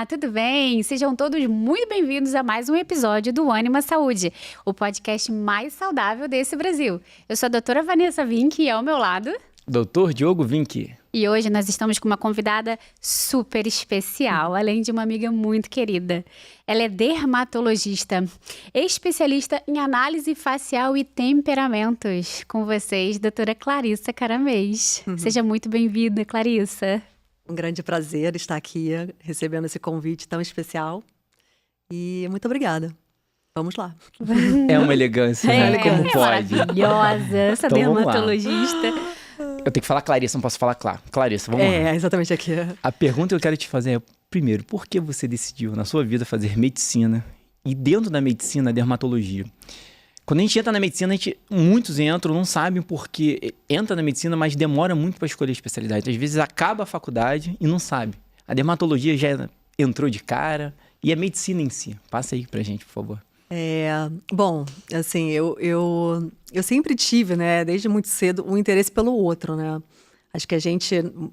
tudo bem? Sejam todos muito bem-vindos a mais um episódio do Ânima Saúde, o podcast mais saudável desse Brasil. Eu sou a doutora Vanessa Vinck e ao meu lado... Doutor Diogo Vinck. E hoje nós estamos com uma convidada super especial, além de uma amiga muito querida. Ela é dermatologista, especialista em análise facial e temperamentos. Com vocês, doutora Clarissa Caramês. Seja muito bem-vinda, Clarissa. Um grande prazer estar aqui recebendo esse convite tão especial. E muito obrigada. Vamos lá. É uma elegância, né? Como pode. Maravilhosa, essa Então, vamos lá. dermatologista. Eu tenho que falar Clarissa, não posso falar Clarissa, vamos lá. É, exatamente aqui. A pergunta que eu quero te fazer é, primeiro, por que você decidiu na sua vida fazer medicina e dentro da medicina, a dermatologia? Quando a gente entra na medicina, muitos entram, não sabem por que entra na medicina, mas demora muito para escolher a especialidade. Às vezes acaba a faculdade e não sabe. A dermatologia já entrou de cara e a medicina em si. Passa aí pra gente, por favor. Bom, assim, eu sempre tive, né, desde muito cedo, um interesse pelo outro, né? Acho que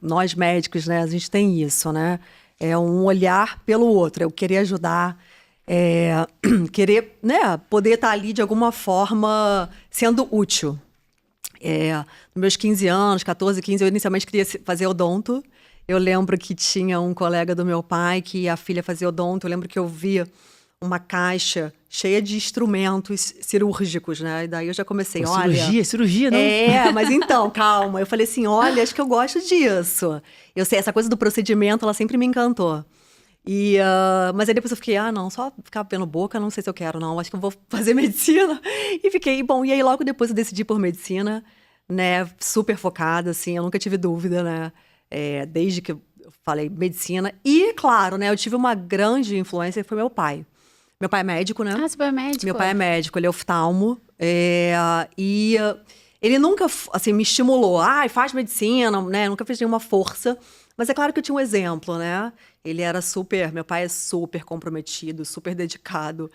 nós médicos, né, a gente tem isso, né? É um olhar pelo outro, é o querer ajudar, querer, né, poder estar ali de alguma forma sendo útil. Nos meus 15 anos, 14, 15, eu inicialmente queria fazer odonto. Eu lembro que tinha um colega do meu pai que a filha fazia odonto, eu lembro que eu via uma caixa cheia de instrumentos cirúrgicos, né? E daí eu já comecei, Cirurgia, não? Mas então, calma. Eu falei assim, olha, acho que eu gosto disso. Eu sei, essa coisa do procedimento, ela sempre me encantou. Mas aí depois eu fiquei, não, só ficar vendo boca, não sei se eu quero, não. Acho que eu vou fazer medicina. E fiquei, bom, e aí logo depois eu decidi por medicina, né? Super focada, assim, eu nunca tive dúvida, né? Desde que eu falei medicina. E, claro, né? Eu tive uma grande influência, que foi meu pai. Meu pai é médico, né? Ah, você é médico? Meu pai é médico, ele é oftalmo. E ele nunca, assim, me estimulou. Faz medicina, né? Nunca fez nenhuma força. Mas é claro que eu tinha um exemplo, né? Meu pai é super comprometido, super dedicado,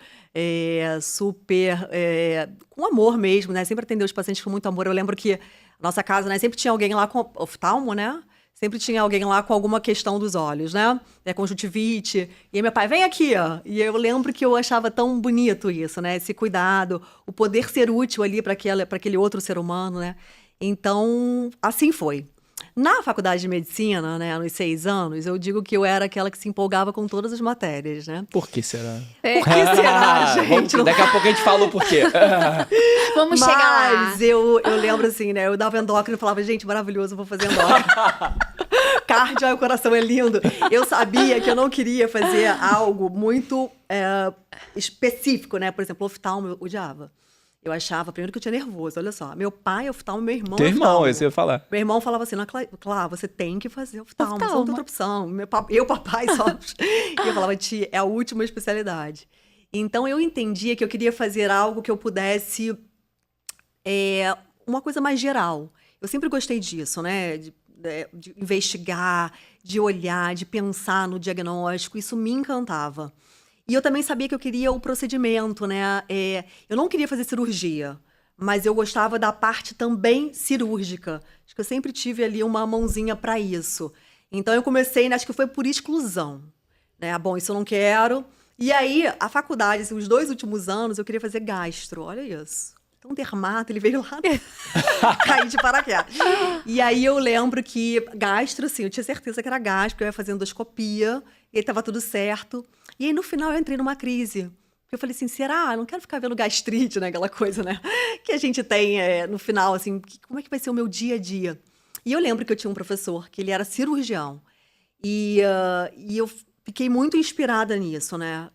com amor mesmo, né? Sempre atendeu os pacientes com muito amor. Eu lembro que a nossa casa, né? Sempre tinha alguém lá com oftalmo, né? Sempre tinha alguém lá com alguma questão dos olhos, né? Conjuntivite. E aí meu pai, vem aqui, ó. E eu lembro que eu achava tão bonito isso, né? Esse cuidado, o poder ser útil ali para aquele outro ser humano, né? Então, assim foi. Na faculdade de medicina, né, nos 6 anos, eu digo que eu era aquela que se empolgava com todas as matérias, né? Por que será? Por que será, gente? Daqui a pouco a gente fala o porquê. Vamos chegar lá. Mas eu lembro assim, né? Eu dava endócrino e falava, gente, maravilhoso, eu vou fazer endócrino. Cardio, o coração é lindo. Eu sabia que eu não queria fazer algo muito específico, né? Por exemplo, oftalmo, eu odiava. Eu achava, primeiro que eu tinha nervoso, olha só. Meu pai é oftalmo, meu irmão Teu é oftalmo. irmão, esse eu ia falar. Meu irmão falava assim, Clá, você tem que fazer oftalmo, você não tem outra opção. Papai, só. E eu falava, tia, é a última especialidade. Então, eu entendia que eu queria fazer algo que eu pudesse... uma coisa mais geral. Eu sempre gostei disso, né? De investigar, de olhar, de pensar no diagnóstico. Isso me encantava. E eu também sabia que eu queria o procedimento, né? Eu não queria fazer cirurgia, mas eu gostava da parte também cirúrgica. Acho que eu sempre tive ali uma mãozinha para isso. Então eu comecei, né, acho que foi por exclusão, né? Bom, isso eu não quero. E aí, a faculdade, assim, os 2 últimos anos, eu queria fazer gastro. Olha isso. Então, dermato, ele veio lá, caí de paraquedas. E aí eu lembro que gastro, assim, eu tinha certeza que era gastro, porque eu ia fazer endoscopia, e aí tava tudo certo. E aí, no final, eu entrei numa crise. Eu falei assim, será? Eu não quero ficar vendo gastrite, né? Aquela coisa, né? Que a gente tem no final, assim, como é que vai ser o meu dia a dia? E eu lembro que eu tinha um professor, que ele era cirurgião. E eu fiquei muito inspirada nisso, né?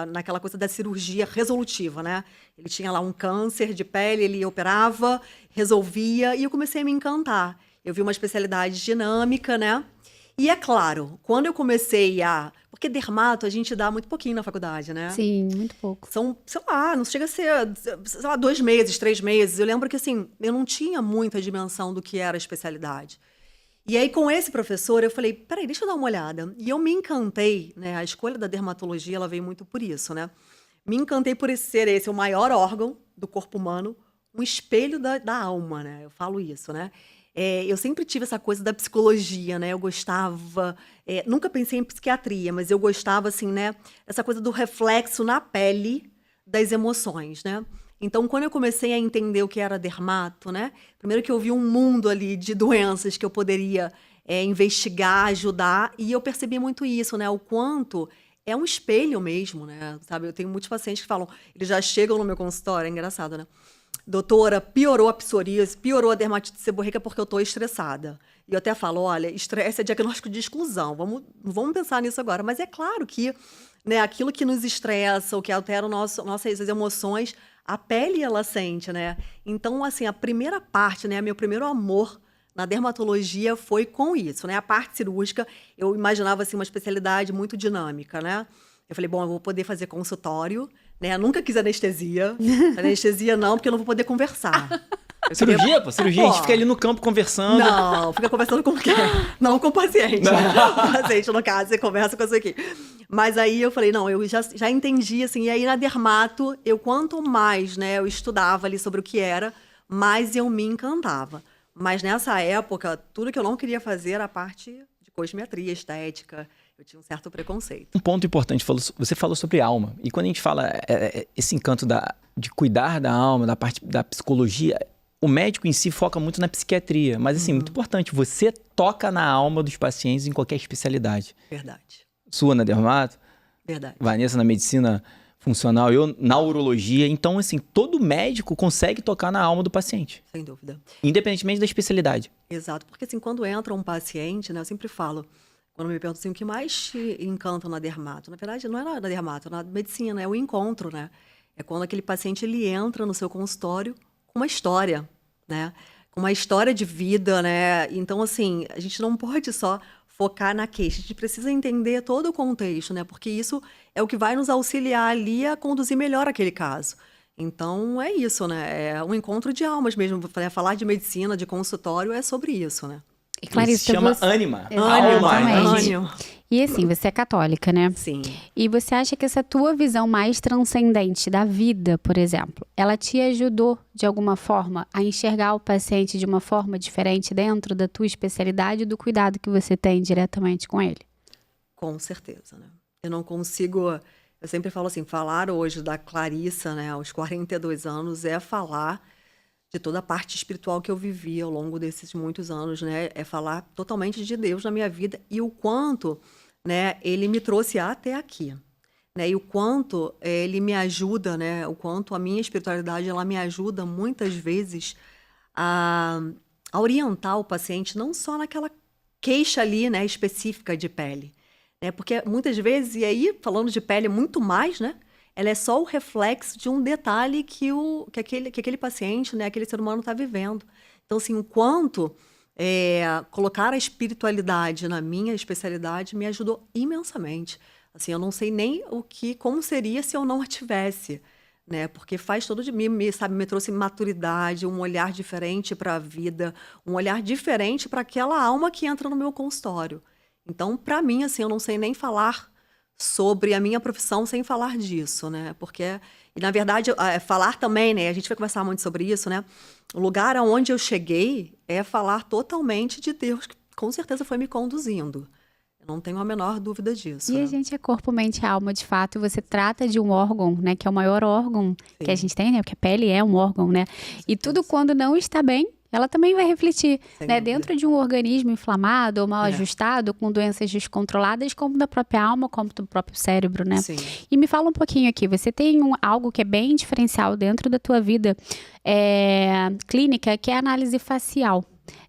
Naquela coisa da cirurgia resolutiva, né? Ele tinha lá um câncer de pele, ele operava, resolvia, e eu comecei a me encantar. Eu vi uma especialidade dinâmica, né? E é claro, quando eu comecei porque dermato a gente dá muito pouquinho na faculdade, né? Sim, muito pouco. São, sei lá, não chega a ser, sei lá, 2 meses, 3 meses. Eu lembro que, assim, eu não tinha muita dimensão do que era a especialidade. E aí, com esse professor, eu falei, peraí, deixa eu dar uma olhada. E eu me encantei, né? A escolha da dermatologia, ela veio muito por isso, né? Me encantei por ser esse o maior órgão do corpo humano, um espelho da alma, né? Eu falo isso, né? Eu sempre tive essa coisa da psicologia, né? Eu gostava, nunca pensei em psiquiatria, mas eu gostava, assim, né? Essa coisa do reflexo na pele das emoções, né? Então, quando eu comecei a entender o que era dermato, né? Primeiro que eu vi um mundo ali de doenças que eu poderia investigar, ajudar, e eu percebi muito isso, né? O quanto é um espelho mesmo, né? Sabe? Eu tenho muitos pacientes que falam, eles já chegam no meu consultório, é engraçado, né? Doutora, piorou a psoríase, piorou a dermatite seborreica porque eu estou estressada. E eu até falo, olha, estresse é diagnóstico de exclusão, vamos pensar nisso agora. Mas é claro que, né, aquilo que nos estressa, o que altera nossas emoções, a pele ela sente, né? Então, assim, a primeira parte, né, meu primeiro amor na dermatologia foi com isso, né? A parte cirúrgica, eu imaginava, assim, uma especialidade muito dinâmica, né? Eu falei, bom, eu vou poder fazer consultório, né? Eu nunca quis anestesia. Anestesia não, porque eu não vou poder conversar. Cirurgia, pô, cirurgia, a gente fica ali no campo conversando. Não, fica conversando com quem? Não com o paciente. O paciente, no caso, você conversa com isso aqui. Mas aí eu falei, não, eu já entendi, assim, e aí na dermato, quanto mais, né, eu estudava ali sobre o que era, mais eu me encantava. Mas nessa época, tudo que eu não queria fazer era a parte de cosmetria, estética. Eu tinha um certo preconceito. Um ponto importante, você falou sobre alma. E quando a gente fala esse encanto de cuidar da alma, da parte da psicologia, o médico em si foca muito na psiquiatria. Mas, assim, muito importante, você toca na alma dos pacientes em qualquer especialidade. Verdade. Sua na dermato, Verdade. Vanessa na medicina funcional, eu na urologia. Então, assim, todo médico consegue tocar na alma do paciente. Sem dúvida. Independentemente da especialidade. Exato. Porque, assim, quando entra um paciente, né, eu sempre falo, quando me perguntam assim, o que mais te encanta na dermato? Na verdade, não é na dermato, é na medicina, é o encontro, né? É quando aquele paciente ele entra no seu consultório com uma história, né? Com uma história de vida, né? Então, assim, a gente não pode só focar na queixa, a gente precisa entender todo o contexto, né? Porque isso é o que vai nos auxiliar ali a conduzir melhor aquele caso. Então, é isso, né? É um encontro de almas mesmo. Falar de medicina, de consultório, é sobre isso, né? E Clarissa, se chama você... ânima. Exatamente. Ânimo. E assim, você é católica, né? Sim. E você acha que essa tua visão mais transcendente da vida, por exemplo, ela te ajudou, de alguma forma, a enxergar o paciente de uma forma diferente dentro da tua especialidade e do cuidado que você tem diretamente com ele? Com certeza, né? Eu não consigo... Eu sempre falo assim, falar hoje da Clarissa, né, aos 42 anos, é falar de toda a parte espiritual que eu vivi ao longo desses muitos anos, né? É falar totalmente de Deus na minha vida e o quanto, né, ele me trouxe até aqui, né? E o quanto ele me ajuda, né? O quanto a minha espiritualidade, ela me ajuda muitas vezes a orientar o paciente não só naquela queixa ali, né, específica de pele, né? Porque muitas vezes, e aí falando de pele muito mais, né? Ela é só o reflexo de um detalhe que aquele paciente, né, aquele ser humano está vivendo. Então, assim, o quanto colocar a espiritualidade na minha especialidade me ajudou imensamente. Assim, eu não sei nem como seria se eu não a tivesse, né? Porque faz todo de mim, sabe, me trouxe maturidade, um olhar diferente para a vida, um olhar diferente para aquela alma que entra no meu consultório. Então, para mim, assim, eu não sei nem falar sobre a minha profissão sem falar disso, né? Porque, e na verdade, falar também, né? A gente vai conversar muito sobre isso, né? O lugar aonde eu cheguei é falar totalmente de Deus, que com certeza foi me conduzindo. Eu não tenho a menor dúvida disso. E né? a gente é corpo, mente e alma, de fato, e você trata de um órgão, né? Que é o maior órgão que a gente tem, né? Porque a pele é um órgão, né? E tudo quando não está bem, ela também vai refletir, né? Dentro de um organismo inflamado ou mal ajustado, com doenças descontroladas, como da própria alma, como do próprio cérebro, né? Sim. E me fala um pouquinho aqui, você tem algo que é bem diferencial dentro da tua vida clínica, que é a análise facial,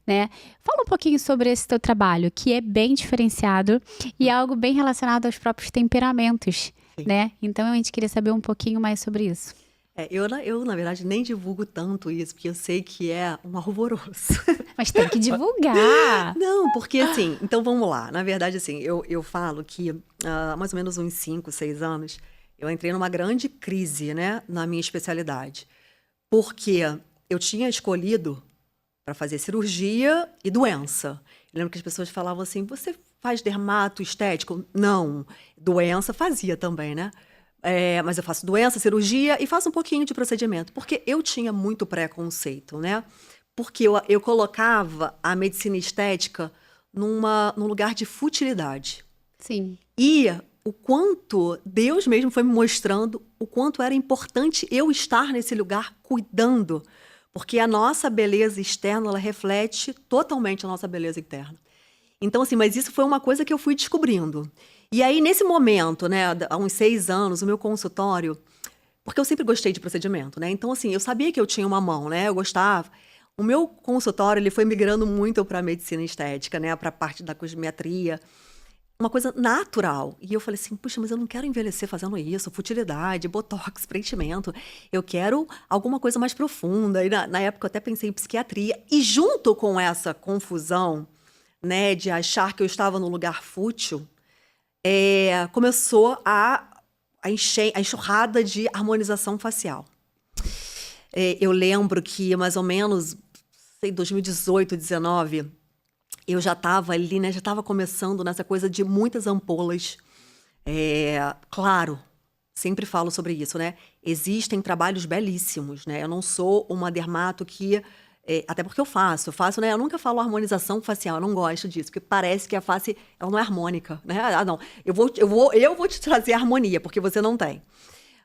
né? Fala um pouquinho sobre esse teu trabalho, que é bem diferenciado e é algo bem relacionado aos próprios temperamentos, né? Então, a gente queria saber um pouquinho mais sobre isso. Eu, na verdade, nem divulgo tanto isso, porque eu sei que é um alvoroço. Mas tem que divulgar. Não, porque assim, então vamos lá. Na verdade, assim, eu falo que há mais ou menos uns 5, 6 anos, eu entrei numa grande crise, né, na minha especialidade. Porque eu tinha escolhido para fazer cirurgia e doença. Eu lembro que as pessoas falavam assim, você faz dermato estético? Não. Doença fazia também, né? Mas eu faço doença, cirurgia e faço um pouquinho de procedimento, porque eu tinha muito preconceito, né? porque eu colocava a medicina estética num lugar de futilidade. Sim. E o quanto Deus mesmo foi me mostrando o quanto era importante eu estar nesse lugar cuidando, porque a nossa beleza externa, ela reflete totalmente a nossa beleza interna. Então, assim, mas isso foi uma coisa que eu fui descobrindo. E aí, nesse momento, né, há uns 6 anos, o meu consultório, porque eu sempre gostei de procedimento, né? Então, assim, eu sabia que eu tinha uma mão, né? Eu gostava. O meu consultório, ele foi migrando muito para a medicina estética, né? Para a parte da cosmetria. Uma coisa natural. E eu falei assim, puxa, mas eu não quero envelhecer fazendo isso, futilidade, botox, preenchimento. Eu quero alguma coisa mais profunda. E na época eu até pensei em psiquiatria. E junto com essa confusão, né, de achar que eu estava num lugar fútil, começou a enxurrada de harmonização facial. Eu lembro que mais ou menos, sei, 2018, 2019... eu já estava ali, né? Já estava começando nessa coisa de muitas ampolas. Claro, sempre falo sobre isso, né? Existem trabalhos belíssimos, né? Eu não sou uma dermato que... até porque eu faço, né? Eu nunca falo harmonização facial, eu não gosto disso, porque parece que a face ela não é harmônica, né? Ah, não, eu vou te trazer harmonia, porque você não tem.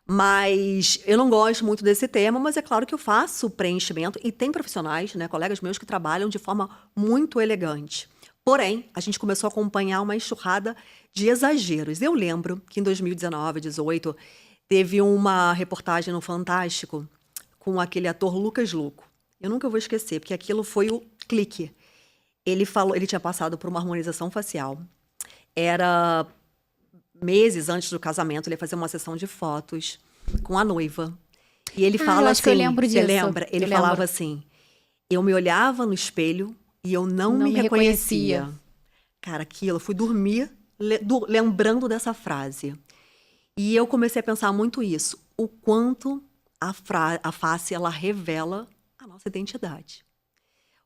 Mas eu não gosto muito desse tema, mas é claro que eu faço preenchimento e tem profissionais, né, colegas meus que trabalham de forma muito elegante. Porém, a gente começou a acompanhar uma enxurrada de exageros. Eu lembro que em 2019, 2018, teve uma reportagem no Fantástico com aquele ator Lucas Luco. Eu nunca vou esquecer, porque aquilo foi o clique. Ele tinha passado por uma harmonização facial. Era meses antes do casamento, ele ia fazer uma sessão de fotos com a noiva. E ele fala eu assim, acho que eu lembro você disso. lembra? Ele falava assim, eu me olhava no espelho e eu não me reconhecia. Cara, aquilo, eu fui dormir lembrando dessa frase. E eu comecei a pensar muito isso, o quanto a face, ela revela a nossa identidade.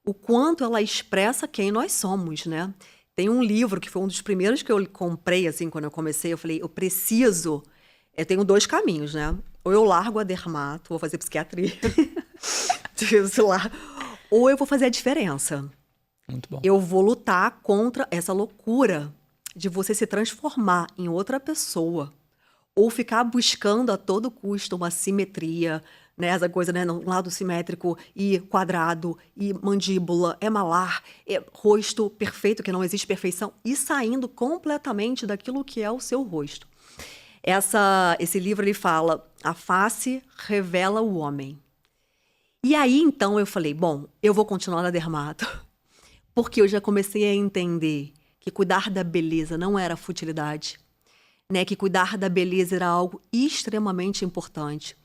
O quanto ela expressa quem nós somos, né? Tem um livro que foi um dos primeiros que eu comprei, assim, quando eu comecei. Eu falei, eu tenho 2 caminhos, né? Ou eu largo a dermato, vou fazer psiquiatria, sei lá, ou eu vou fazer a diferença. Muito bom. Eu vou lutar contra essa loucura de você se transformar em outra pessoa, ou ficar buscando a todo custo uma simetria, né? Essa coisa, né? Um lado simétrico e quadrado, e mandíbula, malar, rosto perfeito, que não existe perfeição, e saindo completamente daquilo que é o seu rosto. Esse livro, ele fala, a face revela o homem. E aí, então, eu falei, bom, eu vou continuar na dermato, porque eu já comecei a entender que cuidar da beleza não era futilidade, né? Que cuidar da beleza era algo extremamente importante,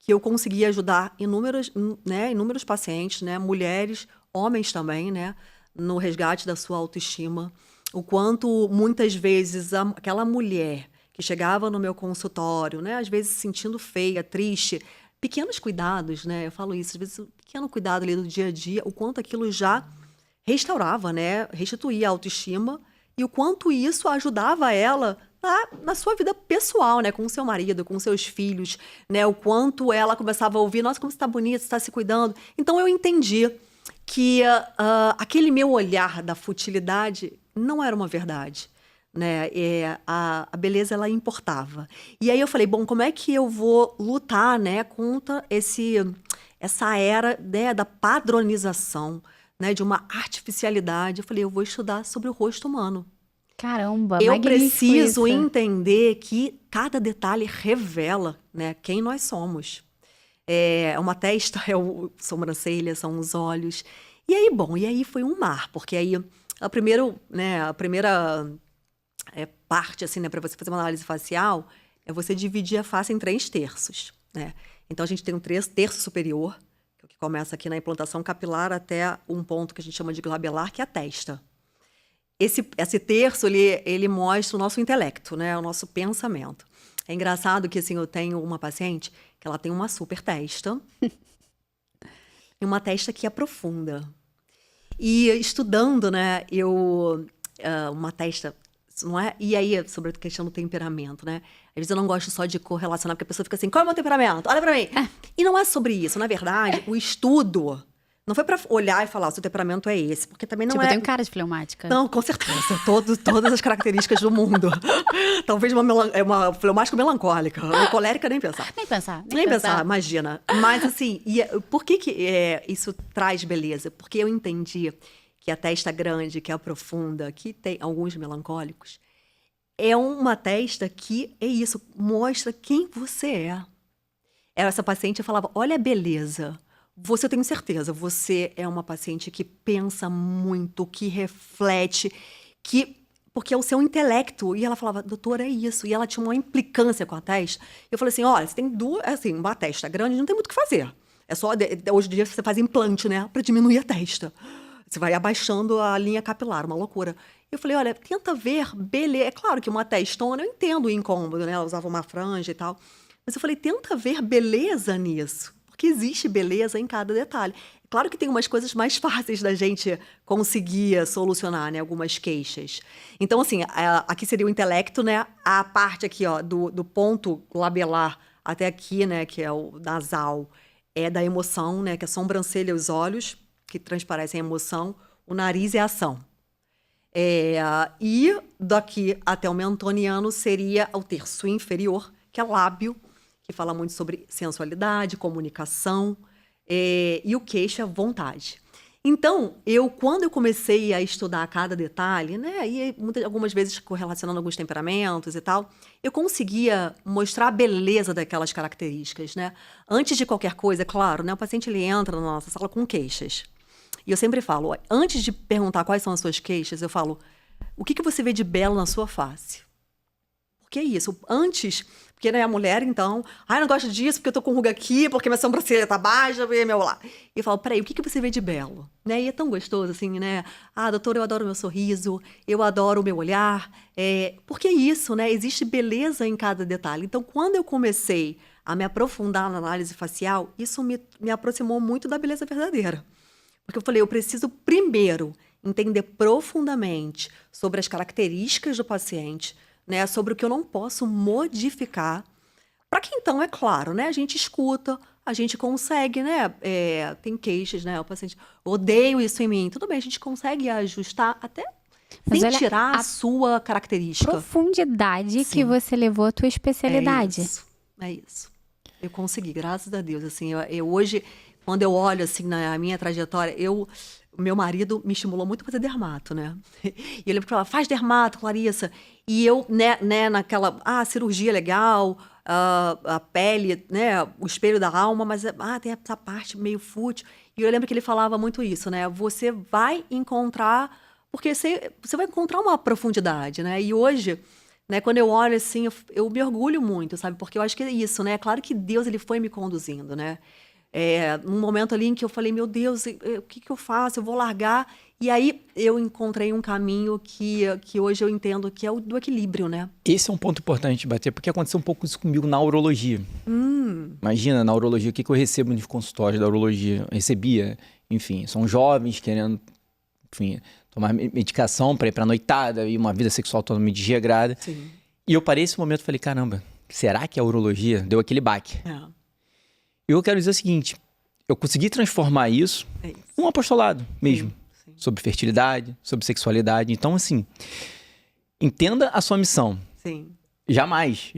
que eu conseguia ajudar inúmeros pacientes, né? Mulheres, homens também, né? No resgate da sua autoestima. O quanto, muitas vezes, aquela mulher que chegava no meu consultório, né? Às vezes se sentindo feia, triste, pequenos cuidados, né? Eu falo isso, às vezes, um pequeno cuidado ali do dia a dia, o quanto aquilo já restaurava, né? Restituía a autoestima e o quanto isso ajudava ela na sua vida pessoal, né? Com o seu marido, com seus filhos, né? O quanto ela começava a ouvir, nossa, como você está bonita, você está se cuidando. Então eu entendi que aquele meu olhar da futilidade não era uma verdade, né? A beleza, ela importava. E aí eu falei, bom, como é que eu vou lutar, né, contra essa era, né, da padronização, né, de uma artificialidade? Eu falei, eu vou estudar sobre o rosto humano. Caramba, Eu magnífico preciso isso. entender que cada detalhe revela, né, quem nós somos. É uma testa, sobrancelha, são os olhos. E aí foi um mar, porque aí a primeira parte, assim, né, para você fazer uma análise facial, é você dividir a face em 3 terços, né? Então a gente tem um terço superior, que começa aqui na implantação capilar até um ponto que a gente chama de glabelar, que é a testa. Esse terço, ele mostra o nosso intelecto, né? O nosso pensamento. É engraçado que, assim, eu tenho uma paciente que ela tem uma super testa e uma testa que é profunda. E estudando, né, uma testa, não é? E aí, sobre a questão do temperamento, né? Às vezes eu não gosto só de correlacionar, porque a pessoa fica assim, qual é o meu temperamento? Olha pra mim. E não é sobre isso. Na verdade, o estudo Não foi pra olhar e falar, o seu temperamento é esse, porque também não Tipo, é... eu tenho cara de fleumática. Não, com certeza. Todas as características do mundo. Talvez uma fleumática melancólica. Uma colérica, nem pensar. Nem pensar. Imagina. Mas assim, por que isso traz beleza? Porque eu entendi que a testa grande, que é profunda, que tem alguns melancólicos, é uma testa que, é isso, mostra quem você é. Essa paciente falava, olha a beleza. Você, eu tenho certeza, você é uma paciente que pensa muito, que reflete, porque é o seu intelecto. E ela falava, doutora, é isso. E ela tinha uma implicância com a testa. Eu falei assim, olha, você tem uma testa grande, não tem muito o que fazer. É só, hoje em dia você faz implante, né, para diminuir a testa. Você vai abaixando a linha capilar, uma loucura. Eu falei, olha, tenta ver beleza. É claro que uma testona, eu entendo o incômodo, né, ela usava uma franja e tal. Mas eu falei, tenta ver beleza nisso. Porque existe beleza em cada detalhe. Claro que tem umas coisas mais fáceis da gente conseguir solucionar, né? Algumas queixas. Então, assim, aqui seria o intelecto, né? A parte aqui, ó, do ponto labelar até aqui, né? Que é o nasal, é da emoção, né? Que é a sobrancelha e os olhos, que transparecem a emoção. O nariz é a ação. E daqui até o mentoniano seria o terço inferior, que é lábio, que fala muito sobre sensualidade, comunicação, e o queixo é vontade. Então, quando eu comecei a estudar cada detalhe, né, e algumas vezes correlacionando alguns temperamentos e tal, eu conseguia mostrar a beleza daquelas características, né? Antes de qualquer coisa, claro, né, o paciente ele entra na nossa sala com queixas. E eu sempre falo, antes de perguntar quais são as suas queixas, eu falo, o que você vê de belo na sua face? Porque é isso, antes... Porque, né, a mulher, então... eu não gosto disso porque eu tô com ruga aqui, porque minha sobrancelha tá baixa, e meu lá. E eu falo, peraí, o que você vê de belo? Né? E é tão gostoso, assim, né? Doutora, eu adoro o meu sorriso, eu adoro o meu olhar. Porque é isso, né? Existe beleza em cada detalhe. Então, quando eu comecei a me aprofundar na análise facial, isso me aproximou muito da beleza verdadeira. Porque eu falei, eu preciso primeiro entender profundamente sobre as características do paciente, né, sobre o que eu não posso modificar, para que então, é claro, né, a gente escuta, a gente consegue, né, tem queixas, né, o paciente, odeio isso em mim, tudo bem, a gente consegue ajustar até Mas sem olha tirar a a sua característica. profundidade que Sim. você levou à tua especialidade. É isso. Eu consegui, graças a Deus, assim, eu hoje, quando eu olho, assim, na minha trajetória, meu marido me estimulou muito a fazer dermato, né? E ele falava, faz dermato, Clarissa. E eu, né naquela, cirurgia legal, a pele, né, o espelho da alma, mas tem essa parte meio fútil. E eu lembro que ele falava muito isso, né? Você vai encontrar, porque você vai encontrar uma profundidade, né? E hoje, né, quando eu olho assim, eu me orgulho muito, sabe? Porque eu acho que é isso, né? Claro que Deus, ele foi me conduzindo, né? Num momento ali em que eu falei, meu Deus, o que eu faço? Eu vou largar. E aí eu encontrei um caminho que hoje eu entendo que é o do equilíbrio, né? Esse é um ponto importante de bater, porque aconteceu um pouco isso comigo na urologia. Imagina, na urologia, o que eu recebo nos consultórios da urologia? Eu recebia, enfim, são jovens querendo, enfim, tomar medicação para ir para noitada e uma vida sexual totalmente desregrada. Sim. E eu parei esse momento e falei, caramba, será que a urologia deu aquele baque? Eu quero dizer o seguinte, eu consegui transformar isso num apostolado mesmo, Sim. sobre fertilidade, sobre sexualidade. Então, assim, entenda a sua missão. Sim. Jamais.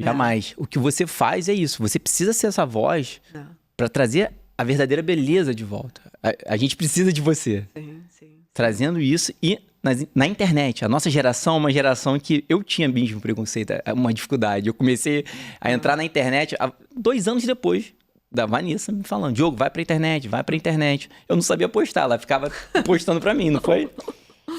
O que você faz é isso. Você precisa ser essa voz para trazer a verdadeira beleza de volta. A gente precisa de você. Sim. Trazendo isso e na internet. A nossa geração é uma geração que eu tinha mesmo preconceito, uma dificuldade. Eu comecei a entrar na internet 2 anos depois da Vanessa me falando, Diogo, vai pra internet. Eu não sabia postar, ela ficava postando pra mim, não foi?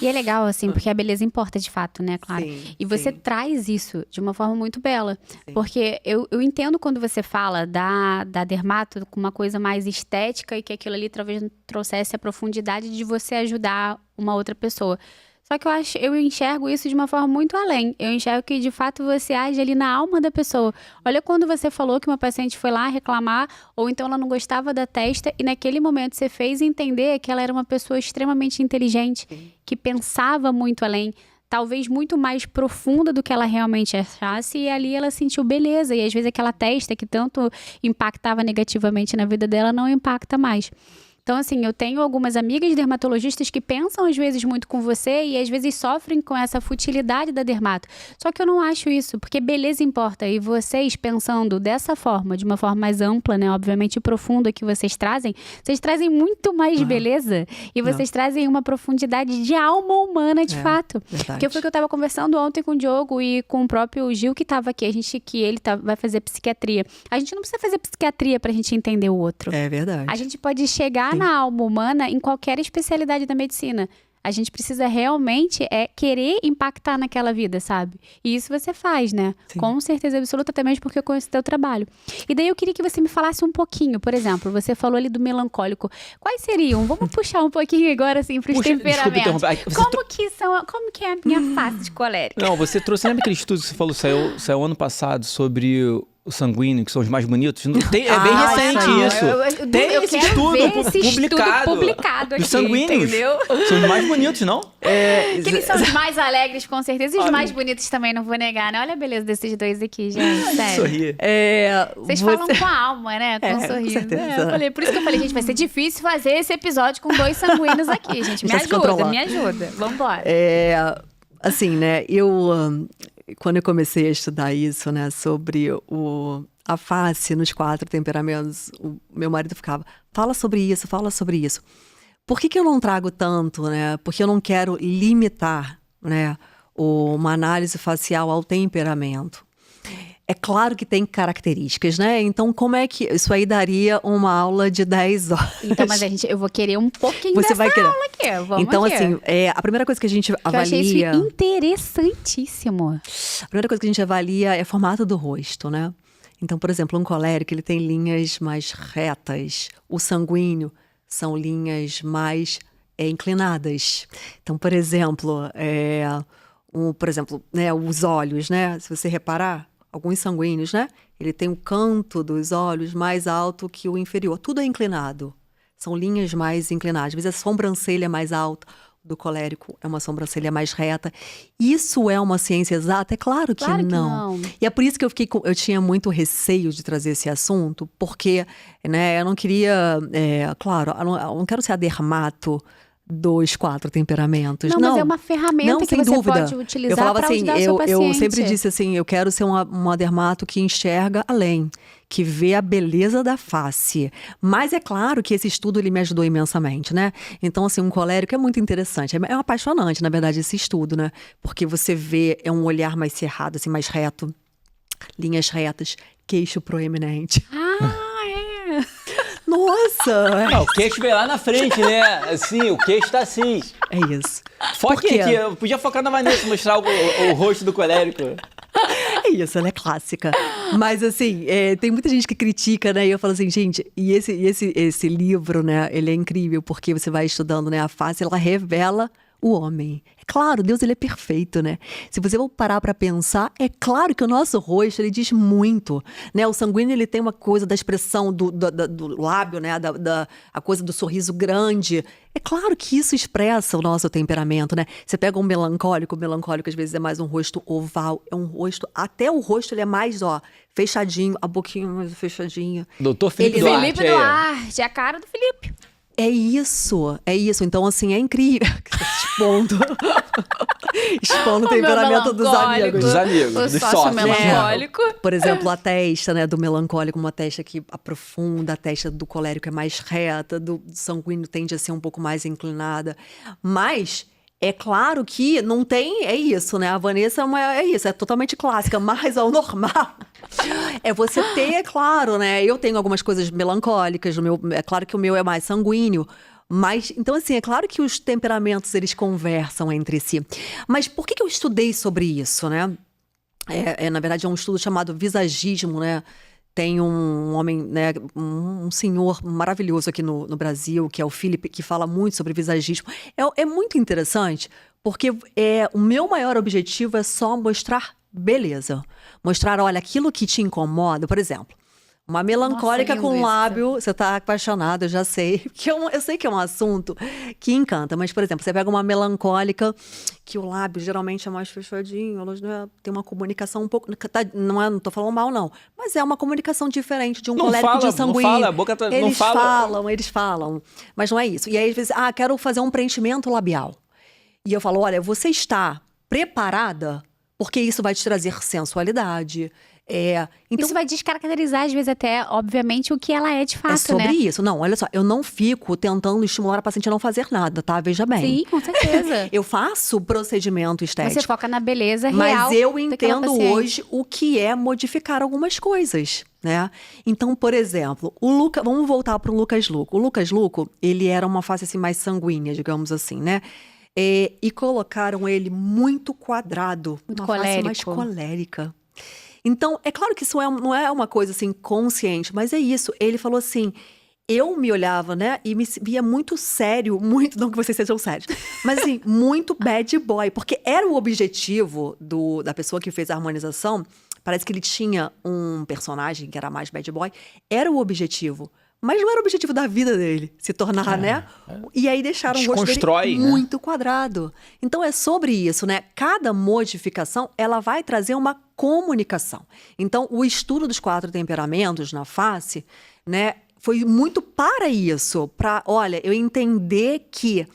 E é legal, assim, porque a beleza importa de fato, né, Clara? Sim, E você sim. traz isso de uma forma muito bela. Sim. Porque eu entendo quando você fala da dermato com uma coisa mais estética e que aquilo ali talvez trouxesse a profundidade de você ajudar uma outra pessoa. Só que eu enxergo isso de uma forma muito além. Eu enxergo que, de fato, você age ali na alma da pessoa. Olha quando você falou que uma paciente foi lá reclamar, ou então ela não gostava da testa, e naquele momento você fez entender que ela era uma pessoa extremamente inteligente, que pensava muito além, talvez muito mais profunda do que ela realmente achasse, e ali ela sentiu beleza. E às vezes aquela testa que tanto impactava negativamente na vida dela não impacta mais. Então, assim, eu tenho algumas amigas dermatologistas que pensam às vezes muito com você e às vezes sofrem com essa futilidade da dermato. Só que eu não acho isso, porque beleza importa. E vocês pensando dessa forma, de uma forma mais ampla, né, obviamente profunda que vocês trazem muito mais beleza e vocês trazem uma profundidade de alma humana de fato. Verdade. Porque foi o que eu tava conversando ontem com o Diogo e com o próprio Gil que tava aqui, vai fazer psiquiatria. A gente não precisa fazer psiquiatria pra gente entender o outro. É verdade. A gente pode chegar na alma humana em qualquer especialidade da medicina. A gente precisa realmente querer impactar naquela vida, sabe? E isso você faz, né? Sim. Com certeza absoluta, até mesmo porque eu conheço o teu trabalho. E daí eu queria que você me falasse um pouquinho, por exemplo, você falou ali do melancólico. Quais seriam? Vamos puxar um pouquinho agora, assim, para os Puxa, desculpa temperamentos. interromper. Como que é a minha face de colérica? Não, você trouxe, lembra aquele estudo que você falou, saiu ano passado sobre o sanguíneo, que são os mais bonitos? É bem recente não. isso. Tem Eu esse quero estudo ver esse estudo publicado aqui, dos sanguíneos. entendeu? São os mais bonitos, não? Que eles são os mais alegres, com certeza. E os mais bonitos também, não vou negar, né? Olha a beleza desses dois aqui, gente. Sério. Sorrir. Vocês falam com a alma, né? Com um sorriso. com certeza. Por isso que eu falei, gente, vai ser difícil fazer esse episódio com dois sanguíneos aqui, gente. Me Precisa se controlar. me ajuda. Vambora. Assim, né, quando eu comecei a estudar isso, né, sobre a face nos 4 temperamentos, o meu marido ficava, fala sobre isso, fala sobre isso. Por que eu não trago tanto, né? Porque eu não quero limitar, né, uma análise facial ao temperamento. É claro que tem características, né? Então, como é que... Isso aí daria uma aula de 10 horas. Então, mas eu vou querer um pouquinho Você dessa vai querer. aula aqui. Vamos Então, aqui. assim, a primeira coisa que a gente avalia... Eu achei isso interessantíssimo. A primeira coisa que a gente avalia é o formato do rosto, né? Então, por exemplo, um colérico, ele tem linhas mais retas. O sanguíneo são linhas mais inclinadas. Então, por exemplo, né, os olhos, né? Se você reparar, alguns sanguíneos, né? Ele tem o canto dos olhos mais alto que o inferior. Tudo é inclinado. São linhas mais inclinadas. Às vezes a sobrancelha é mais alta. Do colérico é uma sobrancelha mais reta. Isso é uma ciência exata? É claro que não. E é por isso que eu tinha muito receio de trazer esse assunto, porque, né, eu não queria, claro, eu não quero ser a dermato dos 4 temperamentos. Não, mas é uma ferramenta que você pode utilizar para ajudar o seu paciente. Eu sempre disse assim, eu quero ser uma dermato que enxerga além, que vê a beleza da face. Mas é claro que esse estudo ele me ajudou imensamente, né? Então, assim, um colérico é muito interessante. É apaixonante, na verdade, esse estudo, né? Porque você vê, um olhar mais cerrado, assim, mais reto, linhas retas, queixo proeminente. Nossa! O queixo veio lá na frente, né? Assim, o queixo tá assim. É isso. Foque aqui, eu podia focar na Vanessa, mostrar o rosto do colérico. É isso, ela é clássica. Mas assim, tem muita gente que critica, né? E eu falo assim, gente, e esse livro, né? Ele é incrível, porque você vai estudando, né? A face, ela revela o homem. É claro, Deus ele é perfeito, né? Se você for parar para pensar, é claro que o nosso rosto, ele diz muito, né? O sanguíneo, ele tem uma coisa da expressão do lábio, né? A coisa do sorriso grande. É claro que isso expressa o nosso temperamento, né? Você pega um melancólico, o melancólico às vezes é mais um rosto oval, é um rosto, até o rosto ele é mais, fechadinho, a boquinha mais fechadinha. Doutor Felipe Duarte. Felipe Duarte, a cara do Felipe. É isso. Então, assim, é incrível. Expondo o temperamento dos amigos. Dos amigos, o dos sócio sócios. melancólico. Por exemplo, a testa, né, do melancólico, uma testa que aprofunda, a testa do colérico é mais reta, do sanguíneo tende a ser um pouco mais inclinada. Mas é claro que não tem, é isso, né? A Vanessa é totalmente clássica, mas ao normal é você ter, é claro, né? Eu tenho algumas coisas melancólicas, é claro que o meu é mais sanguíneo, mas, então assim, é claro que os temperamentos, eles conversam entre si. Mas por que eu estudei sobre isso, né? Na verdade, é um estudo chamado visagismo, né? Tem um homem, né, um senhor maravilhoso aqui no Brasil, que é o Philip, que fala muito sobre visagismo. É muito interessante, porque o meu maior objetivo é só mostrar beleza. Mostrar, olha, aquilo que te incomoda, por exemplo, Uma melancólica Nossa, lindo com isso. lábio, você tá apaixonada, eu já sei. Eu sei que é um assunto que encanta, mas, por exemplo, você pega uma melancólica que o lábio geralmente é mais fechadinho, elas, né, tem uma comunicação um pouco. Não tô falando mal, não. Mas é uma comunicação diferente de um colérico de sanguíneo. Não fala, a boca tá, não fala. Eles falam. Mas não é isso. E aí, às vezes, quero fazer um preenchimento labial. E eu falo, olha, você está preparada? Porque isso vai te trazer sensualidade. Então, Isso vai descaracterizar, às vezes, até, obviamente, o que ela é de fato, é sobre né? isso. Não, olha só, eu não fico tentando estimular a paciente a não fazer nada, tá? Veja bem. Sim, com certeza. Eu faço procedimento estético. Você foca na beleza real Mas eu daquela entendo paciente. hoje o que é modificar algumas coisas, né? Então, por exemplo, vamos voltar pro Lucas Luco. O Lucas Luco, ele era uma face assim mais sanguínea, digamos assim, né? E colocaram ele muito quadrado, Muito uma face mais colérico. colérica. Então, é claro que isso não é uma coisa assim consciente, mas é isso. Ele falou assim, eu me olhava, né, e me via muito sério, muito, não que vocês sejam sérios, mas assim, muito bad boy, porque era o objetivo da pessoa que fez a harmonização. Parece que ele tinha um personagem que era mais bad boy, era o objetivo. Mas não era o objetivo da vida dele, se tornar, né? E aí deixaram o rosto dele né? muito quadrado. Então é sobre isso, né? Cada modificação, ela vai trazer uma comunicação. Então, o estudo dos 4 temperamentos na face, né, foi muito para isso. Para, olha, eu entender que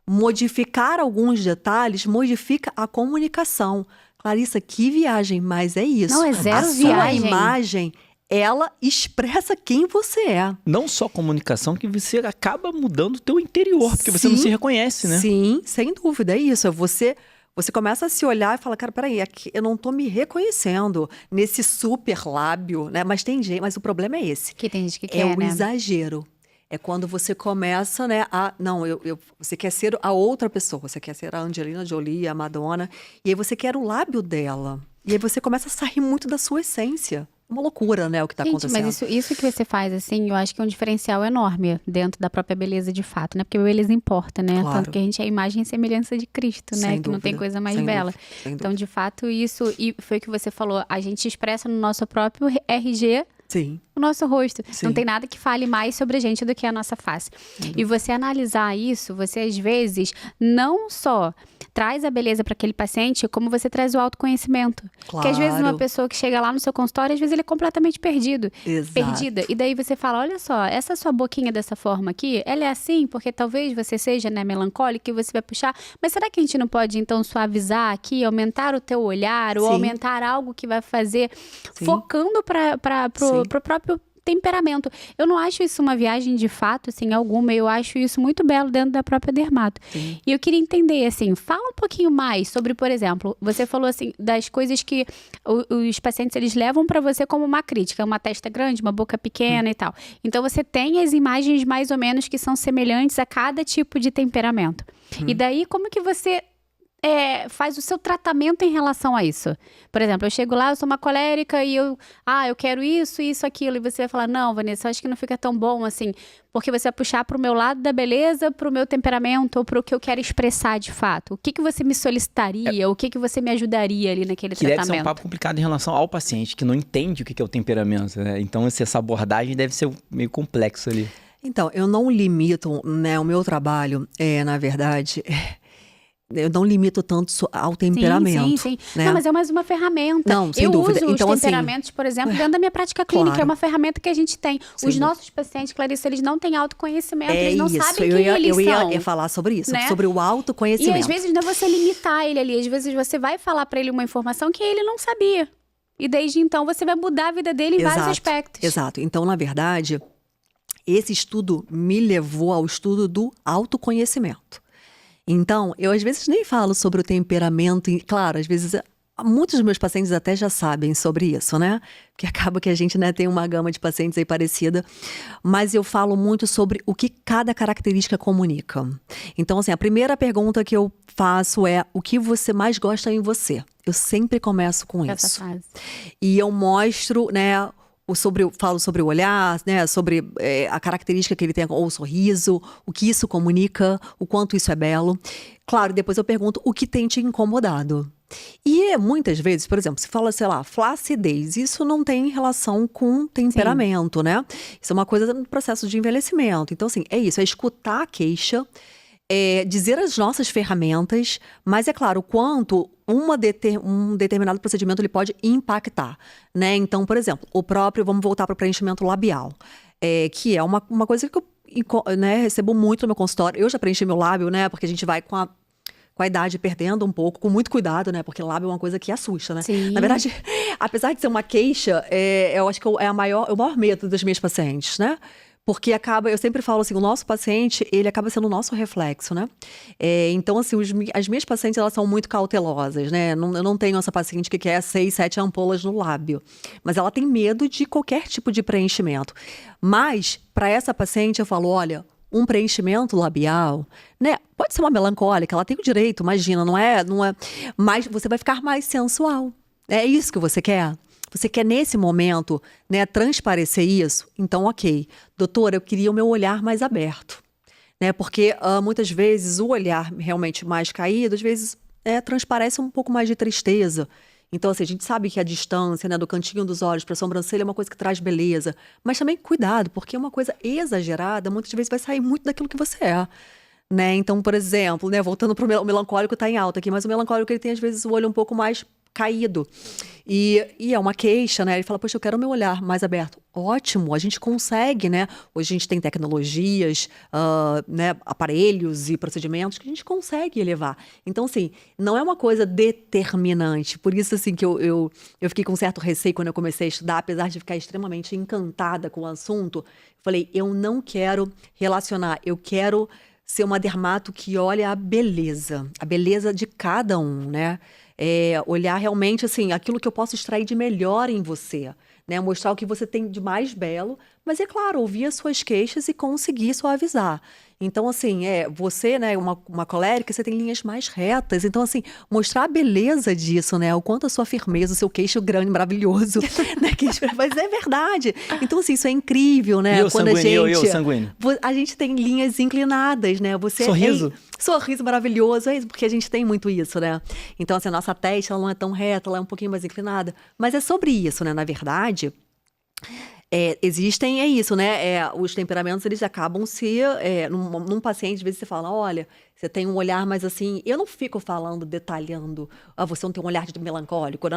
modificar alguns detalhes modifica a comunicação. Clarissa, que viagem, mas é isso. Não, é zero a sua viagem. imagem, ela expressa quem você é. Não só comunicação, que você acaba mudando o teu interior, porque você não Sim, se reconhece, né? Sim, sem dúvida, é isso. Você começa a se olhar e fala, cara, peraí, aqui eu não tô me reconhecendo nesse super lábio, né? Mas tem gente, mas o problema é esse. Que tem gente que É quer, o né? exagero. É quando você começa, né, você quer ser a outra pessoa, você quer ser a Angelina Jolie, a Madonna, e aí você quer o lábio dela. E aí você começa a sair muito da sua essência. Uma loucura, né, o que tá Gente, acontecendo. mas isso que você faz, assim, eu acho que é um diferencial enorme dentro da própria beleza de fato, né? Porque a beleza importa, né? Claro. Tanto que a gente é a imagem e semelhança de Cristo, né? Sem Que não tem dúvida, coisa mais sem bela. dúvida, sem Então, dúvida. de fato, isso, e foi o que você falou, a gente expressa no nosso próprio RG Sim. o nosso rosto. Sim. Não tem nada que fale mais sobre a gente do que a nossa face. E você analisar isso, você às vezes não só traz a beleza para aquele paciente, como você traz o autoconhecimento. Porque às vezes uma Claro. pessoa que chega lá no seu consultório, às vezes ele é completamente perdido. Exato. Perdida. E daí você fala, olha só, essa sua boquinha dessa forma aqui, ela é assim porque talvez você seja, né, melancólica e você vai puxar. Mas será que a gente não pode, então, suavizar aqui, aumentar o teu olhar ou Sim. aumentar algo que vai fazer, Sim. focando pro próprio temperamento. Eu não acho isso uma viagem de fato, assim, alguma. Eu acho isso muito belo dentro da própria dermato. Sim. E eu queria entender, assim, fala um pouquinho mais sobre, por exemplo, você falou, assim, das coisas que os pacientes, eles levam pra você como uma crítica. Uma testa grande, uma boca pequena e tal. Então, você tem as imagens mais ou menos que são semelhantes a cada tipo de temperamento. E daí, como que você faz o seu tratamento em relação a isso? Por exemplo, eu chego lá, eu sou uma colérica e eu quero isso, isso, aquilo. E você vai falar, não, Vanessa, eu acho que não fica tão bom assim. Porque você vai puxar pro meu lado da beleza, pro meu temperamento ou pro que eu quero expressar de fato. O que você me solicitaria? O que você me ajudaria ali naquele Que deve tratamento? ser um papo complicado em relação ao paciente, que não entende o que é o temperamento, né? Então, essa abordagem deve ser meio complexo ali. Então, eu não limito, né, o meu trabalho, na verdade, eu não limito tanto ao temperamento. Sim. Né? Não, mas é mais uma ferramenta. Não, sem eu dúvida. uso Então, os assim, temperamentos, por exemplo, dentro da minha prática clínica. Claro. É uma ferramenta que a gente tem. Sem Os dúvida. nossos pacientes, Clarissa, eles não têm autoconhecimento. É eles não isso, sabem quem eles eu são. ia falar sobre isso, né? sobre o E autoconhecimento. às vezes não é você limitar ele ali. Às vezes você vai falar pra ele uma informação que ele não sabia. E desde então você vai mudar a vida dele em vários aspectos. Exato. Então, na verdade, esse estudo me levou ao estudo do autoconhecimento. Então, eu às vezes nem falo sobre o temperamento. E, claro, às vezes muitos dos meus pacientes até já sabem sobre isso, né? Porque acaba que a gente, né, tem uma gama de pacientes aí parecida. Mas eu falo muito sobre o que cada característica comunica. Então, assim, a primeira pergunta que eu faço é o que você mais gosta em você? Eu sempre começo com Essa isso. fase. E eu mostro, né, falo sobre o olhar, né, sobre a característica que ele tem, ou o sorriso, o que isso comunica, o quanto isso é belo. Claro, depois eu pergunto o que tem te incomodado. E muitas vezes, por exemplo, se fala, sei lá, flacidez, isso não tem relação com temperamento, né? Isso é uma coisa no processo de envelhecimento. Então, assim, é isso, é escutar a queixa, dizer as nossas ferramentas, mas é claro, o quanto um determinado procedimento ele pode impactar, né? Então, por exemplo, vamos voltar para o preenchimento labial, que é uma coisa que eu recebo muito no meu consultório. Eu já preenchi meu lábio, né? Porque a gente vai com a idade perdendo um pouco, com muito cuidado, né? Porque lábio é uma coisa que assusta, né? Sim. Na verdade, apesar de ser uma queixa, eu acho que é o maior medo das minhas pacientes, né? Porque eu sempre falo assim, o nosso paciente, ele acaba sendo o nosso reflexo, né? Então, assim, as minhas pacientes, elas são muito cautelosas, né? Eu não tenho essa paciente que quer 6, 7 ampolas no lábio. Mas ela tem medo de qualquer tipo de preenchimento. Mas, para essa paciente, eu falo, olha, um preenchimento labial, né? Pode ser uma melancólica, ela tem o direito, imagina, não é, mas você vai ficar mais sensual. É isso que você quer? Você quer, nesse momento, né, transparecer isso? Então, ok. Doutora, eu queria o meu olhar mais aberto. Né? Porque, muitas vezes, o olhar realmente mais caído, às vezes, transparece um pouco mais de tristeza. Então, assim, a gente sabe que a distância, né, do cantinho dos olhos para a sobrancelha é uma coisa que traz beleza. Mas também cuidado, porque uma coisa exagerada, muitas vezes vai sair muito daquilo que você é. Né? Então, por exemplo, né, voltando para o melancólico, está em alta aqui, mas o melancólico ele tem, às vezes, o olho um pouco mais caído. E é uma queixa, né? Ele fala, poxa, eu quero o meu olhar mais aberto. Ótimo, a gente consegue, né? Hoje a gente tem tecnologias, né, aparelhos e procedimentos que a gente consegue elevar. Então, assim, não é uma coisa determinante. Por isso, assim, que eu fiquei com certo receio quando eu comecei a estudar, apesar de ficar extremamente encantada com o assunto. Falei, eu não quero relacionar, eu quero ser uma dermato que olha a beleza de cada um, né? Olhar realmente, assim, aquilo que eu posso extrair de melhor em você, né? Mostrar o que você tem de mais belo, mas, é claro, ouvir as suas queixas e conseguir suavizar. Então, assim, você, né, uma colérica, você tem linhas mais retas. Então, assim, mostrar a beleza disso, né? O quanto a sua firmeza, o seu queixo grande, maravilhoso. Né? Mas é verdade. Então, assim, isso é incrível, né? Eu sanguíneo. A gente tem linhas inclinadas, né? Sorriso. Sorriso maravilhoso, porque a gente tem muito isso, né? Então, assim, a nossa testa ela não é tão reta, ela é um pouquinho mais inclinada. Mas é sobre isso, né? Na verdade, existem, isso, né? Os temperamentos, eles acabam num paciente, às vezes você fala, olha, você tem um olhar mais assim... Eu não fico falando, detalhando, você não tem um olhar de melancólico,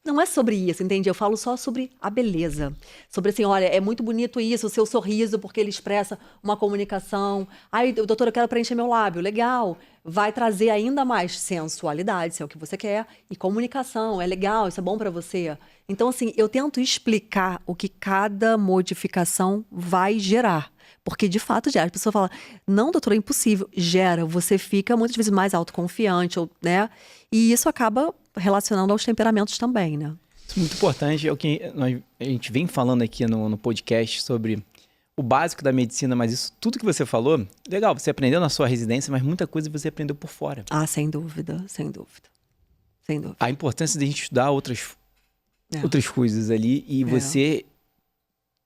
não é sobre isso, entende? Eu falo só sobre a beleza. Sobre assim, olha, é muito bonito isso, o seu sorriso, porque ele expressa uma comunicação. Ai, doutora, eu quero preencher meu lábio. Legal. Vai trazer ainda mais sensualidade, se é o que você quer. E comunicação, é legal, isso é bom para você. Então, assim, eu tento explicar o que cada modificação vai gerar. Porque, de fato, gera. A pessoa fala, não, doutora, é impossível. Gera, você fica muitas vezes mais autoconfiante, né? E isso acaba relacionando aos temperamentos também, né? Isso é muito importante, é o que a gente vem falando aqui no podcast sobre o básico da medicina, mas isso tudo que você falou, legal, você aprendeu na sua residência, mas muita coisa você aprendeu por fora. Ah, sem dúvida, sem dúvida. Sem dúvida. A importância de a gente estudar outras coisas ali e você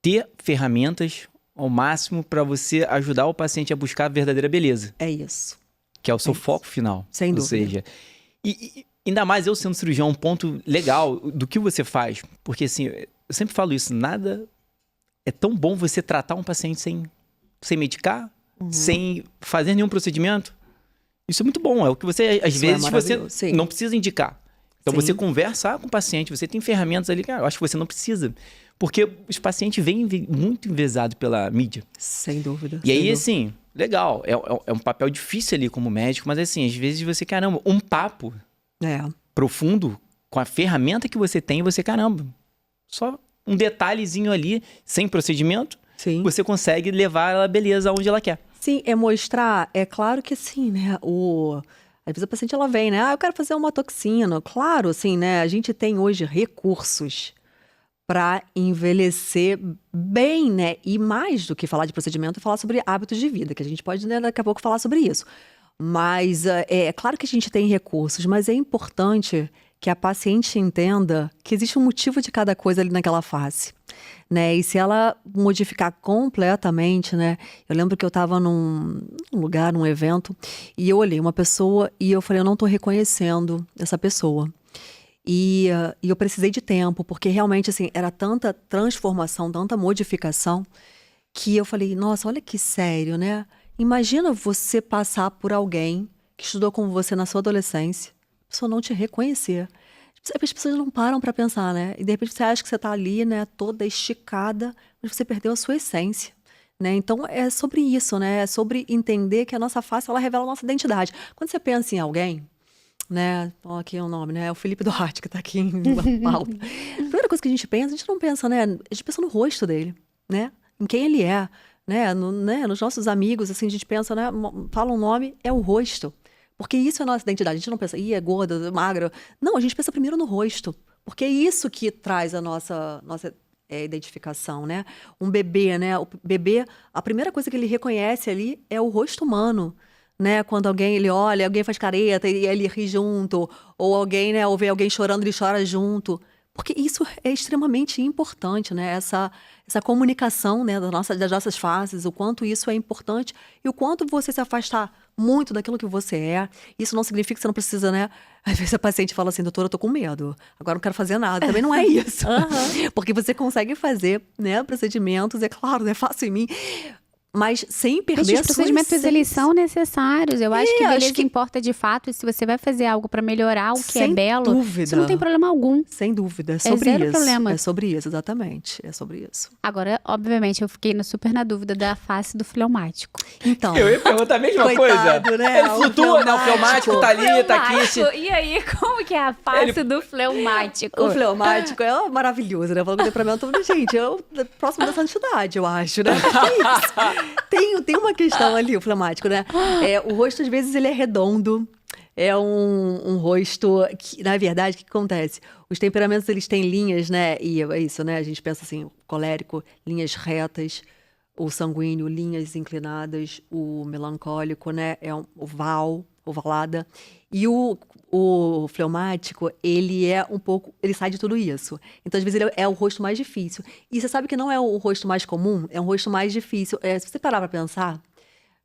ter ferramentas ao máximo para você ajudar o paciente a buscar a verdadeira beleza. É isso. Que é o seu foco final. Sem dúvida. Ou seja, e ainda mais eu sendo cirurgião, um ponto legal do que você faz, porque assim, eu sempre falo isso, nada é tão bom você tratar um paciente sem medicar, sem fazer nenhum procedimento. Isso é muito bom, é o que você, às vezes, você não precisa indicar. Então, você conversa com o paciente, você tem ferramentas ali, cara, eu acho que você não precisa. Porque os pacientes vêm muito enviesados pela mídia. Sem dúvida. E aí, assim, legal, é um papel difícil ali como médico, mas assim, às vezes você, caramba, um papo profundo com a ferramenta que você tem, você, caramba, só um detalhezinho ali, sem procedimento, você consegue levar ela beleza aonde ela quer. Sim, mostrar, é claro que assim, né, às vezes a paciente ela vem, né, eu quero fazer uma toxina. Claro, assim, né, a gente tem hoje recursos para envelhecer bem, né, e mais do que falar de procedimento, é falar sobre hábitos de vida, que a gente pode, né, daqui a pouco falar sobre isso. Mas é claro que a gente tem recursos, mas é importante que a paciente entenda que existe um motivo de cada coisa ali naquela face, né? E se ela modificar completamente, né? Eu lembro que eu estava num lugar, num evento, e eu olhei uma pessoa e eu falei, eu não estou reconhecendo essa pessoa. E eu precisei de tempo, porque realmente, assim, era tanta transformação, tanta modificação, que eu falei, nossa, olha que sério, né? Imagina você passar por alguém que estudou com você na sua adolescência, a pessoa não te reconhecer. As pessoas não param para pensar, né? E de repente você acha que você está ali, né, toda esticada, mas você perdeu a sua essência, né? Então é sobre isso, né? É sobre entender que a nossa face, ela revela a nossa identidade. Quando você pensa em alguém, né? Ó, aqui é o nome, né? É o Felipe Duarte, que tá aqui em pauta. A primeira coisa que a gente não pensa, né? A gente pensa no rosto dele, né? Em quem ele é, né? Nos nossos amigos, assim, a gente pensa, né? Fala um nome, é o rosto. Porque isso é a nossa identidade. A gente não pensa, é gorda, é magra. Não, a gente pensa primeiro no rosto. Porque é isso que traz a nossa identificação, né? Um bebê, né? O bebê, a primeira coisa que ele reconhece ali é o rosto humano, né? Quando ele olha, alguém faz careta e ele ri junto. Ou alguém, né? Ou vê alguém chorando, ele chora junto. Porque isso é extremamente importante, né? Essa comunicação, né, das nossas faces, o quanto isso é importante e o quanto você se afastar muito daquilo que você é. Isso não significa que você não precisa, né? Às vezes a paciente fala assim, doutora, eu tô com medo, agora não quero fazer nada. Também não é isso. Porque você consegue fazer, né, procedimentos, é claro, não é fácil em mim, mas sem perder Mas os a sua procedimentos, essência. eles são necessários. Eu acho que acho beleza que- importa de fato. E se você vai fazer algo pra melhorar o que é Sem belo, dúvida. isso não tem problema algum. Sem dúvida, é sobre zero isso. problema. É sobre isso, exatamente. É sobre isso. Agora, obviamente, eu fiquei super na dúvida da face do fleumático. Então, Eu ia perguntar a mesma Coitado, coisa. né? Ele O flutua, né? O fleumático tá ali, tá aqui. Fleumático. E aí, como que é a face do fleumático? o fleumático é maravilhoso, né? Falando pra mim, eu tô falando, gente, eu próximo da santidade, eu acho, né? Que isso? Tem uma questão ali, o fleumático, né? O rosto, às vezes, ele é redondo. É um rosto que, na verdade, o que acontece? Os temperamentos, eles têm linhas, né? E é isso, né? A gente pensa assim, o colérico, linhas retas, o sanguíneo, linhas inclinadas, o melancólico, né? Ovalada. E o fleumático, ele é um pouco, ele sai de tudo isso. Então, às vezes, ele é o rosto mais difícil. E você sabe que não é o rosto mais comum, é um rosto mais difícil. Se você parar para pensar,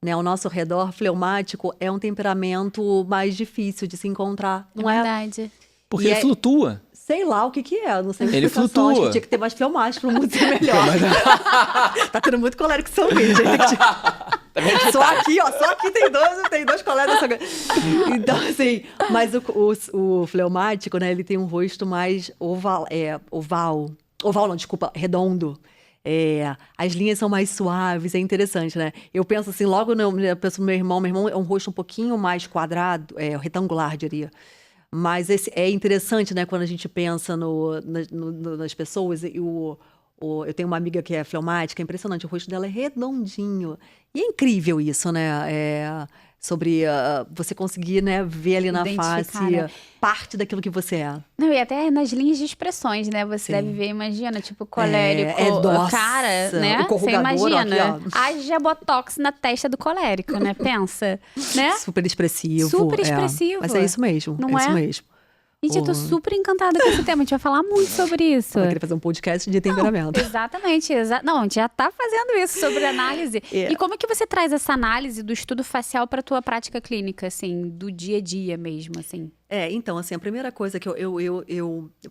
né, ao nosso redor, fleumático é um temperamento mais difícil de se encontrar. Não é? Verdade. Porque E ele flutua. Sei lá o que é, não sei a Ele explicação. flutua. Acho que tinha que ter mais fleumático para o mundo ser melhor. Tá tendo muito colérico sanguíneo, gente. Só aqui tem dois colegas sanguíneos. Então, assim, mas o fleumático, né, ele tem um rosto mais redondo. As linhas são mais suaves, é interessante, né? Eu penso assim, eu penso no meu irmão é um rosto um pouquinho mais quadrado, retangular, diria. Mas é interessante, né, quando a gente pensa nas pessoas. Eu tenho uma amiga que é fleumática, é impressionante, o rosto dela é redondinho. E é incrível isso, né? Sobre você conseguir, né, ver ali na Identificar, face né? parte daquilo que você é. Não, e até nas linhas de expressões, né? Você deve ver, imagina, tipo, colérico, nossa, cara, né? o Você corrugador, imagina. aqui, ó. Haja botox na testa do colérico, né? Pensa, né? Super expressivo. Super expressivo. Mas é isso mesmo, Não é isso é? mesmo. Gente, eu tô super encantada com esse tema. A gente vai falar muito sobre isso. Eu queria fazer um podcast de temperamento. Exatamente. Não, a gente já tá fazendo isso sobre análise. E como é que você traz essa análise do estudo facial pra tua prática clínica, assim, do dia a dia mesmo, assim? Então, assim, a primeira coisa que a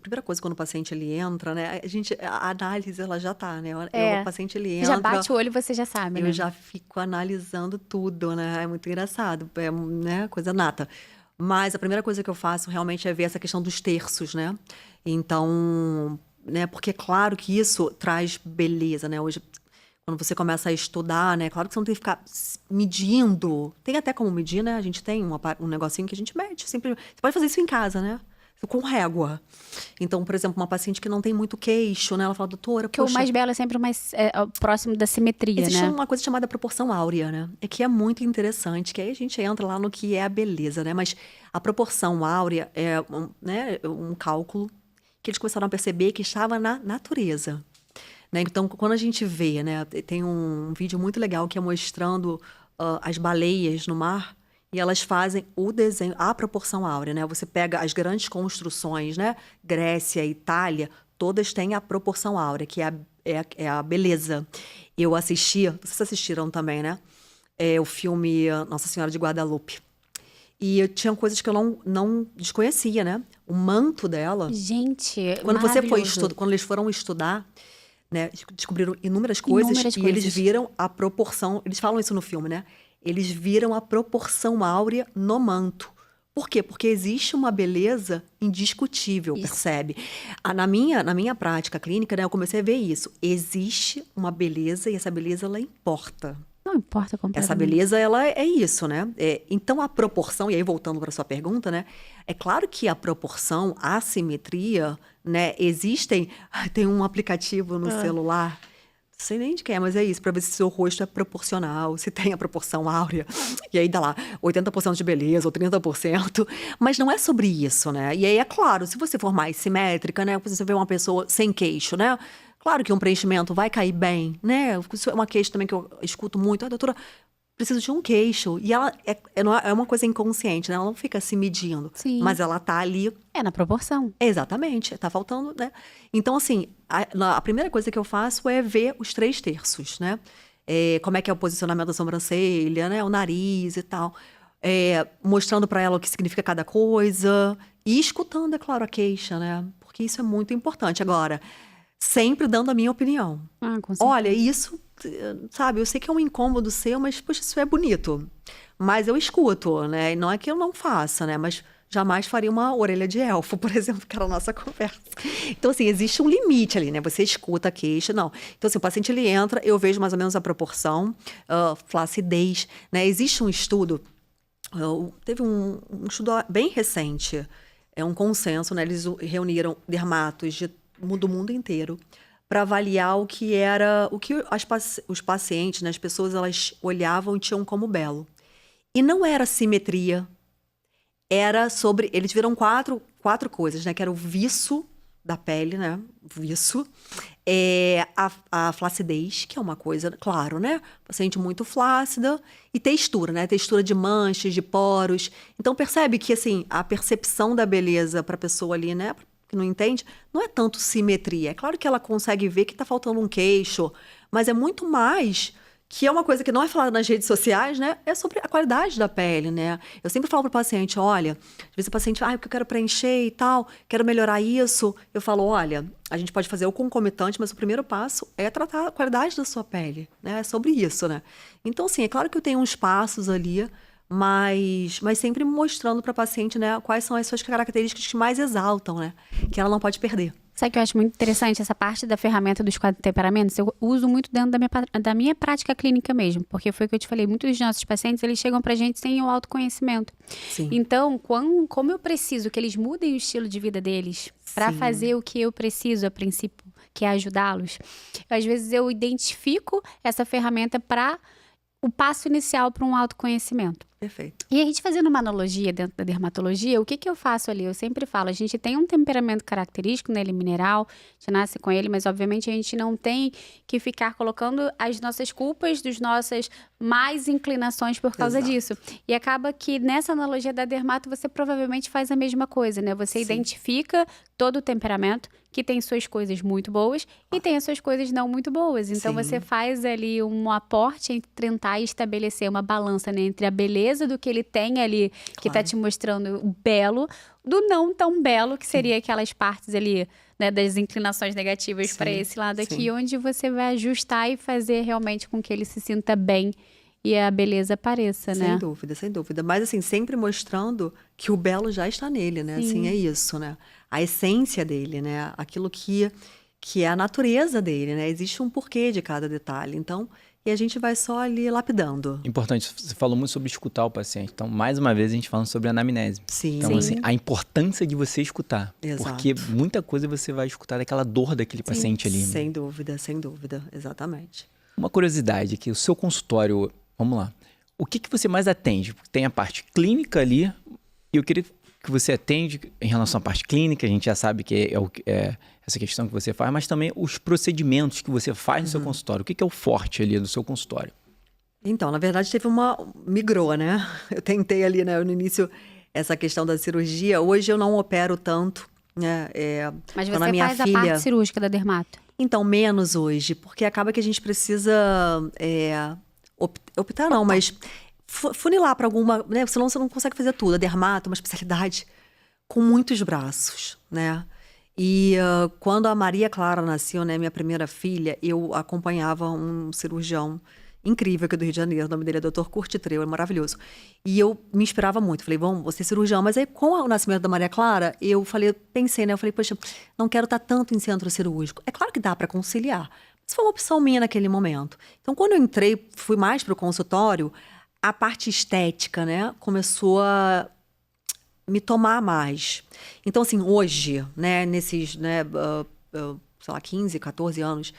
primeira coisa quando o paciente ele entra, né, a análise ela já tá, né? O paciente ele entra, Já bate o olho e você já sabe, né? eu já fico analisando tudo, né? É muito engraçado, né, coisa nata. Mas a primeira coisa que eu faço realmente é ver essa questão dos terços, né? Então, né, porque é claro que isso traz beleza, né? Hoje, quando você começa a estudar, né? Claro que você não tem que ficar medindo. Tem até como medir, né? A gente tem um negocinho que a gente mede. Você pode fazer isso em casa, né? Com régua. Então, por exemplo, uma paciente que não tem muito queixo, né? Ela fala, doutora, Porque o mais belo é sempre o mais próximo da simetria, existe né? uma coisa chamada proporção áurea, né? Que é muito interessante, que aí a gente entra lá no que é a beleza, né? Mas a proporção áurea é um cálculo que eles começaram a perceber que estava na natureza. Né? Então, quando a gente vê, né? Tem um vídeo muito legal que é mostrando as baleias no mar e elas fazem o desenho, a proporção áurea, né? Você pega as grandes construções, né? Grécia, Itália, todas têm a proporção áurea, que é a beleza. Eu assisti, vocês assistiram também, né? O filme Nossa Senhora de Guadalupe. E tinha coisas que eu não desconhecia, né? O manto dela. Gente, Quando maravilhoso. quando eles foram estudar, né? Descobriram inúmeras coisas e eles viram a proporção. Eles falam isso no filme, né? Eles viram a proporção áurea no manto. Por quê? Porque existe uma beleza indiscutível, percebe? Na minha prática clínica, né, eu comecei a ver isso. Existe uma beleza e essa beleza, ela importa. Não importa completamente. Essa beleza, ela é isso, né? Então, a proporção, e aí voltando para sua pergunta, né? É claro que a proporção, a simetria, né? Tem um aplicativo no celular, não sei nem de quem é, mas é isso, para ver se seu rosto é proporcional, se tem a proporção áurea. E aí dá lá 80% de beleza ou 30%. Mas não é sobre isso, né? E aí, é claro, se você for mais simétrica, né? Você vê uma pessoa sem queixo, né? Claro que um preenchimento vai cair bem, né? Isso é uma queixa também que eu escuto muito. Doutora, preciso de um queixo. E ela é uma coisa inconsciente, né? Ela não fica se medindo. Sim. Mas ela tá ali. É na proporção. Exatamente. Tá faltando, né? Então, assim, a primeira coisa que eu faço é ver os 3/3, né? Como é que é o posicionamento da sobrancelha, né? O nariz e tal. Mostrando para ela o que significa cada coisa. E escutando, é claro, a queixa, né? Porque isso é muito importante. Agora, sempre dando a minha opinião. Com certeza. Olha, isso, sabe, eu sei que é um incômodo seu, mas, poxa, isso é bonito. Mas eu escuto, né? E não é que eu não faça, né? Mas jamais faria uma orelha de elfo, por exemplo, que era a nossa conversa. Então, assim, existe um limite ali, né? Você escuta a queixa, não. Então, assim, o paciente, ele entra, eu vejo mais ou menos a proporção, flacidez, né? Existe um estudo, teve um estudo bem recente, um consenso, né? Eles reuniram dermatos do mundo inteiro para avaliar o que os pacientes, né, as pessoas, elas olhavam e tinham como belo. E não era simetria, era sobre... Eles viram quatro coisas, né? Que era o viço da pele, né? Viço. A flacidez, que é uma coisa, claro, né? Paciente muito flácida. E textura, né? Textura de manchas, de poros. Então, percebe que, assim, a percepção da beleza para a pessoa ali, né? Que não entende, não é tanto simetria. É claro que ela consegue ver que está faltando um queixo, mas é muito mais, que é uma coisa que não é falada nas redes sociais, né? É sobre a qualidade da pele, né? Eu sempre falo para o paciente, olha, às vezes o paciente, porque eu quero preencher e tal, quero melhorar isso. Eu falo, olha, a gente pode fazer o concomitante, mas o primeiro passo é tratar a qualidade da sua pele, né? É sobre isso, né? Então, assim, é claro que eu tenho uns passos ali, mas sempre mostrando para a paciente, né, quais são as suas características que mais exaltam, né, que ela não pode perder. Sabe o que eu acho muito interessante? Essa parte da ferramenta dos 4 temperamentos, eu uso muito dentro da minha prática clínica mesmo, porque foi o que eu te falei, muitos dos nossos pacientes, eles chegam pra gente sem o autoconhecimento. Sim. Então, como eu preciso que eles mudem o estilo de vida deles para fazer o que eu preciso a princípio, que é ajudá-los, às vezes eu identifico essa ferramenta para o passo inicial para um autoconhecimento. Perfeito. E a gente fazendo uma analogia dentro da dermatologia, o que eu faço ali? Eu sempre falo, a gente tem um temperamento característico, né? Ele é mineral, a gente nasce com ele, mas obviamente a gente não tem que ficar colocando as nossas culpas das nossas más inclinações por causa disso. E acaba que nessa analogia da dermato, você provavelmente faz a mesma coisa, né? Você identifica todo o temperamento, que tem suas coisas muito boas e tem as suas coisas não muito boas. Então, você faz ali um aporte entre tentar estabelecer uma balança, né, entre a beleza do que ele tem ali, que está te mostrando o belo, do não tão belo, que seria aquelas partes ali, né, das inclinações negativas para esse lado aqui, onde você vai ajustar e fazer realmente com que ele se sinta bem e a beleza apareça, né? Sem dúvida, sem dúvida. Mas, assim, sempre mostrando que o belo já está nele, né? Assim, é isso, né? A essência dele, né? Aquilo que é a natureza dele, né? Existe um porquê de cada detalhe. Então, e a gente vai só ali lapidando. Importante, você falou muito sobre escutar o paciente. Então, mais uma vez, a gente falando sobre anamnese. Sim. Então, assim, a importância de você escutar. Exato. Porque muita coisa você vai escutar daquela dor daquele paciente ali. Sem dúvida, exatamente. Uma curiosidade aqui, o seu consultório, vamos lá. O que você mais atende? Porque tem a parte clínica ali, e eu queria que você atende em relação à parte clínica, a gente já sabe que é essa questão que você faz, mas também os procedimentos que você faz no seu consultório. O que é o forte ali do seu consultório? Então, na verdade, migrou, né? Eu tentei ali, né, no início, essa questão da cirurgia. Hoje eu não opero tanto, né? Mas quando a você minha faz a filha... parte cirúrgica da dermato? Então, menos hoje, porque acaba que a gente precisa optar não, mas funilar para alguma, né? Senão você não consegue fazer tudo. A dermato é uma especialidade com muitos braços, né? E quando a Maria Clara nasceu, né, minha primeira filha, eu acompanhava um cirurgião incrível aqui do Rio de Janeiro, o nome dele é Dr. Kurt Treu, é maravilhoso. E eu me inspirava muito, falei, vamos, você é cirurgião. Mas aí, com o nascimento da Maria Clara, pensei, né, eu falei, poxa, não quero estar tanto em centro cirúrgico. É claro que dá para conciliar, mas foi uma opção minha naquele momento. Então, quando eu entrei, fui mais para o consultório, a parte estética, né, começou a me tomar mais. Então, assim, hoje, né, nesses, né, sei lá, 15, 14 anos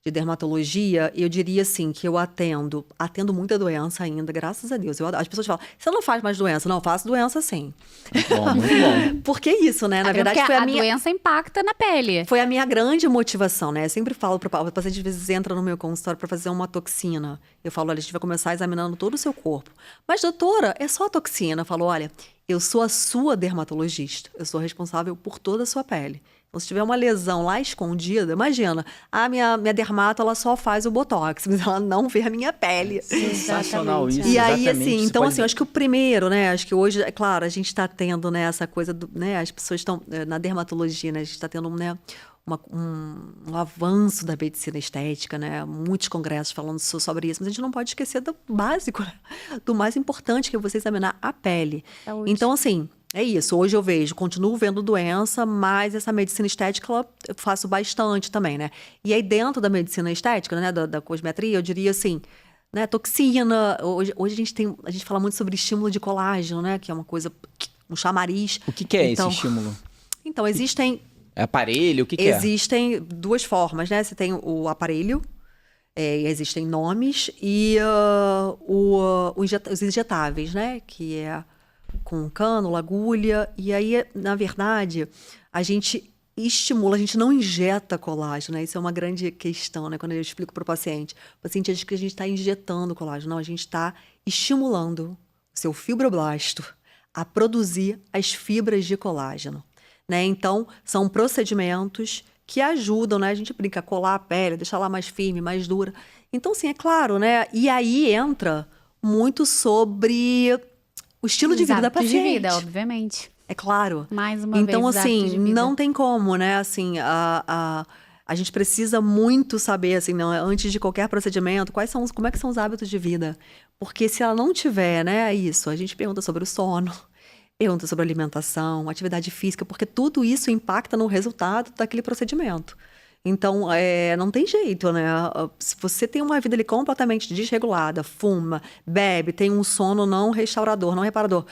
de dermatologia, eu diria assim, que eu atendo muita doença ainda, graças a Deus. As pessoas falam, você não faz mais doença? Não, eu faço doença sim. Muito bom, muito bom. Porque isso, né? Na Até verdade, porque foi a doença impacta na pele. Foi a minha grande motivação, né? Eu sempre falo para o paciente, às vezes entra no meu consultório para fazer uma toxina. Eu falo, olha, a gente vai começar examinando todo o seu corpo. Mas, doutora, é só a toxina. Eu falo, olha, eu sou a sua dermatologista. Eu sou responsável por toda a sua pele. Então, se tiver uma lesão lá escondida, imagina, a minha dermato, ela só faz o botox, mas ela não vê a minha pele. Sensacional isso, E aí, exatamente. assim, Você então, pode- assim, eu acho que o primeiro, né, acho que hoje, é claro, a gente está tendo, né, essa coisa do, né, as pessoas estão, na dermatologia, né, a gente está tendo, né, um avanço da medicina estética, né, muitos congressos falando sobre isso, mas a gente não pode esquecer do básico, né, do mais importante, que é você examinar a pele. Saúde. Então, assim, é isso. Hoje eu continuo vendo doença, mas essa medicina estética eu faço bastante também, né? E aí dentro da medicina estética, né, da cosmetria, eu diria assim, né, toxina. Hoje a gente fala muito sobre estímulo de colágeno, né, que é uma coisa, um chamariz. O que é Então- esse estímulo? Então, existem É aparelho? O que é? Existem duas formas, né? Você tem o aparelho, existem nomes, e os injetáveis, né? Que é com cânula, agulha. E aí, na verdade, a gente estimula, a gente não injeta colágeno, né? Isso é uma grande questão, né? Quando eu explico para o paciente acha que a gente está injetando colágeno. Não, a gente está estimulando o seu fibroblasto a produzir as fibras de colágeno, né? Então, são procedimentos que ajudam, né? A gente brinca, colar a pele, deixar ela mais firme, mais dura. Então, sim, é claro, né? E aí entra muito sobre o estilo de Os vida da hábitos paciente. de vida, obviamente. É claro. Mais uma Então, vez, os hábitos assim, de vida. não tem como, né? Assim, a gente precisa muito saber, assim, não, antes de qualquer procedimento, como é que são os hábitos de vida. Porque se ela não tiver, né, isso, a gente pergunta sobre o sono, pergunta sobre a alimentação, atividade física, porque tudo isso impacta no resultado daquele procedimento. Então, não tem jeito, né? Se você tem uma vida ali completamente desregulada, fuma, bebe, tem um sono não restaurador, não reparador,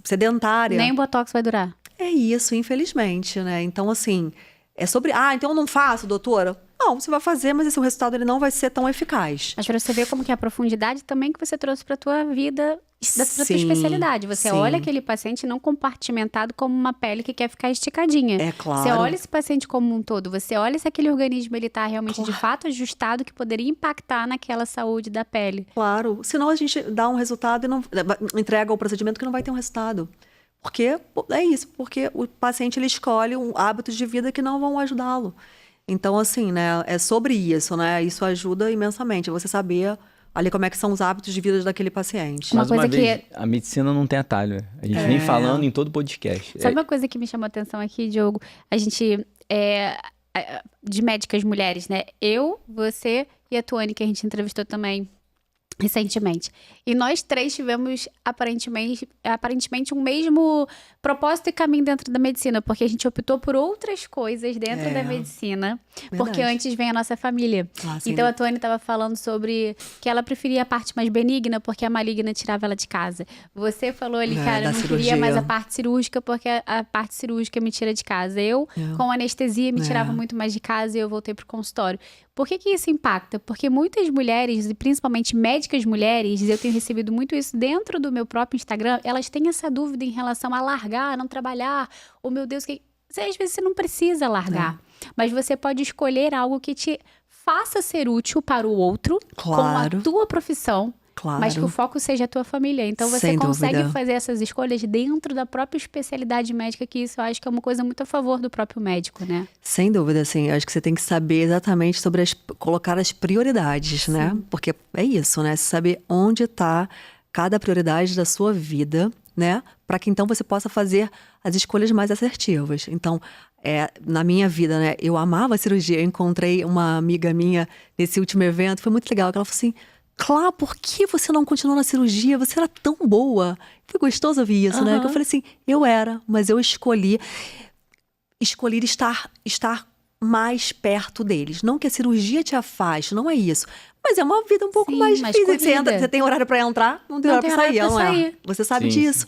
sedentária. Nem o Botox vai durar. É isso, infelizmente, né? Então, assim, é sobre... então eu não faço, doutora? Não, você vai fazer, mas esse resultado ele não vai ser tão eficaz. Mas pra você ver como que é a profundidade também que você trouxe pra tua vida, da tua Sim, especialidade. Você sim. olha aquele paciente não compartimentado como uma pele que quer ficar esticadinha. É claro. Você olha esse paciente como um todo. Você olha se aquele organismo ele tá realmente de fato ajustado que poderia impactar naquela saúde da pele. Claro, senão a gente dá um resultado e não entrega o procedimento que não vai ter um resultado. Porque é isso, porque o paciente ele escolhe hábitos de vida que não vão ajudá-lo. Então, assim, né, é sobre isso, né? Isso ajuda imensamente, você saber ali como é que são os hábitos de vida daquele paciente. Uma Mais uma coisa que vez, a medicina não tem atalho. A gente vem falando em todo podcast. Sabe uma coisa que me chamou a atenção aqui, Diogo? A gente, de médicas mulheres, né? Eu, você e a Tuane, que a gente entrevistou também recentemente. E nós três tivemos, aparentemente um mesmo propósito e caminho dentro da medicina, porque a gente optou por outras coisas dentro da medicina, porque antes vem a nossa família. Sim, Então, a Tuane estava falando sobre que ela preferia a parte mais benigna, porque a maligna tirava ela de casa. Você falou ali, cara, eu da não cirurgia. queria mais a parte cirúrgica, porque a parte cirúrgica me tira de casa. Eu, com anestesia, me tirava muito mais de casa e eu voltei pro consultório. Por que isso impacta? Porque muitas mulheres, e principalmente médicas mulheres, eu tenho recebido muito isso dentro do meu próprio Instagram, elas têm essa dúvida em relação a largar, não trabalhar. Oh, meu Deus, às vezes você não precisa largar. Mas você pode escolher algo que te faça ser útil para o outro Claro. com a tua profissão, Claro. mas que o foco seja a tua família. Então você Sem consegue dúvida. fazer essas escolhas dentro da própria especialidade médica, que isso eu acho que é uma coisa muito a favor do próprio médico, né? Sem dúvida, assim, acho que você tem que saber exatamente sobre colocar as prioridades, né? Porque é isso, né? Você saber onde está cada prioridade da sua vida, né? Para que então você possa fazer as escolhas mais assertivas. Então, na minha vida, né? Eu amava a cirurgia. Eu encontrei uma amiga minha nesse último evento, foi muito legal, que ela falou assim: Clá, por que você não continuou na cirurgia? Você era tão boa. Foi gostoso ouvir isso, né? Que eu falei assim, eu era, mas eu escolhi estar mais perto deles. Não que a cirurgia te afaste, não é isso. Mas é uma vida um pouco Sim, mais mais difícil. corrida. Você tem horário pra entrar, não tem Não horário tem pra sair, horário pra não é? sair. Você sabe Sim, disso.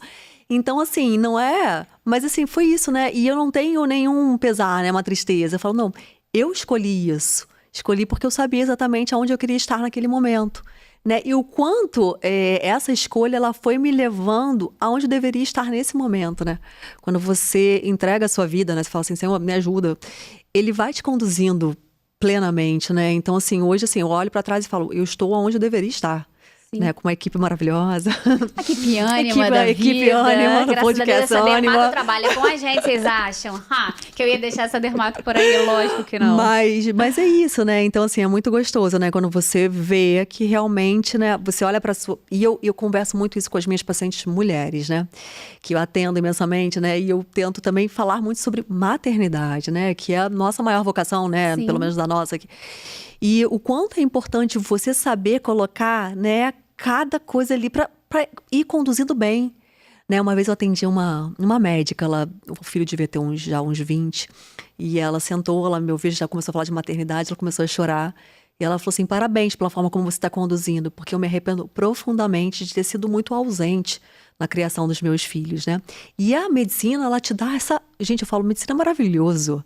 Então, assim, não é... Mas, assim, foi isso, né? E eu não tenho nenhum pesar, né? Uma tristeza. Eu falo, não, eu escolhi isso. Escolhi porque eu sabia exatamente aonde eu queria estar naquele momento. Né? E o quanto essa escolha ela foi me levando aonde eu deveria estar nesse momento, né? Quando você entrega a sua vida, né? Você fala assim, Senhor, me ajuda. Ele vai te conduzindo plenamente, né? Então, assim, hoje, assim, eu olho para trás e falo, eu estou onde eu deveria estar. Né, com uma equipe maravilhosa. A equipe ânima da equipe vida. ânima do Graças a Deus, podcast essa dermato Ânima. trabalha com a gente, vocês acham? Que eu ia deixar essa dermato por aí? Lógico que não. Mas é isso, né? Então, assim, é muito gostoso, né? Quando você vê que realmente, né? Você olha para sua... E eu converso muito isso com as minhas pacientes mulheres, né? Que eu atendo imensamente, né? E eu tento também falar muito sobre maternidade, né? Que é a nossa maior vocação, né? Sim. Pelo menos da nossa aqui. E o quanto é importante você saber colocar, né? Cada coisa ali para ir conduzindo bem. Né, uma vez eu atendi uma médica, o filho devia ter já uns 20, e ela sentou, ela me ouviu, já começou a falar de maternidade, ela começou a chorar, e ela falou assim, parabéns pela forma como você está conduzindo, porque eu me arrependo profundamente de ter sido muito ausente na criação dos meus filhos, né? E a medicina, ela te dá essa... Gente, eu falo, medicina é maravilhoso,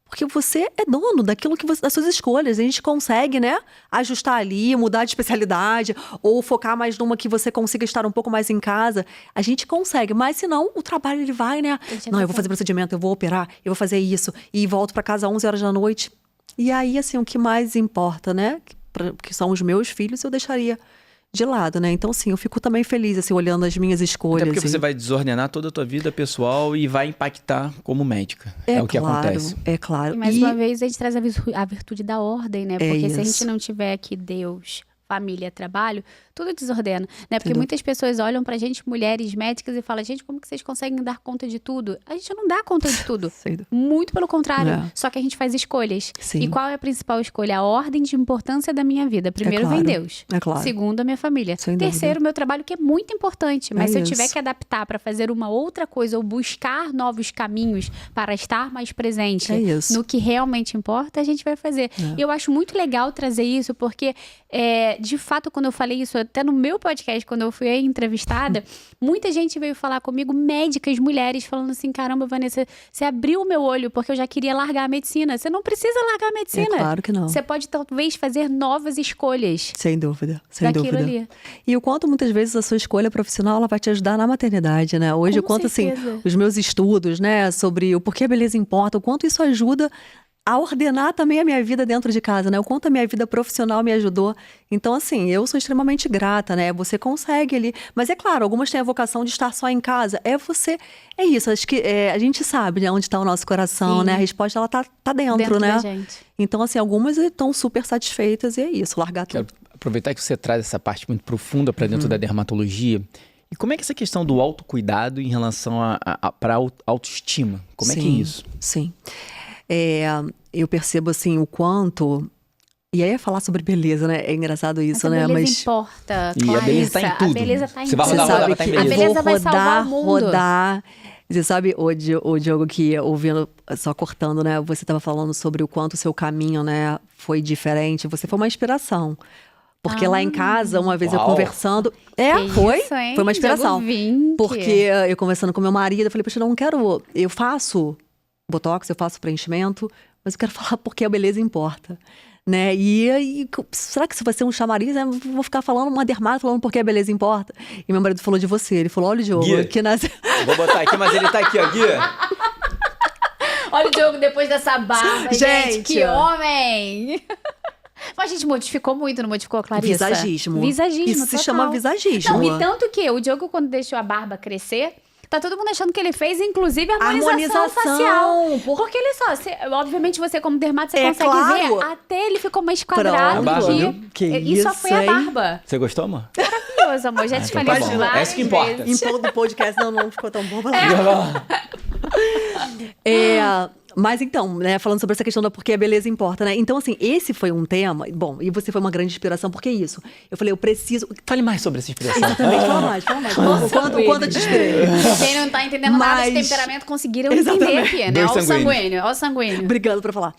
porque você é dono daquilo que das suas escolhas. A gente consegue, né, ajustar ali, mudar de especialidade, ou focar mais numa que você consiga estar um pouco mais em casa. A gente consegue, mas senão o trabalho ele vai, né? Não, eu vou fazer procedimento, eu vou operar, eu vou fazer isso, e volto para casa às 11 horas da noite. E aí, assim, o que mais importa, né, que são os meus filhos, eu deixaria de lado, né? Então, assim, eu fico também feliz, assim, olhando as minhas escolhas. Até porque você vai desordenar toda a tua vida pessoal e vai impactar como médica. É o que acontece. É claro. E mais uma vez a gente traz a virtude da ordem, né? Porque se a gente não tiver aqui Deus, família, trabalho, tudo desordena, né? Porque muitas pessoas olham pra gente, mulheres médicas, e falam, gente, como que vocês conseguem dar conta de tudo? A gente não dá conta de tudo. Muito pelo contrário. Só que a gente faz escolhas. Sim. E qual é a principal escolha? A ordem de importância da minha vida. Primeiro vem Deus. É claro. Segundo, a minha família. Sem Terceiro, dúvida. meu trabalho, que é muito importante. Mas se eu tiver isso. que adaptar pra fazer uma outra coisa ou buscar novos caminhos para estar mais presente no que realmente importa, a gente vai fazer. E eu acho muito legal trazer isso, porque de fato, quando eu falei isso, até no meu podcast, quando eu fui entrevistada, muita gente veio falar comigo, médicas, mulheres, falando assim, caramba, Vanessa, você abriu o meu olho, porque eu já queria largar a medicina. Você não precisa largar a medicina. É claro que não. Você pode, talvez, fazer novas escolhas. Sem dúvida, sem daquilo dúvida. Ali. E o quanto, muitas vezes, a sua escolha profissional, ela vai te ajudar na maternidade, né? Hoje, o quanto, assim, os meus estudos, né, sobre o porquê a beleza importa, o quanto isso ajuda a ordenar também a minha vida dentro de casa, né? O quanto a minha vida profissional me ajudou. Então, assim, eu sou extremamente grata, né? Você consegue ali. Mas é claro, algumas têm a vocação de estar só em casa. É isso, acho que a gente sabe, né, onde está o nosso coração, né? A resposta, ela tá dentro, né? Da gente. Então, assim, algumas estão super satisfeitas e é isso, largar tudo. Quero aproveitar que você traz essa parte muito profunda para dentro da dermatologia. E como é que essa questão do autocuidado em relação para autoestima? Como é que é isso? Sim. Eu percebo, assim, o quanto... E aí é falar sobre beleza, né? É engraçado isso, né? A beleza importa, E a beleza tá em tudo. A beleza tá em Você vai tudo. rodar, vai estar em beleza. A beleza vai salvar o mundo. Rodar. Você sabe, o Diogo, que ouvindo, só cortando, né? Você estava falando sobre o quanto o seu caminho, né, foi diferente. Você foi uma inspiração. Porque lá em casa, uma vez eu conversando... Foi uma inspiração. Porque eu conversando com meu marido, eu falei, poxa, eu não quero... Eu faço botox, eu faço preenchimento, mas eu quero falar porque a beleza importa. Né? E será que isso vai ser um chamariz? Eu vou ficar falando uma dermato, falando porque a beleza importa. E meu marido falou de você. Ele falou, olha o Diogo, que nasce... Vou botar aqui, mas ele tá aqui, ó, Gui. Olha o Diogo depois dessa barba, gente, que homem! Mas a gente modificou muito, não modificou, Clarissa? Visagismo. Visagismo, Isso se total. chama visagismo. Não, e tanto que o Diogo, quando deixou a barba crescer, tá todo mundo achando que ele fez, inclusive, harmonização facial. Porque, olha só, obviamente você como dermato, você consegue claro. ver, até ele ficou mais quadrado Pronto. aqui. Barba, que e só foi a hein? barba. Você gostou, amor? Maravilhoso, amor. Já te então falei tá isso bom. várias É isso que importa. vezes. Em todo podcast não ficou tão bom. Mas então, né, falando sobre essa questão da porque a beleza importa, né? Então, assim, esse foi um tema. Bom, e você foi uma grande inspiração, porque é isso. Eu falei, eu preciso. Fale mais sobre essa inspiração. Exatamente, fala mais. O quanto eu te inspirei. Quem não tá entendendo nada de Mas- temperamento conseguiram entender Exatamente. aqui, né? Dois Olha o sanguíneos. sanguíneo, olha o sanguíneo. Brigando pra falar.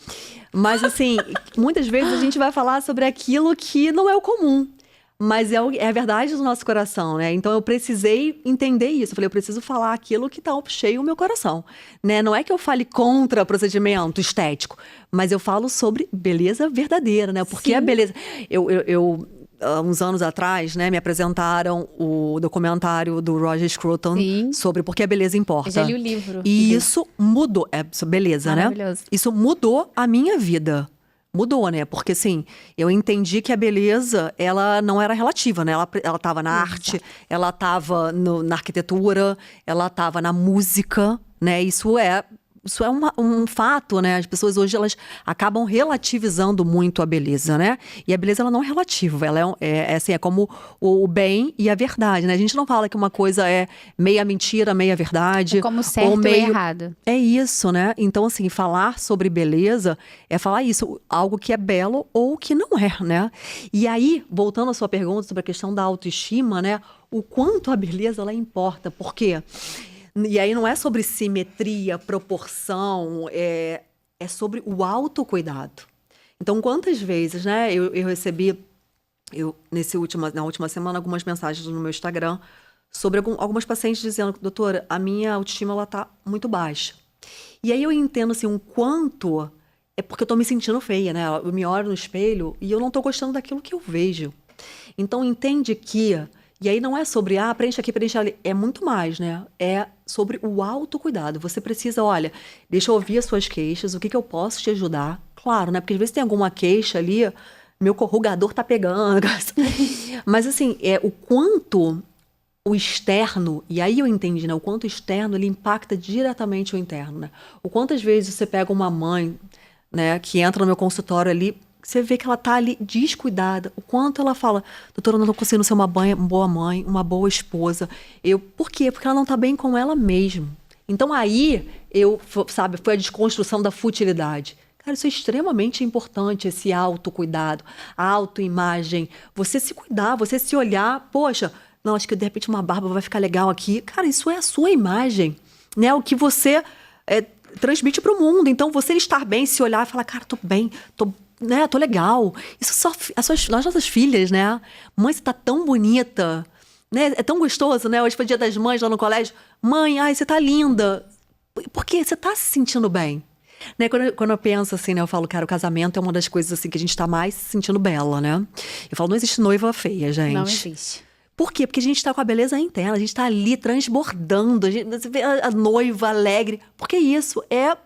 Mas, assim, muitas vezes a gente vai falar sobre aquilo que não é o comum. Mas é a verdade do nosso coração, né? Então eu precisei entender isso. Eu falei, eu preciso falar aquilo que tá cheio o meu coração, né? Não é que eu fale contra procedimento estético, mas eu falo sobre beleza verdadeira, né? Porque a beleza... Há uns anos atrás, né, me apresentaram o documentário do Roger Scruton Sim. sobre por que a beleza importa. Eu já li o livro. E isso mudou. Beleza, né? Maravilhoso. Isso mudou a minha vida. Mudou, né? Porque, assim, eu entendi que a beleza, ela não era relativa, né? Ela tava na arte, ela tava na arquitetura, ela tava na música, né? Isso é um fato, né? As pessoas hoje, elas acabam relativizando muito a beleza, né? E a beleza, ela não é relativa. Ela é como o bem e a verdade, né? A gente não fala que uma coisa é meia mentira, meia verdade. É como certo ou meio... e errado. É isso, né? Então, assim, falar sobre beleza é falar isso, algo que é belo ou que não é, né? E aí, voltando à sua pergunta sobre a questão da autoestima, né? O quanto a beleza, ela importa. Por quê? E aí não é sobre simetria, proporção, é sobre o autocuidado. Então, quantas vezes, né, eu recebi, na última semana, algumas mensagens no meu Instagram sobre algumas pacientes dizendo, doutora, a minha autoestima, ela tá muito baixa. E aí eu entendo, assim, um quanto é porque eu tô me sentindo feia, né? Eu me olho no espelho e eu não tô gostando daquilo que eu vejo. Então, entende que... E aí não é sobre, preenche aqui, preenche ali. É muito mais, né? É sobre o autocuidado. Você precisa, olha, deixa eu ouvir as suas queixas, o que eu posso te ajudar. Claro, né? Porque às vezes tem alguma queixa ali, meu corrugador tá pegando. Mas assim, o quanto o externo, e aí eu entendi, né? O quanto o externo, ele impacta diretamente o interno, né? O quantas vezes você pega uma mãe, né, que entra no meu consultório ali, você vê que ela tá ali descuidada. O quanto ela fala, doutora, eu não tô conseguindo ser uma boa mãe, uma boa esposa. Por quê? Porque ela não tá bem com ela mesma. Então aí, foi a desconstrução da futilidade. Cara, isso é extremamente importante, esse autocuidado, a autoimagem. Você se cuidar, você se olhar. Poxa, não, acho que de repente uma barba vai ficar legal aqui. Cara, isso é a sua imagem, né? O que você transmite pro mundo. Então, você estar bem, se olhar e falar, cara, tô bem, tô legal. Isso só as nossas filhas, né? Mãe, você tá tão bonita, né? É tão gostoso, né? Hoje foi Dia das Mães lá no colégio. Mãe, ai, você tá linda. Porque você tá se sentindo bem. Né? Quando eu penso assim, né? Eu falo, cara, o casamento é uma das coisas assim que a gente tá mais se sentindo bela, né? Eu falo, não existe noiva feia, gente. Não existe. Por quê? Porque a gente tá com a beleza interna, a gente tá ali transbordando, você vê a noiva alegre. Porque isso é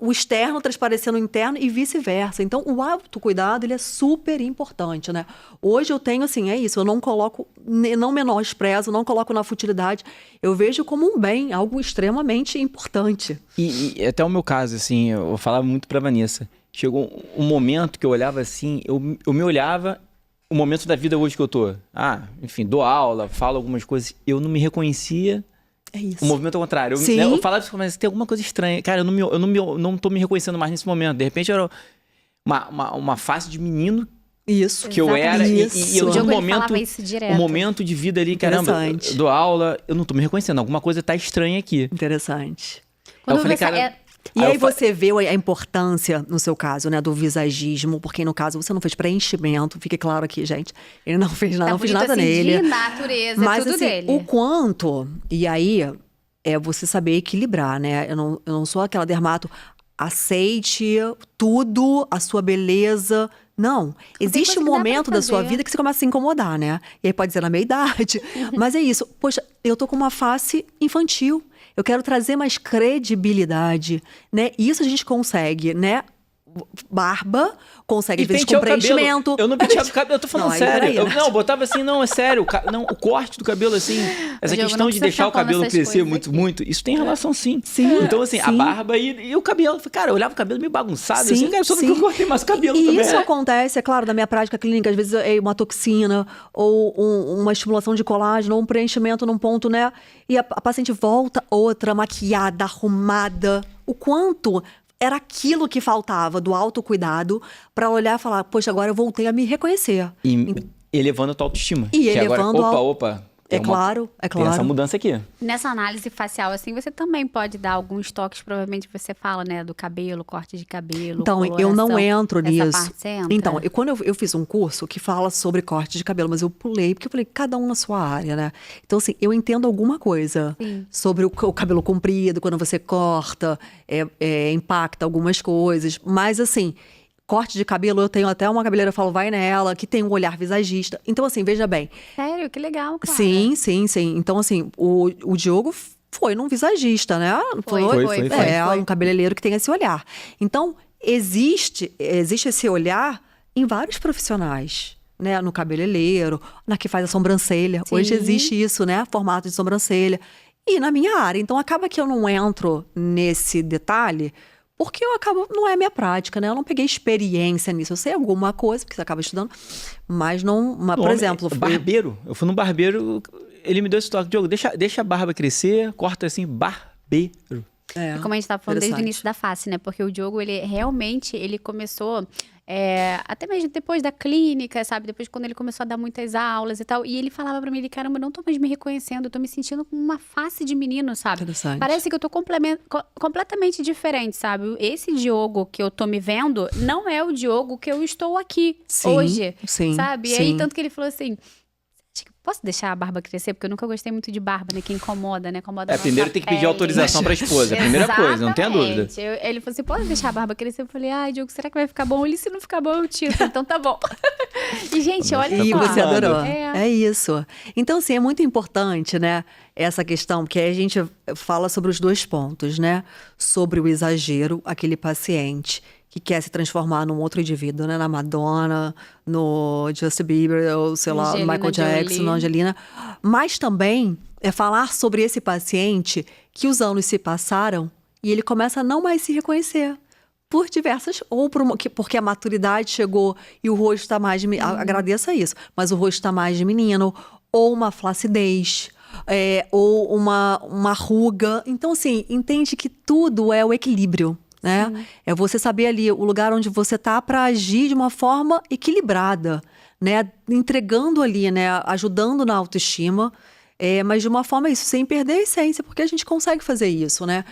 o externo transparecendo o interno e vice-versa. Então, o autocuidado, ele é super importante, né? Hoje eu tenho, assim, é isso, eu não coloco, não menosprezo, não coloco na futilidade, eu vejo como um bem, algo extremamente importante. E até o meu caso, assim, eu falava muito pra Vanessa, chegou um momento que eu olhava assim, eu me olhava, o momento da vida hoje que eu tô, enfim, dou aula, falo algumas coisas, eu não me reconhecia. É isso. O movimento ao contrário. Sim. Eu falava isso, mas tem alguma coisa estranha. Cara, eu não tô me reconhecendo mais nesse momento. De repente era uma face de menino Isso. que eu era. Isso. E eu O tinha Diogo, um ele momento, falava isso direto. um momento de vida ali, caramba, Interessante. eu dou aula, eu não tô me reconhecendo. Alguma coisa tá estranha aqui. Interessante. Quando eu falei, você cara... E aí você vê a importância, no seu caso, né, do visagismo, porque no caso você não fez preenchimento, fique claro aqui, gente. Ele não fez nada, Tá não fiz bonito nada assim, nele. de natureza, Mas tudo assim, dele. o quanto, e aí é você saber equilibrar, né? Eu não sou aquela dermato, aceite tudo, a sua beleza. Não, existe coisa um que dá momento pra da sua fazer. vida que você começa a se incomodar, né? E aí pode ser na meia-idade. Mas é isso. Poxa, eu tô com uma face infantil. Eu quero trazer mais credibilidade, né? E isso a gente consegue, né? barba, consegue, E às vezes, com pentear o cabelo. preenchimento. Eu não penteava o cabelo, eu tô falando Não, aí, sério. peraí, Eu, né? não, botava assim, não, é sério. Não, o corte do cabelo, assim, essa Diogo, questão não de precisa deixar o ficar falando cabelo essas crescer coisas muito, aqui. muito, isso tem relação sim. Sim, Então, assim, a sim. barba e o cabelo. Cara, eu olhava o cabelo meio bagunçado, assim, cara, só sim. que eu cortei mais o cabelo E também. isso acontece, é claro, na minha prática clínica, às vezes é uma toxina ou uma estimulação de colágeno ou um preenchimento num ponto, né? E a paciente volta outra maquiada, arrumada. O quanto era aquilo que faltava do autocuidado para olhar e falar, poxa, agora eu voltei a me reconhecer. E elevando a tua autoestima. E que agora, elevando opa. É claro. Tem essa mudança aqui. Nessa análise facial, assim, você também pode dar alguns toques, provavelmente você fala, né, do cabelo, corte de cabelo, Então, eu não coloração. entro Essa nisso. parte você entra? Então, quando eu fiz um curso que fala sobre corte de cabelo, mas eu pulei, porque eu falei, cada um na sua área, né? Então, assim, eu entendo alguma coisa Sim. sobre o cabelo comprido, quando você corta, impacta algumas coisas. Mas, assim, corte de cabelo, eu tenho até uma cabeleireira, eu falo, vai nela, que tem um olhar visagista. Então, assim, veja bem. Sério? Que legal, Clara. Sim. Então, assim, o Diogo foi num visagista, né? Foi. Um cabeleireiro que tem esse olhar. Então, existe esse olhar em vários profissionais, né? No cabeleireiro, na que faz a sobrancelha. Sim. Hoje existe isso, né? Formato de sobrancelha. E na minha área. Então, acaba que eu não entro nesse detalhe, porque não é minha prática, né? Eu não peguei experiência nisso. Eu sei alguma coisa, porque você acaba estudando, mas não... por exemplo... Barbeiro. Eu fui no barbeiro, ele me deu esse toque. Diogo, deixa a barba crescer, corta assim, barbeiro. E como a gente estava falando desde o interessante. início da face, né? Porque o Diogo, ele começou, até mesmo depois da clínica, sabe? Depois quando ele começou a dar muitas aulas e tal. E ele falava pra mim, caramba, eu não tô mais me reconhecendo, eu tô me sentindo com uma face de menino, sabe? Interessante. Parece que eu tô completamente diferente, sabe? Esse Diogo que eu tô me vendo não é o Diogo que eu estou aqui hoje, sabe? E aí, tanto que ele falou assim... Posso deixar a barba crescer? Porque eu nunca gostei muito de barba, né? Que incomoda, né? Incomoda a nossa Primeiro tem que pedir pele. autorização pra esposa. É a primeira coisa, não tenha dúvida. Exatamente. Ele falou assim, pode deixar a barba crescer? Eu falei, ai, Diogo, será que vai ficar bom? Ele, se não ficar bom, eu tiro. Então tá bom. E, gente, olha E só. você adorou. É. É isso. Então, assim, é muito importante, né? Essa questão, porque aí a gente fala sobre os dois pontos, né? Sobre o exagero, aquele paciente que quer se transformar num outro indivíduo, né? Na Madonna, no Justin Bieber, ou sei lá, Angelina Michael Jackson, Jolie. na Angelina. Mas também é falar sobre esse paciente que os anos se passaram e ele começa a não mais se reconhecer. Por diversas... Ou porque a maturidade chegou e o rosto está mais... Agradeça isso. Mas o rosto está mais de menino. Ou uma flacidez. Ou uma ruga. Então, assim, entende que tudo é o equilíbrio, né? Sim. É você saber ali o lugar onde você tá para agir de uma forma equilibrada, né? Entregando ali, né? Ajudando na autoestima, mas de uma forma isso, sem perder a essência, porque a gente consegue fazer isso, né?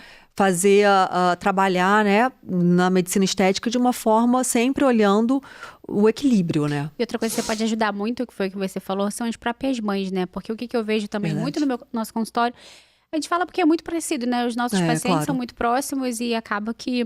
Trabalhar, né, na medicina estética de uma forma sempre olhando o equilíbrio, né? E outra coisa que você pode ajudar muito, que foi o que você falou, são as próprias mães, né? Porque o que eu vejo também muito no nosso consultório, a gente fala porque é muito parecido, né? Os nossos pacientes claro. são muito próximos e acaba que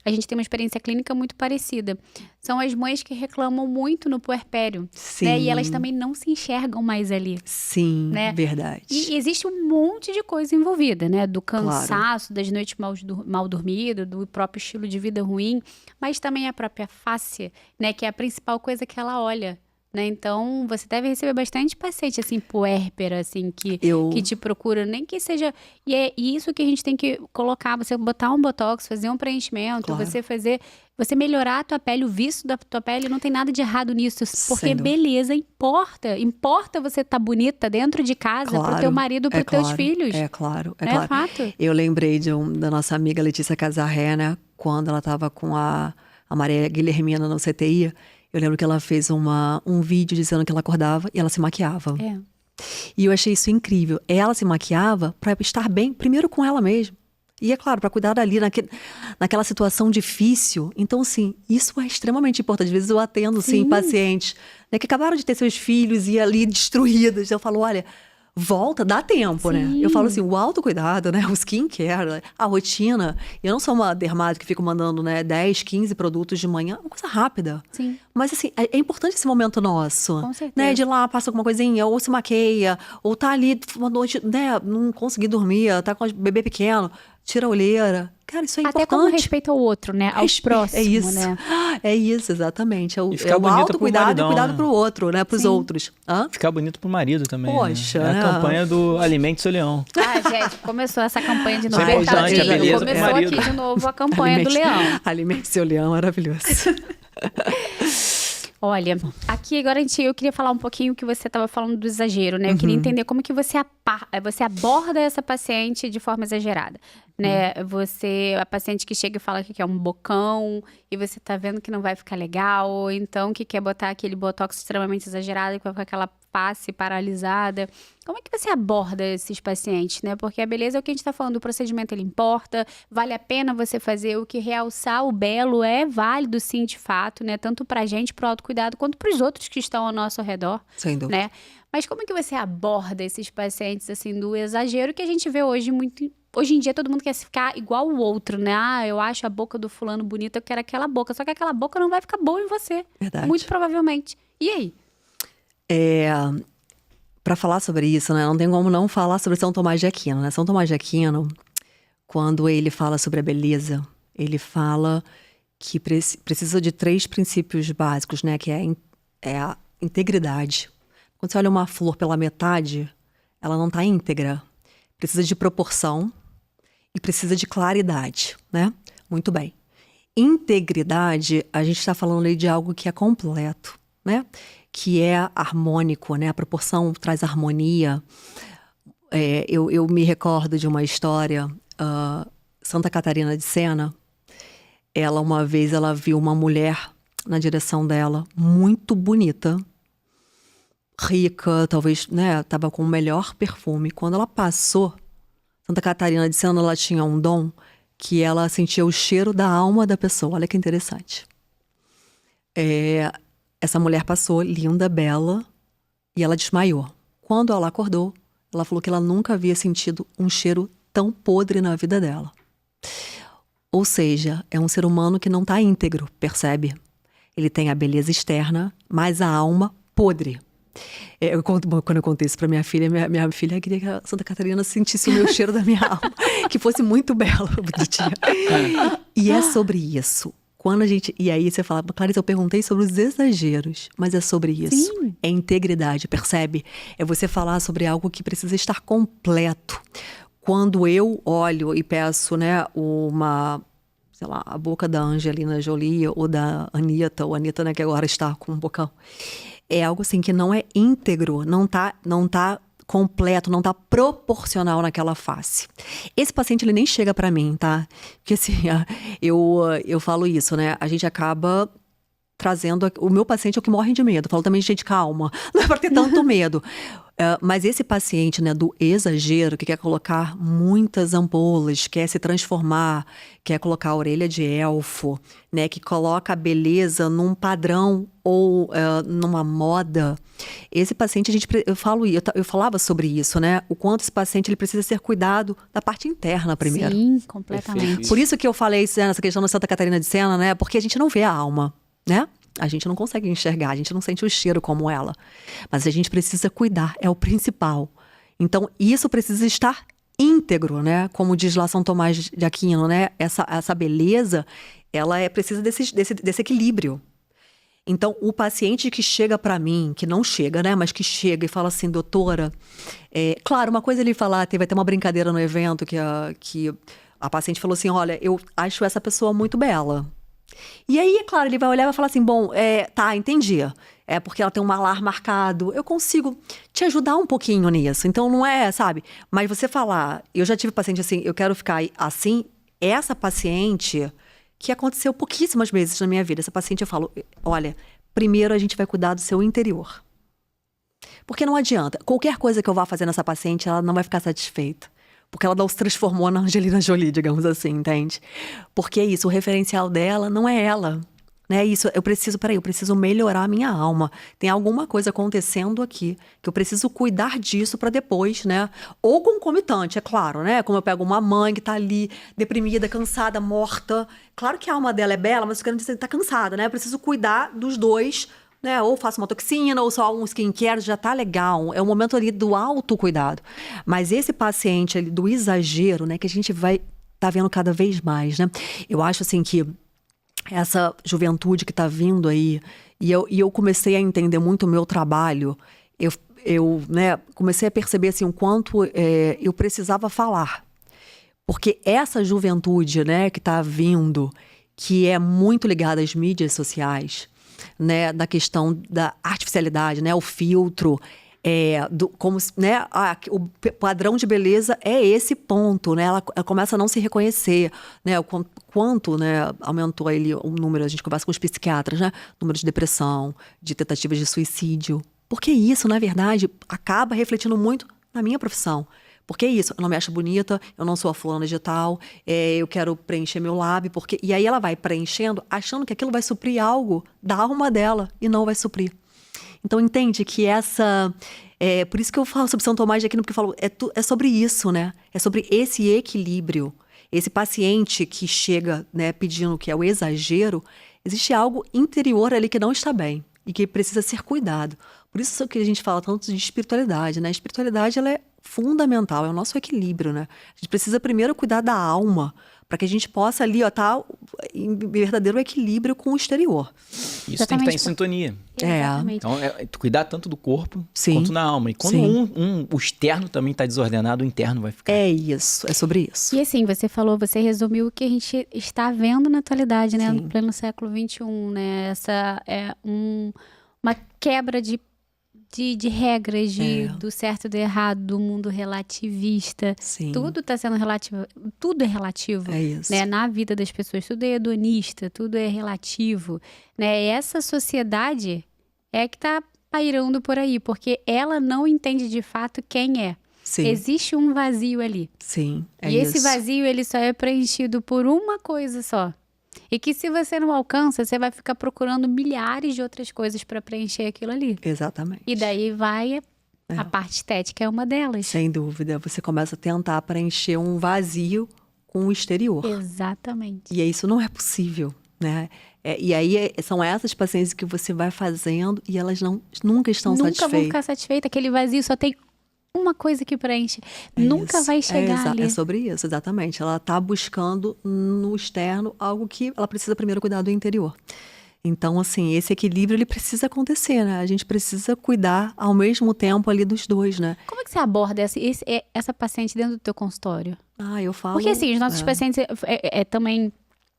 a gente tem uma experiência clínica muito parecida. São as mães que reclamam muito no puerpério, Sim. né? E elas também não se enxergam mais ali. Sim, né? verdade. E existe um monte de coisa envolvida, né? Do cansaço, das noites mal dormidas, do próprio estilo de vida ruim, mas também a própria face, né? Que é a principal coisa que ela olha. Né? Então, você deve receber bastante paciente, assim, puérpera, assim, que te procura, nem que seja... E é isso que a gente tem que colocar, você botar um botox, fazer um preenchimento, Claro. você melhorar a tua pele, o vício da tua pele, não tem nada de errado nisso, porque beleza importa. Importa você estar bonita dentro de casa, pro teu marido, pros teus filhos. É claro. É fato. Eu lembrei da nossa amiga Letícia Casarré, né? Quando ela tava com a Maria Guilhermina no CTI, eu lembro que ela fez um vídeo dizendo que ela acordava e ela se maquiava. E eu achei isso incrível. Ela se maquiava para estar bem, primeiro com ela mesma. E é claro, para cuidar dali, naquela situação difícil. Então, assim, isso é extremamente importante. Às vezes eu atendo, sim, pacientes, né, que acabaram de ter seus filhos e ali destruídos. Eu falo, olha... Volta, dá tempo, né? Eu falo assim, o autocuidado, né? O skincare, a rotina. Eu não sou uma dermato que fico mandando, né, 10, 15 produtos de manhã. Uma coisa rápida. Sim. Mas, assim, é importante esse momento nosso. Com certeza. Né? De ir lá, passa alguma coisinha, ou se maqueia, ou tá ali uma noite, né? Não consegui dormir, tá com o bebê pequeno. tira a olheira. Cara, isso é Até importante. como respeito ao outro, né? Ao próximo, É isso. né? É isso, exatamente. É o, E ficar é o bonita pro autocuidado maridão, e cuidado né? pro outro, né? Pros Sim. outros. Hã? Ficar bonito pro marido também. Poxa, né? É né? a campanha do Alimente Seu Leão. Ah, gente, começou essa campanha de novo. Isso é importante, Tadinho, a beleza do começou marido. aqui de novo a campanha do leão. Alimente seu leão, maravilhoso. Olha, aqui agora eu queria falar um pouquinho o que você estava falando do exagero, né? Eu queria entender como que você aborda essa paciente de forma exagerada, né? A paciente que chega e fala que quer um bocão e você tá vendo que não vai ficar legal, ou então que quer botar aquele botox extremamente exagerado com aquela face paralisada. Como é que você aborda esses pacientes, né? Porque a beleza é o que a gente tá falando, o procedimento ele importa, vale a pena você fazer, o que realçar o belo é válido sim, de fato, né? Tanto pra gente, pro autocuidado, quanto pros outros que estão ao nosso redor, Sem dúvida. né? Mas como é que você aborda esses pacientes, assim, do exagero que a gente vê hoje muito... Hoje em dia todo mundo quer ficar igual o outro, né? Ah, eu acho a boca do fulano bonita, eu quero aquela boca. Só que aquela boca não vai ficar boa em você. Verdade. Muito provavelmente. E aí? Para falar sobre isso, né? Não tem como não falar sobre São Tomás de Aquino, né? São Tomás de Aquino, quando ele fala sobre a beleza, ele fala que precisa de 3 princípios básicos, né? Que é a integridade. Quando você olha uma flor pela metade, ela não está íntegra. Precisa de proporção e precisa de claridade, né? Muito bem. Integridade, a gente está falando ali de algo que é completo, né? Que é harmônico, né? A proporção traz harmonia. Eu me recordo de uma história, Santa Catarina de Sena, uma vez ela viu uma mulher na direção dela, muito bonita, rica, talvez, né? Tava com o melhor perfume. Quando ela passou, Santa Catarina de Sena, ela tinha um dom que ela sentia o cheiro da alma da pessoa. Olha que interessante. Essa mulher passou, linda, bela, e ela desmaiou. Quando ela acordou, ela falou que ela nunca havia sentido um cheiro tão podre na vida dela. Ou seja, é um ser humano que não está íntegro, percebe? Ele tem a beleza externa, mas a alma podre. Quando eu contei isso pra minha filha queria que a Santa Catarina sentisse o meu cheiro da minha alma, que fosse muito bela, bonitinha. E é sobre isso. E aí você fala, Clarice, eu perguntei sobre os exageros, mas é sobre isso. Sim. É integridade, percebe? É você falar sobre algo que precisa estar completo. Quando eu olho e peço, né, sei lá, a boca da Angelina Jolie ou da Anitta, né, que agora está com um bocão. É algo assim que não é íntegro, não tá completo, não tá proporcional naquela face. Esse paciente, ele nem chega pra mim, tá? Porque assim, eu falo isso, né? A gente acaba trazendo... O meu paciente é o que morre de medo. Eu falo também, gente, calma. Não é pra ter tanto medo. Mas esse paciente, né, do exagero, que quer colocar muitas ampolas, quer se transformar, quer colocar a orelha de elfo, né, que coloca a beleza num padrão ou numa moda. Esse paciente, eu falava sobre isso, né? O quanto esse paciente ele precisa ser cuidado da parte interna primeiro. Sim, completamente. Perfeito. Por isso que eu falei isso, né, nessa questão da Santa Catarina de Sena, né? Porque a gente não vê a alma, né? A gente não consegue enxergar, a gente não sente o cheiro como ela. Mas a gente precisa cuidar, é o principal. Então, isso precisa estar íntegro, né? Como diz lá São Tomás de Aquino, né? Essa beleza, ela precisa desse equilíbrio. Então, o paciente que chega pra mim, que não chega, né? Mas que chega e fala assim, doutora... Claro, uma coisa ele falar, teve até uma brincadeira no evento que a paciente falou assim, olha, eu acho essa pessoa muito bela. E aí, é claro, ele vai olhar e vai falar assim, bom, tá, entendi. É porque ela tem um malar marcado. Eu consigo te ajudar um pouquinho nisso. Então, não é, sabe? Mas você falar, eu já tive paciente assim, eu quero ficar assim. Essa paciente, que aconteceu pouquíssimas vezes na minha vida, essa paciente eu falo, olha, primeiro a gente vai cuidar do seu interior. Porque não adianta. Qualquer coisa que eu vá fazer nessa paciente, ela não vai ficar satisfeita. Porque ela não se transformou na Angelina Jolie, digamos assim, entende? Porque é isso, o referencial dela não é ela. Né? Isso, eu preciso melhorar a minha alma. Tem alguma coisa acontecendo aqui, que eu preciso cuidar disso para depois, né? Ou concomitante, é claro, né? Como eu pego uma mãe que tá ali, deprimida, cansada, morta. Claro que a alma dela é bela, mas eu quero dizer que tá cansada, né? Eu preciso cuidar dos dois, né? Ou faço uma toxina, ou só um skincare, já tá legal. É o momento ali do autocuidado. Mas esse paciente ali do exagero, né? Que a gente vai tá vendo cada vez mais, né? Eu acho, assim, que essa juventude que tá vindo aí, e eu comecei a entender muito o meu trabalho, eu né, comecei a perceber, assim, o quanto eu precisava falar. Porque essa juventude, né, que tá vindo, que é muito ligada às mídias sociais, né, da questão da artificialidade, né, o filtro, como, né, o padrão de beleza é esse ponto, né, ela começa a não se reconhecer, né, o quanto, né, aumentou ali o número, a gente conversa com os psiquiatras, né, número de depressão, de tentativas de suicídio, porque isso, na verdade, acaba refletindo muito na minha profissão. Porque é isso, eu não me acho bonita, eu não sou a fulana de tal, eu quero preencher meu lábio, e aí ela vai preenchendo, achando que aquilo vai suprir algo da alma dela, e não vai suprir. Então, entende que por isso que eu falo sobre São Tomás de Aquino, porque eu falo, é sobre isso, né? É sobre esse equilíbrio. Esse paciente que chega, né, pedindo que é o exagero, existe algo interior ali que não está bem e que precisa ser cuidado. Por isso que a gente fala tanto de espiritualidade, né? A espiritualidade, ela é fundamental, é o nosso equilíbrio, né? A gente precisa primeiro cuidar da alma, para que a gente possa ali, tá em verdadeiro equilíbrio com o exterior. Isso Exatamente. tem que estar em sintonia. Exatamente. Então, cuidar tanto do corpo Sim. quanto da alma. E quando o externo também está desordenado, o interno vai ficar. É isso, é sobre isso. E assim, você resumiu o que a gente está vendo na atualidade, né? Sim. No pleno século XXI, né? Essa é uma quebra de regras, do certo e do errado, do mundo relativista. Sim. Tudo está sendo relativo, tudo é relativo. É isso. Né? Na vida das pessoas, tudo é hedonista, tudo é relativo. Né? Essa sociedade é que está pairando por aí, porque ela não entende de fato quem é. Sim. Existe um vazio ali. Sim, é E isso. esse vazio, ele só é preenchido por uma coisa só. E que se você não alcança, você vai ficar procurando milhares de outras coisas para preencher aquilo ali. Exatamente. E daí vai a parte estética é uma delas. Sem dúvida. Você começa a tentar preencher um vazio com o exterior. Exatamente. E isso não é possível, né? E aí são essas pacientes que você vai fazendo e elas nunca estão Nunca satisfeitas. vão ficar satisfeitas. Aquele vazio só tem uma coisa que preenche. Nunca isso. vai chegar ali. É sobre isso, exatamente. Ela está buscando no externo algo que ela precisa primeiro cuidar do interior. Então, assim, esse equilíbrio, ele precisa acontecer, né? A gente precisa cuidar ao mesmo tempo ali dos dois, né? Como é que você aborda essa paciente dentro do teu consultório? Eu falo... Porque assim, os nossos pacientes também...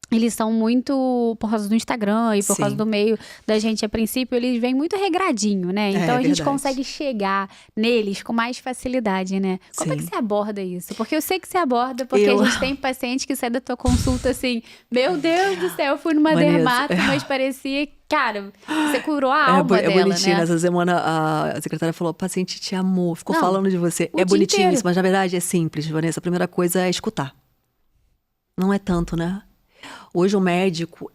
Eles são muito, por causa do Instagram e por causa do meio da gente, a princípio, eles vêm muito regradinho, né? Então a gente consegue chegar neles com mais facilidade, né? Como é que você aborda isso? Porque eu sei que você aborda, porque a gente tem paciente que sai da tua consulta assim, meu Deus do céu, eu fui numa dermato, mas parecia, cara, você curou a alma dela, bonitinho, né? Essa semana a secretária falou, o paciente te amou, ficou Não, falando de você. o É dia bonitinho inteiro. isso, mas na verdade é simples, Vanessa. A primeira coisa é escutar. Não é tanto, né? Hoje o médico,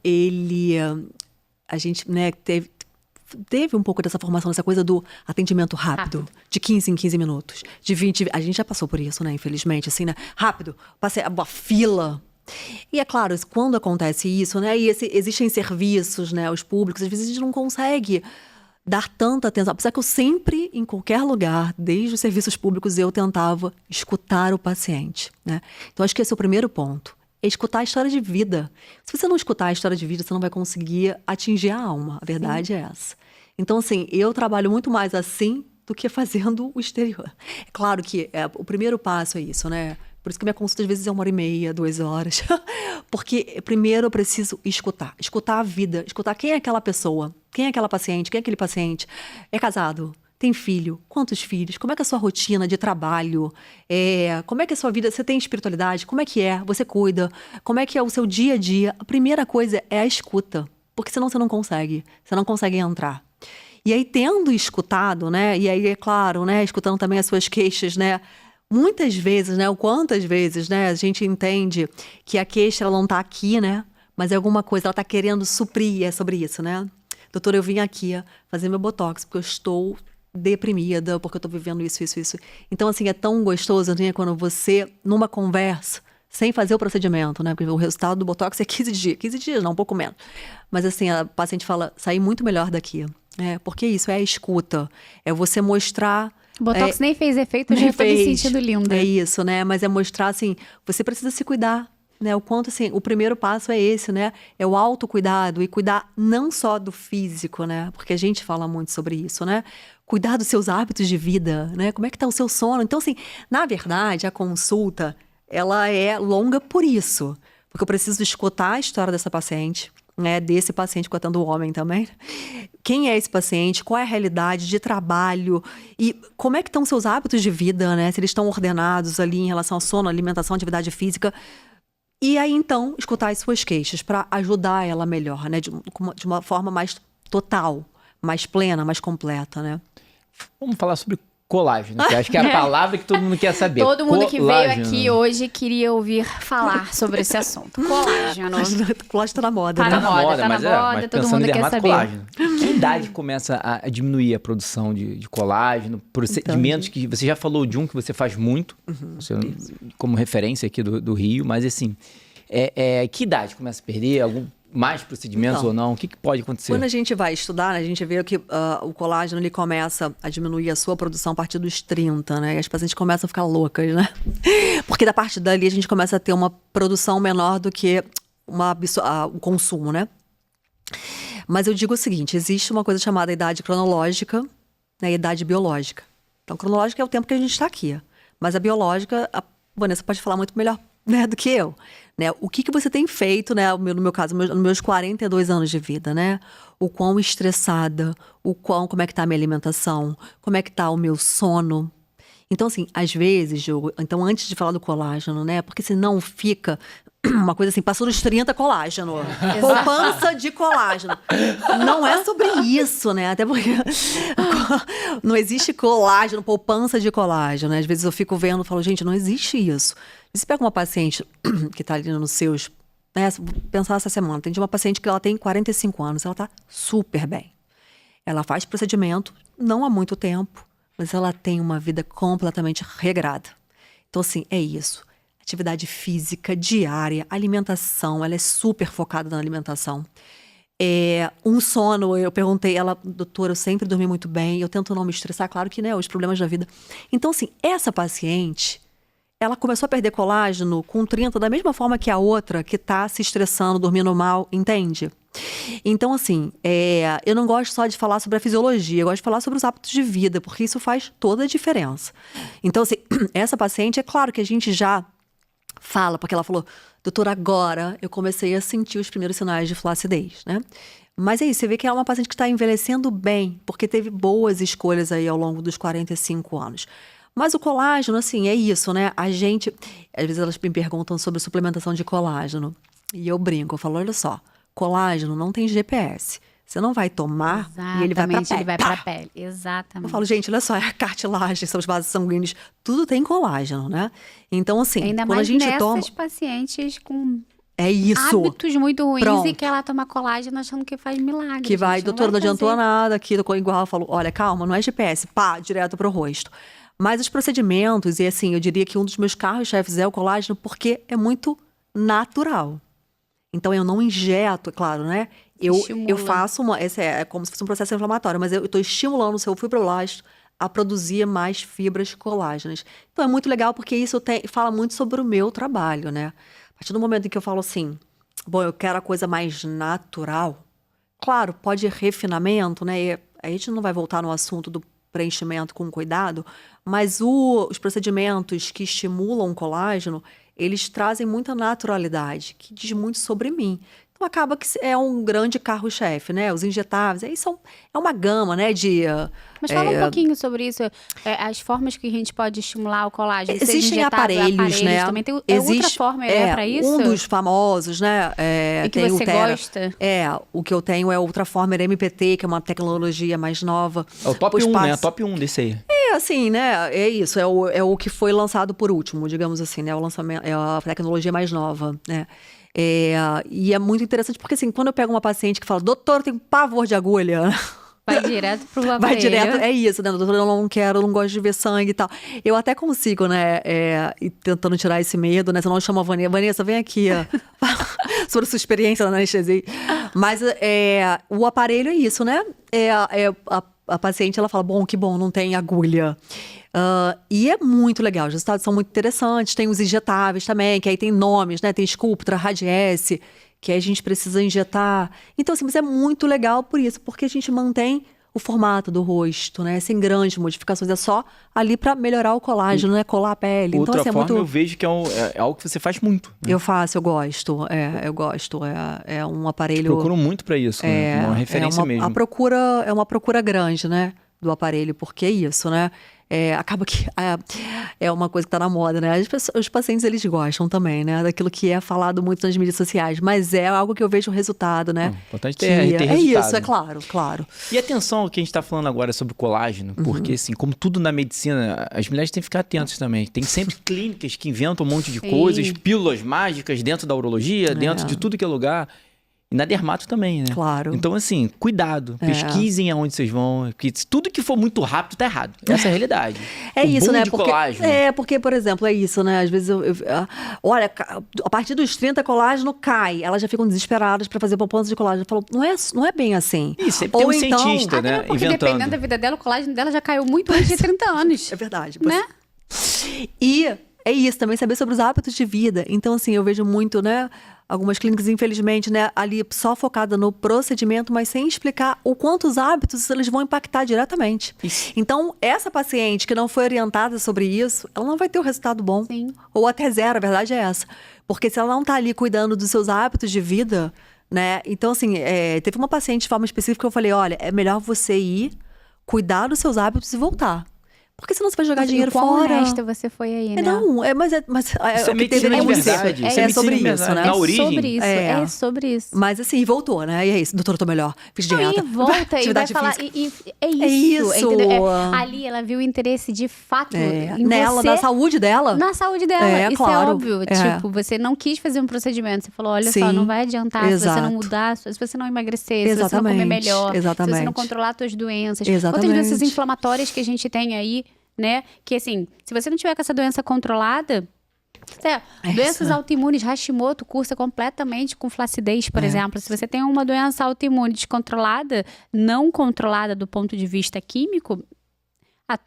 a gente, né, teve um pouco dessa formação, essa coisa do atendimento rápido. De 15 em 15 minutos, de 20, a gente já passou por isso, né, infelizmente, assim, né, rápido, passei a fila. E é claro, quando acontece isso, né, e existem serviços, né, os públicos, às vezes a gente não consegue dar tanta atenção, apesar que eu sempre, em qualquer lugar, desde os serviços públicos, eu tentava escutar o paciente, né. Então acho que esse é o primeiro ponto. É escutar a história de vida. Se você não escutar a história de vida, você não vai conseguir atingir a alma. A verdade é essa. Então, assim, eu trabalho muito mais assim do que fazendo o exterior. É claro que o primeiro passo é isso, né? Por isso que minha consulta, às vezes, é 1h30, 2 horas. Porque, primeiro, eu preciso escutar. Escutar a vida. Escutar quem é aquela pessoa. Quem é aquela paciente. Quem é aquele paciente. É casado? Tem filho? Quantos filhos? Como é que é a sua rotina de trabalho? Como é que é a sua vida? Você tem espiritualidade? Como é que é? Você cuida? Como é que é o seu dia a dia? A primeira coisa é a escuta. Porque senão você não consegue. Você não consegue entrar. E aí, tendo escutado, né? E aí, é claro, né? Escutando também as suas queixas, né? Muitas vezes, né? Ou quantas vezes, né? A gente entende que a queixa, ela não tá aqui, né? Mas é alguma coisa, ela tá querendo suprir. É sobre isso, né? Doutora, eu vim aqui fazer meu botox, porque eu estou deprimida, porque eu tô vivendo isso. Então, assim, é tão gostoso, né, quando você, numa conversa, sem fazer o procedimento, né, porque o resultado do Botox é 15 dias, não, um pouco menos. Mas, assim, a paciente fala, saí muito melhor daqui. Porque isso é a escuta, é você mostrar... O Botox nem fez efeito, eu já tô me sentindo linda. É isso, né, mas é mostrar, assim, você precisa se cuidar. né? O quanto, assim, o primeiro passo é esse, né? É o autocuidado e cuidar não só do físico, né? Porque a gente fala muito sobre isso, né? Cuidar dos seus hábitos de vida, né? Como é que tá o seu sono? Então, assim, na verdade, a consulta, ela é longa por isso. Porque eu preciso escutar a história dessa paciente, né? Desse paciente, que eu atendo o homem também. Quem é esse paciente? Qual é a realidade de trabalho? E como é que estão seus hábitos de vida, né? Se eles estão ordenados ali em relação ao sono, alimentação, atividade física. E aí, então, escutar as suas queixas para ajudar ela melhor, né? De uma forma mais total, mais plena, mais completa, né? Vamos falar sobre colágeno, que acho que é a palavra que todo mundo quer saber. Todo mundo que veio Colágeno. aqui hoje queria ouvir falar sobre esse assunto. Colágeno. Colágeno tá na moda, Tá né? na moda, mas todo pensando mundo em quer saber. dermatocolágeno. Que idade começa a diminuir a produção de colágeno? Procedimentos que você já falou de um que você faz muito, você, como referência aqui do Rio, mas assim, que idade começa a perder? Algum mais procedimentos Então, ou não? O que pode acontecer? Quando a gente vai estudar, né, a gente vê que o colágeno ele começa a diminuir a sua produção a partir dos 30, né? E as pacientes começam a ficar loucas, né? Porque da parte dali a gente começa a ter uma produção menor do que o consumo, né? Mas eu digo o seguinte, existe uma coisa chamada idade cronológica, né, e idade biológica. Então, cronológica é o tempo que a gente está aqui. Mas a biológica, a Vanessa pode falar muito melhor, né, do que eu. Né? O que você tem feito, né, no meu caso, nos meus 42 anos de vida, né? O quão estressada, como é que tá a minha alimentação, como é que tá o meu sono. Então, assim, às vezes, Diogo, então antes de falar do colágeno, né? Porque senão fica uma coisa assim, passou dos 30 colágeno. Poupança de colágeno. Não é sobre isso, né? Até porque não existe colágeno, poupança de colágeno, né? Às vezes eu fico vendo e falo, gente, não existe isso. Você pega uma paciente que tá ali nos seus... Né, pensar essa semana, tem uma paciente que ela tem 45 anos, ela tá super bem. Ela faz procedimento, não há muito tempo, mas ela tem uma vida completamente regrada. Então, assim, é isso. Atividade física diária, alimentação, ela é super focada na alimentação. Um sono, eu perguntei, ela, doutora, eu sempre dormi muito bem, eu tento não me estressar, claro que, né, os problemas da vida. Então, assim, essa paciente, ela começou a perder colágeno com 30, da mesma forma que a outra que tá se estressando, dormindo mal, entende? Então, assim, eu não gosto só de falar sobre a fisiologia, eu gosto de falar sobre os hábitos de vida, porque isso faz toda a diferença. Então, assim, essa paciente, é claro que a gente já fala, porque ela falou, doutora, agora eu comecei a sentir os primeiros sinais de flacidez, né? Mas é isso, você vê que é uma paciente que está envelhecendo bem, porque teve boas escolhas aí ao longo dos 45 anos. Mas o colágeno, assim, é isso, né? A gente, às vezes elas me perguntam sobre suplementação de colágeno. E eu brinco, eu falo, olha só, colágeno não tem GPS. Você não vai tomar e ele vai pra pele. Ele vai pra pele, exatamente. Eu falo, gente, olha só, é a cartilagem, são os vasos sanguíneos, tudo tem colágeno, né? Então, assim, ainda quando mais a gente nessas toma... pacientes com É isso. hábitos muito ruins Pronto. e que ela toma colágeno achando que faz milagre. Que vai, gente, doutora, não adiantou fazer. nada aqui, igual ela falou, olha, calma, não é GPS, pá, direto pro rosto. Mas os procedimentos, e assim, eu diria que um dos meus carros-chefes é o colágeno, porque é muito natural. Então, eu não injeto, é claro, né? Eu Estimula. faço esse é como se fosse um processo inflamatório, mas eu estou estimulando o seu fibroblasto a produzir mais fibras colágenas. Então, é muito legal, porque isso fala muito sobre o meu trabalho, né? A partir do momento em que eu falo assim, bom, eu quero a coisa mais natural, claro, pode ir refinamento, né? E a gente não vai voltar no assunto do preenchimento com cuidado, mas os procedimentos que estimulam o colágeno, eles trazem muita naturalidade, que diz muito sobre mim. Então, acaba que é um grande carro-chefe, né? Os injetáveis, aí é uma gama, né? Mas fala um pouquinho sobre isso, as formas que a gente pode estimular o colágeno. seja Existem injetável, aparelhos, né? Também tem outra forma, pra isso? Um dos famosos, né? E que tem você o Tera. gosta? O que eu tenho é o Ultraformer MPT, que é uma tecnologia mais nova. É o top 1, né? Top 1 desse aí. Assim, né? É isso. É o que foi lançado por último, digamos assim, né? O lançamento, é a tecnologia mais nova, né? E é muito interessante, porque assim, quando eu pego uma paciente que fala, doutor, eu tenho pavor de agulha. Vai direto pro aparelho. Vai direto, é isso, né? Doutor, eu não quero, eu não gosto de ver sangue e tal. Eu até consigo, né? Ir tentando tirar esse medo, né? Senão eu chamo a Vanessa. Vanessa, vem aqui, sobre sua experiência na anestesia. Mas o aparelho é isso, né? A paciente, ela fala, bom, que bom, não tem agulha. E é muito legal, os resultados são muito interessantes. Tem os injetáveis também, que aí tem nomes, né? Tem Sculptra, Radiesse, que aí a gente precisa injetar. Então, assim, mas é muito legal por isso, porque a gente mantém o formato do rosto, né? Sem grandes modificações, é só ali para melhorar o colágeno, né? Colar a pele. Outra Então, assim, forma, eu vejo que é algo que você faz muito. Né? Eu faço, eu gosto. Eu gosto. É um aparelho. Procuro muito para isso, né? Uma referência mesmo. É uma procura grande, né? Do aparelho, porque é isso, né? Acaba que é uma coisa que tá na moda, né? Os pacientes, eles gostam também, né? Daquilo que é falado muito nas mídias sociais. Mas é algo que eu vejo o resultado, né? Importante ter resultado. Isso, é claro. E atenção ao que a gente tá falando agora sobre o colágeno, porque assim, como tudo na medicina, as mulheres têm que ficar atentas também. Tem sempre clínicas que inventam um monte de coisas, pílulas mágicas dentro da urologia, dentro de tudo que é lugar. E na dermato também, né? Claro. Então, assim, cuidado. Pesquisem aonde vocês vão. Porque tudo que for muito rápido tá errado. Essa é a realidade. É isso, boom né? de colágeno. Porque, por exemplo, é isso, né? Às vezes olha, a partir dos 30, colágeno cai. Elas já ficam desesperadas pra fazer poupança de colágeno. Eu falo, não é bem assim. Isso, sempre tem um cientista, né? Porque inventando. dependendo da vida dela, o colágeno dela já caiu muito antes de 30 anos. É verdade. Né? E é isso, também saber sobre os hábitos de vida. Então, assim, eu vejo muito, né? Algumas clínicas, infelizmente, né, ali só focada no procedimento, mas sem explicar o quanto os hábitos eles vão impactar diretamente. Isso. Então, essa paciente que não foi orientada sobre isso, ela não vai ter o resultado bom. Sim. Ou até zero, a verdade é essa. Porque se ela não tá ali cuidando dos seus hábitos de vida, né? Então, assim, teve uma paciente de forma específica que eu falei, olha, é melhor você ir, cuidar dos seus hábitos e voltar. Porque senão você vai jogar dinheiro fora. Honesta você foi aí, né? Não, mas Isso é o que medicina deveria de ser. verdade. É sobre medicina isso, de né? Na origem. É sobre isso. Mas assim, voltou, né? E é isso, doutora, eu tô melhor. Fiz dieta. Aí volta e vai falar. É isso. Entendeu? Ali ela viu o interesse de fato em nela, você, na saúde dela. Na saúde dela. Isso claro. é óbvio. Tipo, você não quis fazer um procedimento. Você falou, olha Sim, só, não vai adiantar se você não exato. mudar, se você não emagrecer, se você não Exatamente, comer melhor, exatamente. se você não controlar as suas doenças. Exatamente. Outras doenças inflamatórias que a gente tem aí, né? Que assim, se você não tiver com essa doença controlada, doenças autoimunes, Hashimoto, cursa completamente com flacidez, por exemplo. Se você tem uma doença autoimune descontrolada, não controlada do ponto de vista químico, a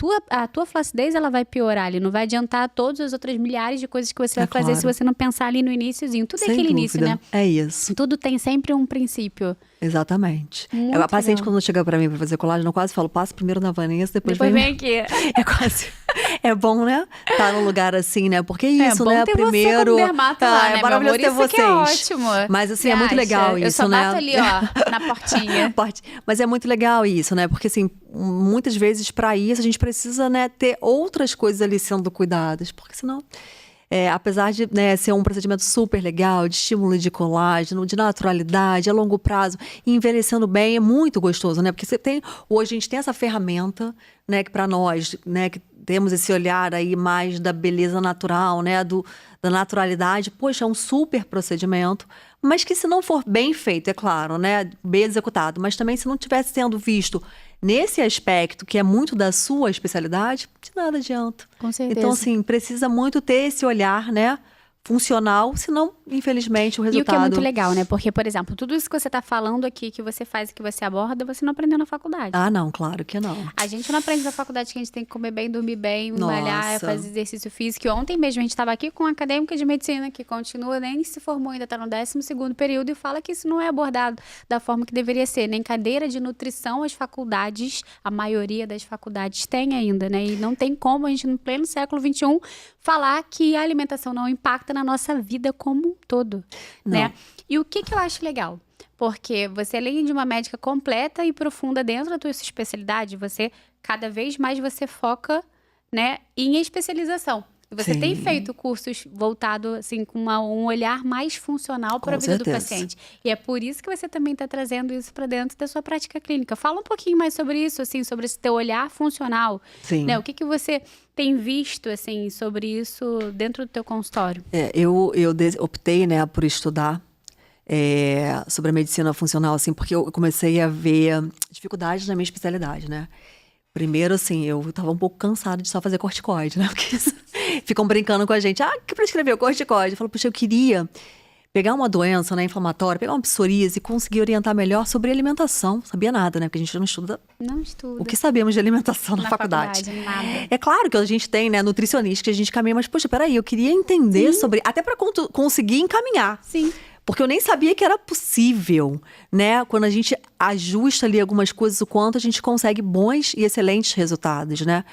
tua flacidez ela vai piorar ali, não vai adiantar todas as outras milhares de coisas que você vai fazer se você não pensar ali no iniciozinho. Tudo é aquele início, né? É isso. Tudo tem sempre um princípio. Exatamente. Muito A paciente, legal. quando chega pra mim pra fazer colágeno, eu quase falo, passa primeiro na Vanessa, depois vem aqui. É quase... É bom, né? Tá num lugar assim, né? Porque isso, bom né? ter Primeiro... você como dermato lá, né, é maravilhoso ter meu amor? Isso vocês. que é ótimo. Mas assim, Você é muito acha? legal isso, eu só né? bato ali, ó, na portinha. Mas é muito legal isso, né? Porque assim, muitas vezes pra isso a gente precisa, né, ter outras coisas ali sendo cuidadas. Porque senão... apesar de, né, ser um procedimento super legal, de estímulo de colágeno, de naturalidade, a longo prazo, e envelhecendo bem, é muito gostoso, né? Porque hoje a gente tem essa ferramenta, né, que para nós, né, que temos esse olhar aí mais da beleza natural, né, da naturalidade, poxa, é um super procedimento, mas que se não for bem feito, é claro, né, bem executado, mas também se não tivesse sendo visto nesse aspecto, que é muito da sua especialidade, de nada adianta. Com certeza. Então, assim, precisa muito ter esse olhar, né, funcional, senão, infelizmente, o resultado... E o que é muito legal, né? Porque, por exemplo, tudo isso que você tá falando aqui, que você faz e que você aborda, você não aprendeu na faculdade. Ah, não, claro que não. A gente não aprende na faculdade que a gente tem que comer bem, dormir bem, Nossa. malhar, fazer exercício físico. E ontem mesmo a gente estava aqui com uma acadêmica de medicina que continua, nem se formou, ainda está no 12º período e fala que isso não é abordado da forma que deveria ser. Nem cadeira de nutrição as faculdades, a maioria das faculdades tem ainda, né? E não tem como a gente, no pleno século XXI, falar que a alimentação não impacta na nossa vida como um todo, né? E o que eu acho legal? Porque você, além de uma médica completa e profunda dentro da tua especialidade, cada vez mais você foca, né, em especialização. E você tem feito cursos voltados, assim, com um olhar mais funcional para a vida do paciente. E é por isso que você também está trazendo isso para dentro da sua prática clínica. Fala um pouquinho mais sobre isso, assim, sobre esse teu olhar funcional. Sim. Né? O que você tem visto, assim, sobre isso dentro do teu consultório? Eu optei, né, por estudar sobre a medicina funcional, assim, porque eu comecei a ver dificuldades na minha especialidade, né? Primeiro, assim, eu tava um pouco cansada de só fazer corticoide, né? Porque ficam brincando com a gente. Que prescreveu corticoide? Eu falo, puxa, eu queria pegar uma doença, né, inflamatória, pegar uma psoríase e conseguir orientar melhor sobre alimentação. Sabia nada, né? Porque a gente não estuda Não estuda. o que sabemos de alimentação na faculdade. Nada. É claro que a gente tem, né, nutricionista que a gente caminha, mas, poxa, peraí, eu queria entender sobre... Até para conseguir encaminhar. Sim. Porque eu nem sabia que era possível, né? Quando a gente ajusta ali algumas coisas, o quanto a gente consegue bons e excelentes resultados, né?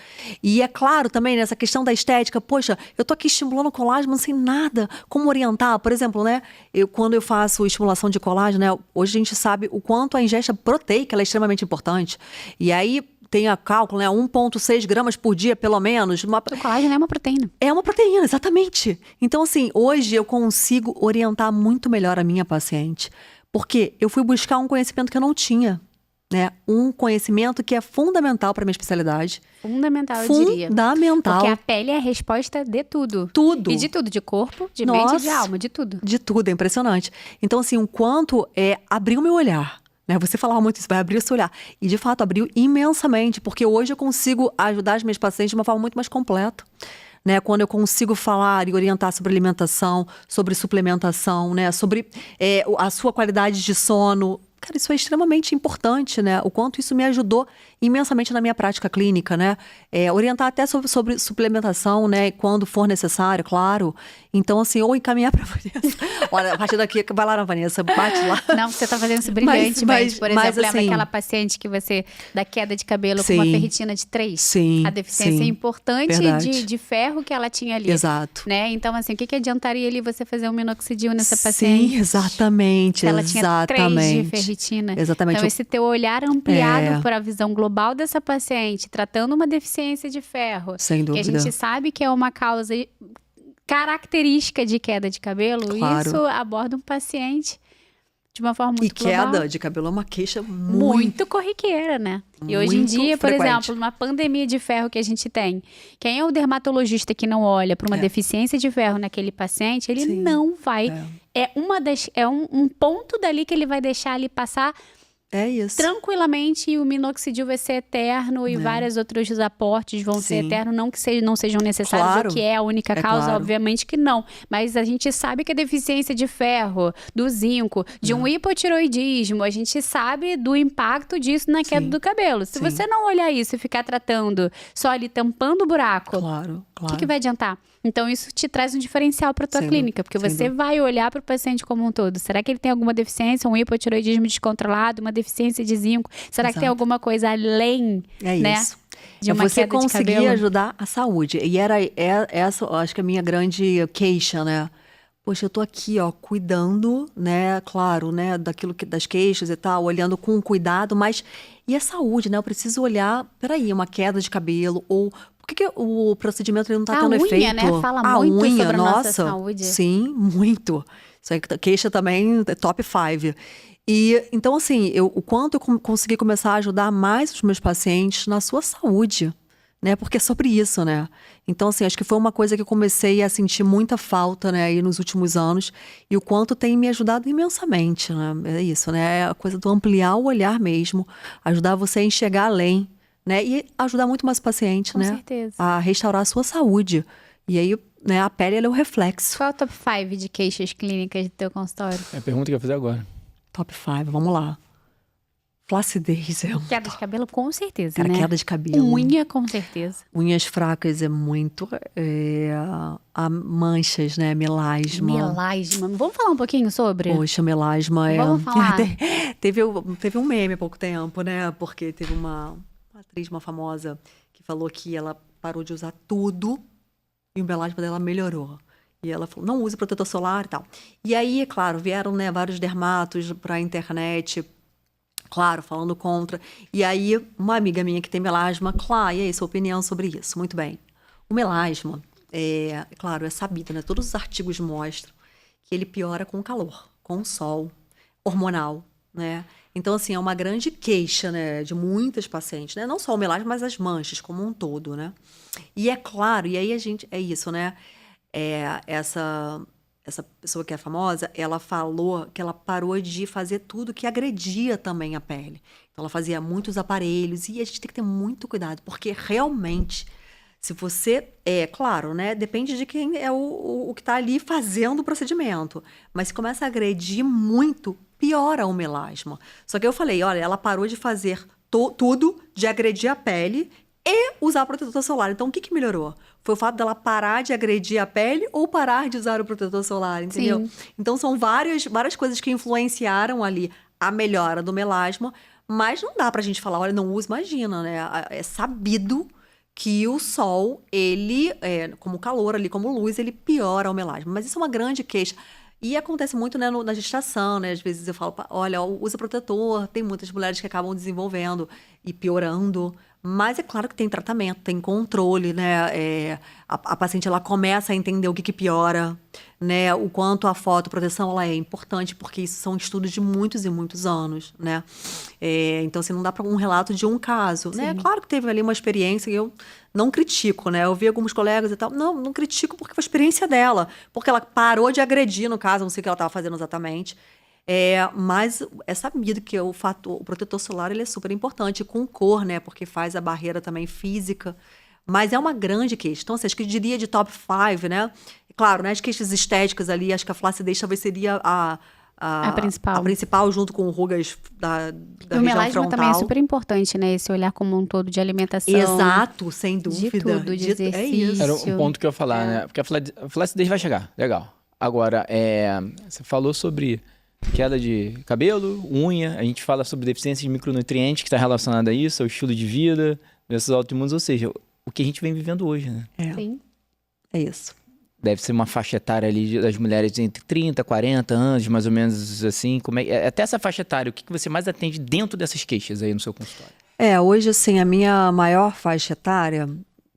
E é claro também, nessa questão da estética, poxa, eu tô aqui estimulando o colágeno, não sei nada como orientar. Por exemplo, né? Quando eu faço estimulação de colágeno, né? Hoje a gente sabe o quanto a ingesta proteica ela é extremamente importante. E aí... tem a cálculo, né? 1,6 gramas por dia, pelo menos. O colágeno é uma proteína. É uma proteína, exatamente. Então, assim, hoje eu consigo orientar muito melhor a minha paciente. Porque eu fui buscar um conhecimento que eu não tinha, né? Um conhecimento que é fundamental para minha especialidade. Fundamental, eu diria. Fundamental. Porque a pele é a resposta de tudo. Tudo. E de tudo, de corpo, de mente e de alma, de tudo. De tudo, é impressionante. Então, assim, o quanto abriu o meu olhar. Você falava muito isso, vai abrir o seu olhar. E, de fato, abriu imensamente, porque hoje eu consigo ajudar as minhas pacientes de uma forma muito mais completa. Né? Quando eu consigo falar e orientar sobre alimentação, sobre suplementação, né? Sobre a sua qualidade de sono. Cara, isso é extremamente importante, né? O quanto isso me ajudou imensamente na minha prática clínica, né? Orientar até sobre suplementação, né? Quando for necessário, claro. Então, assim, ou encaminhar para a Vanessa. Olha, a partir daqui, vai lá na Vanessa, bate lá. Não, você tá fazendo isso brilhantemente. Por exemplo, assim, lembra aquela paciente que você, da queda de cabelo sim, com uma ferritina de 3? Sim, a deficiência sim, importante de ferro que ela tinha ali. Exato. Né? Então, assim, o que adiantaria ali você fazer um minoxidil nessa paciente? Sim, exatamente. Se ela tinha 3 de ferritina. Exatamente. Então, esse teu olhar ampliado para a visão global dessa paciente, tratando uma deficiência de ferro. Sem dúvida. Que a gente sabe que é uma causa característica de queda de cabelo. Claro. Isso aborda um paciente de uma forma muito global. E queda de cabelo é uma queixa muito corriqueira, né? E hoje em dia, por exemplo, numa pandemia de ferro que a gente tem, quem é o dermatologista que não olha para uma deficiência de ferro naquele paciente, ele não vai... É um ponto dali que ele vai deixar ali passar... É isso. Tranquilamente, e o minoxidil vai ser eterno e vários outros aportes vão ser eternos, não que não sejam necessários, claro. ou que é a única causa, obviamente que não. Mas a gente sabe que a deficiência de ferro, do zinco, de um hipotiroidismo, a gente sabe do impacto disso na queda do cabelo. Se você não olhar isso e ficar tratando só ali tampando o buraco, o que vai adiantar? Então, isso te traz um diferencial para a tua clínica, porque você vai olhar para o paciente como um todo. Será que ele tem alguma deficiência, um hipotiroidismo descontrolado, uma deficiência de zinco? Será que tem alguma coisa além, isso. De uma você queda de cabelo? conseguir ajudar a saúde. E essa, acho que a minha grande queixa, né? Poxa, eu tô aqui, ó, cuidando, né? Claro, né? Das queixas e tal, olhando com cuidado, mas... E a saúde, né? Eu preciso olhar, peraí, uma queda de cabelo ou... Por que o procedimento ele não tá tendo efeito? A unha, né? Fala muito sobre a nossa saúde. Sim, muito. Isso aí, queixa também, top 5. E, então, assim, o quanto eu consegui começar a ajudar mais os meus pacientes na sua saúde, né? Porque é sobre isso, né? Então, assim, acho que foi uma coisa que eu comecei a sentir muita falta, né? Aí nos últimos anos. E o quanto tem me ajudado imensamente, né? É isso, né? É a coisa do ampliar o olhar mesmo. Ajudar você a enxergar além. Né? E ajudar muito mais o paciente, né? Com certeza. A restaurar a sua saúde. E aí, né, a pele ela é o reflexo. Qual é o top 5 de queixas clínicas do teu consultório? É a pergunta que eu ia fazer agora. Top 5, vamos lá. Flacidez é Queda de cabelo, com certeza, Cara, né? queda de cabelo. Unha, com certeza. Unhas fracas é muito. Manchas, né? Melasma. Melasma. Vamos falar um pouquinho sobre? Poxa, melasma é... Vamos falar. Teve um meme há pouco tempo, né? Porque teve uma atriz, uma famosa, que falou que ela parou de usar tudo e o melasma dela melhorou. E ela falou, não use protetor solar e tal. E aí, claro, vieram, né, vários dermatos pra internet, claro, falando contra. E aí, uma amiga minha que tem melasma, claro, e aí, sua opinião sobre isso? Muito bem. O melasma, claro, é sabido, né? Todos os artigos mostram que ele piora com o calor, com o sol, hormonal, né? Então, assim, é uma grande queixa, né, de muitas pacientes, né? Não só o melasma, mas as manchas como um todo, né? E é claro, e aí é isso, né? Essa pessoa que é famosa, ela falou que ela parou de fazer tudo que agredia também a pele. Então, ela fazia muitos aparelhos e a gente tem que ter muito cuidado, porque realmente, Se você, claro, né? Depende de quem é o que está ali fazendo o procedimento. Mas se começa a agredir muito, piora o melasma. Só que eu falei, olha, ela parou de fazer tudo, de agredir a pele e usar protetor solar. Então, o que melhorou? Foi o fato dela parar de agredir a pele ou parar de usar o protetor solar, entendeu? Sim. Então, são várias coisas que influenciaram ali a melhora do melasma, mas não dá pra gente falar, olha, não usa, imagina, né? É sabido que o sol, ele, como calor ali, como luz, ele piora o melasma. Mas isso é uma grande queixa. E acontece muito, né, na gestação, né? Às vezes eu falo, olha, usa protetor. Tem muitas mulheres que acabam desenvolvendo e piorando. Mas é claro que tem tratamento, tem controle, né? A paciente, ela começa a entender o que piora, né? O quanto a fotoproteção, ela é importante, porque isso são estudos de muitos e muitos anos, né? Então, assim, não dá para um relato de um caso, né? Claro que teve ali uma experiência e eu não critico, né? Eu vi alguns colegas e tal, não critico porque foi a experiência dela, porque ela parou de agredir, no caso, não sei o que ela estava fazendo exatamente. Mas é sabido que o protetor solar, ele é super importante, com cor, né? Porque faz a barreira também física. Mas é uma grande queixa. Então, assim, acho que eu diria de top 5, né? Claro, né? As queixas estéticas ali, acho que a flacidez talvez seria A principal. a principal, junto com rugas da E o região melasma frontal. também é super importante, né? Esse olhar como um todo de alimentação. Exato, sem De dúvida. tudo, de É exercício. isso. Era um ponto que eu ia falar, né? Porque a flacidez vai chegar, legal. Agora, você falou sobre queda de cabelo, unha, a gente fala sobre deficiência de micronutrientes que está relacionada a isso, ao estilo de vida, doenças autoimunes, ou seja, o que a gente vem vivendo hoje, né? Sim. É isso. Deve ser uma faixa etária ali das mulheres entre 30 e 40 anos, mais ou menos assim. Até essa faixa etária, o que você mais atende dentro dessas queixas aí no seu consultório? Hoje, assim, a minha maior faixa etária,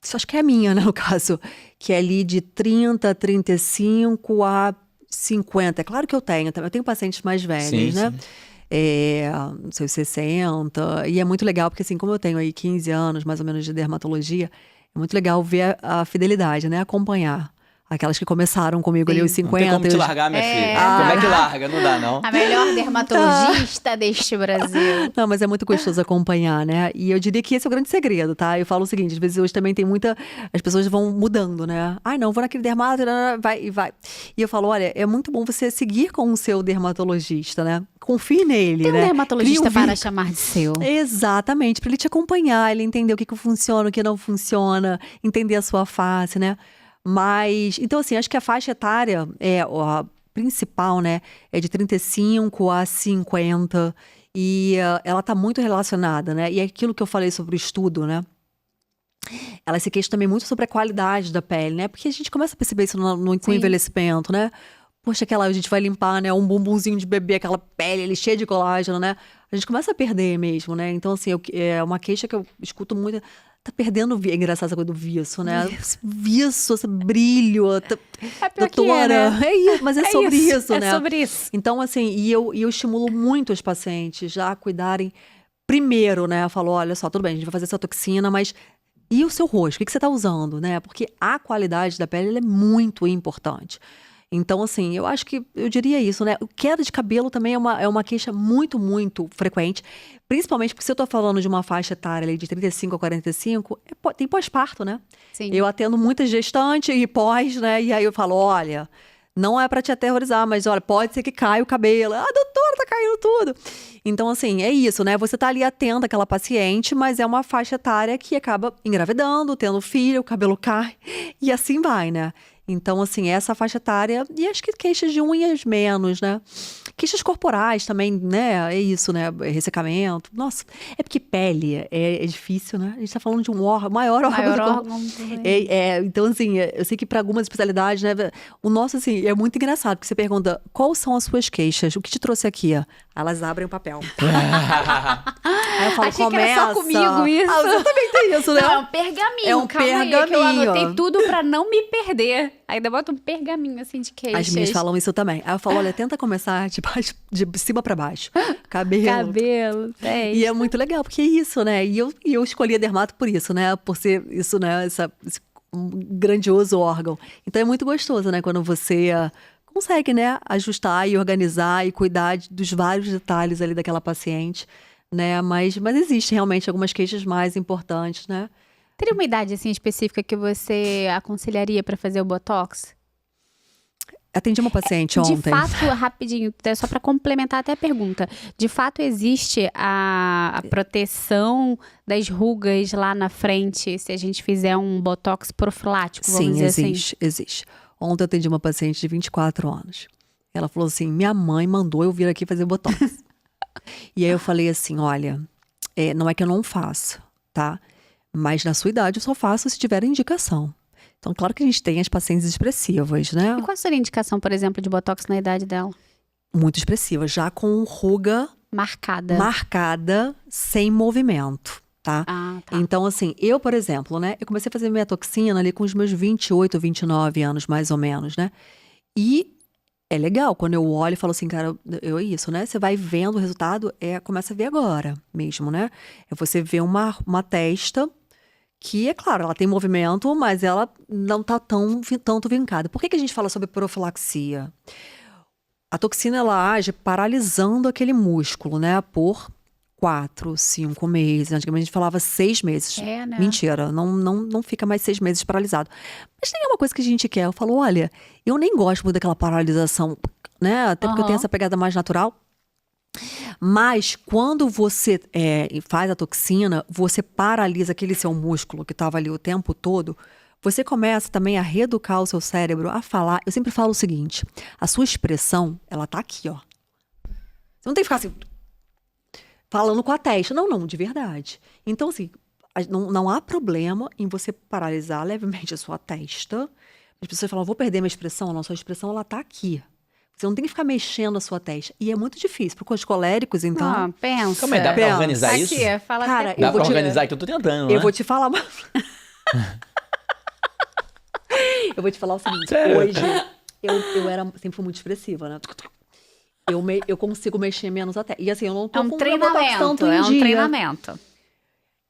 isso acho que é a minha, né, no caso, que é ali de 30, 35 a 50. É claro que eu tenho pacientes mais velhos, Sim, né? sim. Seus 60, e é muito legal, porque assim, como eu tenho aí 15 anos, mais ou menos, de dermatologia, é muito legal ver a fidelidade, né? Acompanhar. Aquelas que começaram comigo ali aos Sim. 50. Não tem como te eu- largar, minha filha. Como é que larga? Não dá, não. A melhor dermatologista deste Brasil. Não, mas é muito gostoso acompanhar, né? E eu diria que esse é o grande segredo, tá? Eu falo o seguinte, às vezes hoje também tem muita... As pessoas vão mudando, né? Ai, não, vou naquele dermato, vai e vai. E eu falo, olha, é muito bom você seguir com o seu dermatologista, né? Confie nele, Tem um né? dermatologista Cria um para chamar de seu. Exatamente, para ele te acompanhar, ele entender o que funciona, o que não funciona, entender a sua face, né? Mas, então assim, acho que a faixa etária a principal, né, é de 35 a 50 e ela tá muito relacionada, né? E é aquilo que eu falei sobre o estudo, né? Ela se queixa também muito sobre a qualidade da pele, né? Porque a gente começa a perceber isso com o Sim. envelhecimento, né? Poxa, a gente vai limpar, né? Um bumbumzinho de bebê, aquela pele ali cheia de colágeno, né? A gente começa a perder mesmo, né? Então, assim, é uma queixa que eu escuto muito. Tá perdendo é engraçado essa coisa do viço, né? Viço, esse brilho. É pior que Doutora, né? isso, mas é sobre isso, né? É sobre isso. Então, assim, e eu estimulo muito os pacientes já a cuidarem primeiro, né? Eu falo, olha só, tudo bem, a gente vai fazer essa toxina, mas e o seu rosto? O que você tá usando, né? Porque a qualidade da pele, ela é muito importante. Então, assim, eu diria isso, né? Queda de cabelo também é uma queixa muito, muito frequente. Principalmente porque se eu tô falando de uma faixa etária ali de 35 a 45, tem pós-parto, né? Sim. Eu atendo muita gestante e pós, né? E aí eu falo, olha, não é pra te aterrorizar, mas olha, pode ser que caia o cabelo. Ah, doutora, tá caindo tudo. Então, assim, é isso, né? Você tá ali atento àquela paciente, mas é uma faixa etária que acaba engravidando, tendo filho, o cabelo cai e assim vai, né? Então, assim, essa faixa etária, e acho que queixas de unhas menos, né? Queixas corporais também, né? É isso, né? Ressecamento. Nossa, é porque pele é difícil, né? A gente tá falando de um maior órgão Maior do corpo. órgão. Então, assim, eu sei que para algumas especialidades, né? O nosso, assim, é muito engraçado, porque você pergunta, quais são as suas queixas? O que te trouxe aqui? Elas abrem o papel. Aí eu falo, Achei que era só comigo isso. você também tem isso, né? Não, é um pergaminho. É um Calma aí, que eu pergaminho. anotei tudo pra não me perder. Ainda bota um pergaminho assim de queixas. As minhas falam isso também. Aí eu falo, olha, tenta começar de cima pra baixo. Cabelo. Cabelo, E é muito legal, porque é isso, né? E eu escolhi a dermato por isso, né? Por ser isso, né? Esse grandioso órgão. Então é muito gostoso, né? Quando você consegue, né? Ajustar e organizar e cuidar dos vários detalhes ali daquela paciente, né? Mas existem realmente algumas queixas mais importantes, né? Teria uma idade, assim, específica que você aconselharia pra fazer o Botox? Atendi uma paciente ontem. De fato, rapidinho, só para complementar até a pergunta. De fato, existe a proteção das rugas lá na frente se a gente fizer um botox profilático, vamos dizer assim? Sim, existe. Ontem eu atendi uma paciente de 24 anos. Ela falou assim, minha mãe mandou eu vir aqui fazer botox. E aí eu falei assim, olha, não é que eu não faço, tá? Mas na sua idade eu só faço se tiver indicação. Então, claro que a gente tem as pacientes expressivas, né? E qual seria a indicação, por exemplo, de botox na idade dela? Muito expressivas, já com ruga marcada, sem movimento, tá? Ah, tá. Então, assim, eu, por exemplo, né? Eu comecei a fazer minha toxina ali com os meus 28, 29 anos, mais ou menos, né? E é legal, quando eu olho e falo assim, cara, é isso, né? Você vai vendo o resultado, começa a ver agora mesmo, né? É você ver uma testa que, é claro, ela tem movimento, mas ela não tá tanto vincada. Por que a gente fala sobre profilaxia? A toxina, ela age paralisando aquele músculo, né? Por 4, 5 meses. Antigamente a gente falava 6 meses. Né? Mentira, não fica mais 6 meses paralisado. Mas tem uma coisa que a gente quer. Eu falo, olha, eu nem gosto muito daquela paralisação, né? Até porque eu tenho essa pegada mais natural. Mas quando você faz a toxina, você paralisa aquele seu músculo que estava ali o tempo todo. Você começa também a reeducar o seu cérebro a falar. Eu sempre falo o seguinte, a sua expressão, ela tá aqui, ó. Você não tem que ficar assim, falando com a testa. Não, de verdade. Então, assim, não há problema em você paralisar levemente a sua testa. As pessoas falam, vou perder minha expressão. Não, sua expressão, ela tá aqui. Você não tem que ficar mexendo a sua testa. E é muito difícil. Para os coléricos, então... Ah, pensa. Como é? Dá pra organizar aqui, isso? Fala Cara, até... Dá pra organizar, que eu tô tentando, né? Eu vou te falar... Eu vou te falar o seguinte. Sério? Hoje, sempre fui muito expressiva, né? Eu consigo mexer menos até. E assim, eu não tô com meu botox tanto em dia. treinamento.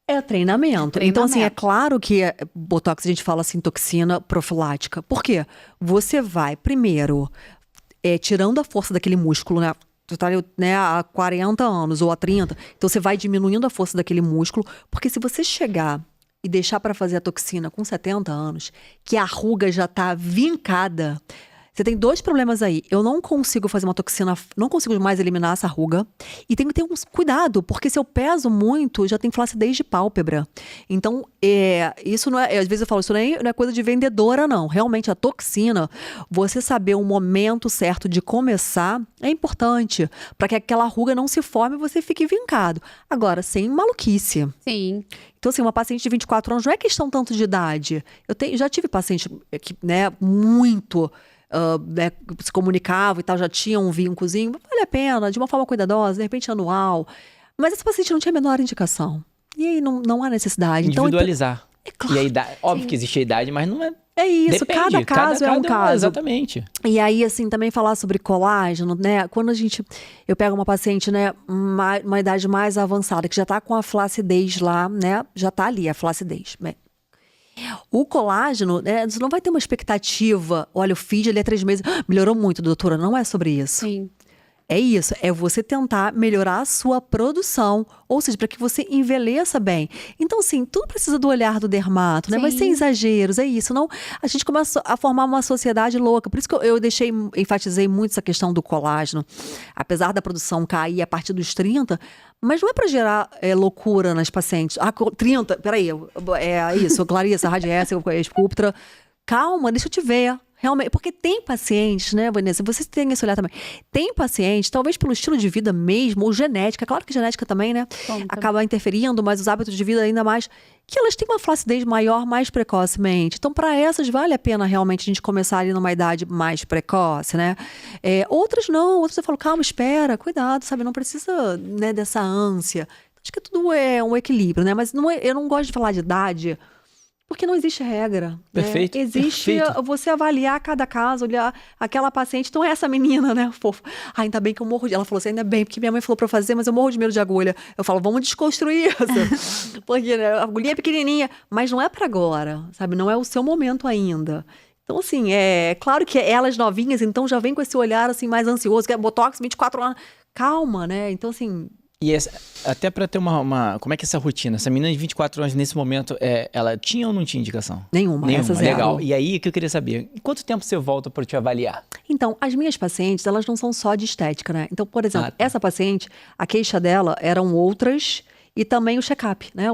É treinamento. Então, assim, é claro que botox, a gente fala assim, toxina profilática. Por quê? Você vai, primeiro, tirando a força daquele músculo, né? Tu tá, né, há 40 anos ou há 30. Então, você vai diminuindo a força daquele músculo. Porque se você chegar e deixar para fazer a toxina com 70 anos, que a ruga já tá vincada... Você tem 2 problemas aí. Eu não consigo fazer uma toxina, não consigo mais eliminar essa ruga. E tem que ter cuidado, porque se eu peso muito, já tem flacidez de pálpebra. Então, isso não é... Às vezes eu falo, isso não é coisa de vendedora, não. Realmente, a toxina, você saber o momento certo de começar é importante. Para que aquela ruga não se forme e você fique vincado. Agora, sem maluquice. Sim. Então, assim, uma paciente de 24 anos não é questão tanto de idade. Já tive paciente que, né, muito... se comunicava e tal, já tinha um vínculozinho, vale a pena, de uma forma cuidadosa, de repente anual. Mas essa paciente não tinha a menor indicação. E aí não há necessidade. Individualizar. Então, claro. E a idade, óbvio que existe a idade, mas não é... É isso, Depende, cada caso é um caso. Exatamente. E aí, assim, também falar sobre colágeno, né? Quando eu pego uma paciente, né, uma idade mais avançada, que já tá com a flacidez lá, né? Já tá ali a flacidez, né? O colágeno, né, você não vai ter uma expectativa. Olha, eu fiz ele há 3 meses. Melhorou muito, doutora. Não é sobre isso. Sim. É isso. É você tentar melhorar a sua produção. Ou seja, para que você envelheça bem. Então, assim, tudo precisa do olhar do dermato, né? Sim. Mas sem exageros, é isso. Não, a gente começa a formar uma sociedade louca. Por isso que eu enfatizei muito essa questão do colágeno. Apesar da produção cair a partir dos 30... Mas não é para gerar loucura nas pacientes. 30, peraí, é isso, Clarissa, Radiessa, Sculptra. Calma, deixa eu te ver. Realmente, porque tem pacientes, né, Vanessa? Você tem esse olhar também. Tem pacientes, talvez pelo estilo de vida mesmo, ou genética, claro que genética também, né? Acaba interferindo, mas os hábitos de vida ainda mais, que elas têm uma flacidez maior mais precocemente. Então, para essas, vale a pena realmente a gente começar ali numa idade mais precoce, né? Outras não, outras você fala, calma, espera, cuidado, sabe? Não precisa, né, dessa ânsia. Acho que tudo é um equilíbrio, né? Mas eu não gosto de falar de idade, porque não existe regra. Perfeito. Né? Existe perfeito. você avaliar cada caso, olhar aquela paciente. Então, essa menina, né, fofa. Ainda bem que eu morro de... Ela falou assim, ainda bem, porque minha mãe falou pra eu fazer, mas eu morro de medo de agulha. Eu falo, vamos desconstruir isso. Porque, né, a agulhinha é pequenininha. Mas não é pra agora, sabe? Não é o seu momento ainda. Então, assim, é claro que elas novinhas, então, já vem com esse olhar, assim, mais ansioso. Que é Botox, 24 anos. Calma, né? Então, assim... E até pra ter como é que é essa rotina? Essa menina de 24 anos, nesse momento, ela tinha ou não tinha indicação? Nenhuma, essa zero. Legal. E aí, o que eu queria saber? Em quanto tempo você volta pra te avaliar? Então, as minhas pacientes, elas não são só de estética, né? Então, por exemplo, essa paciente, a queixa dela eram outras e também o check-up, né?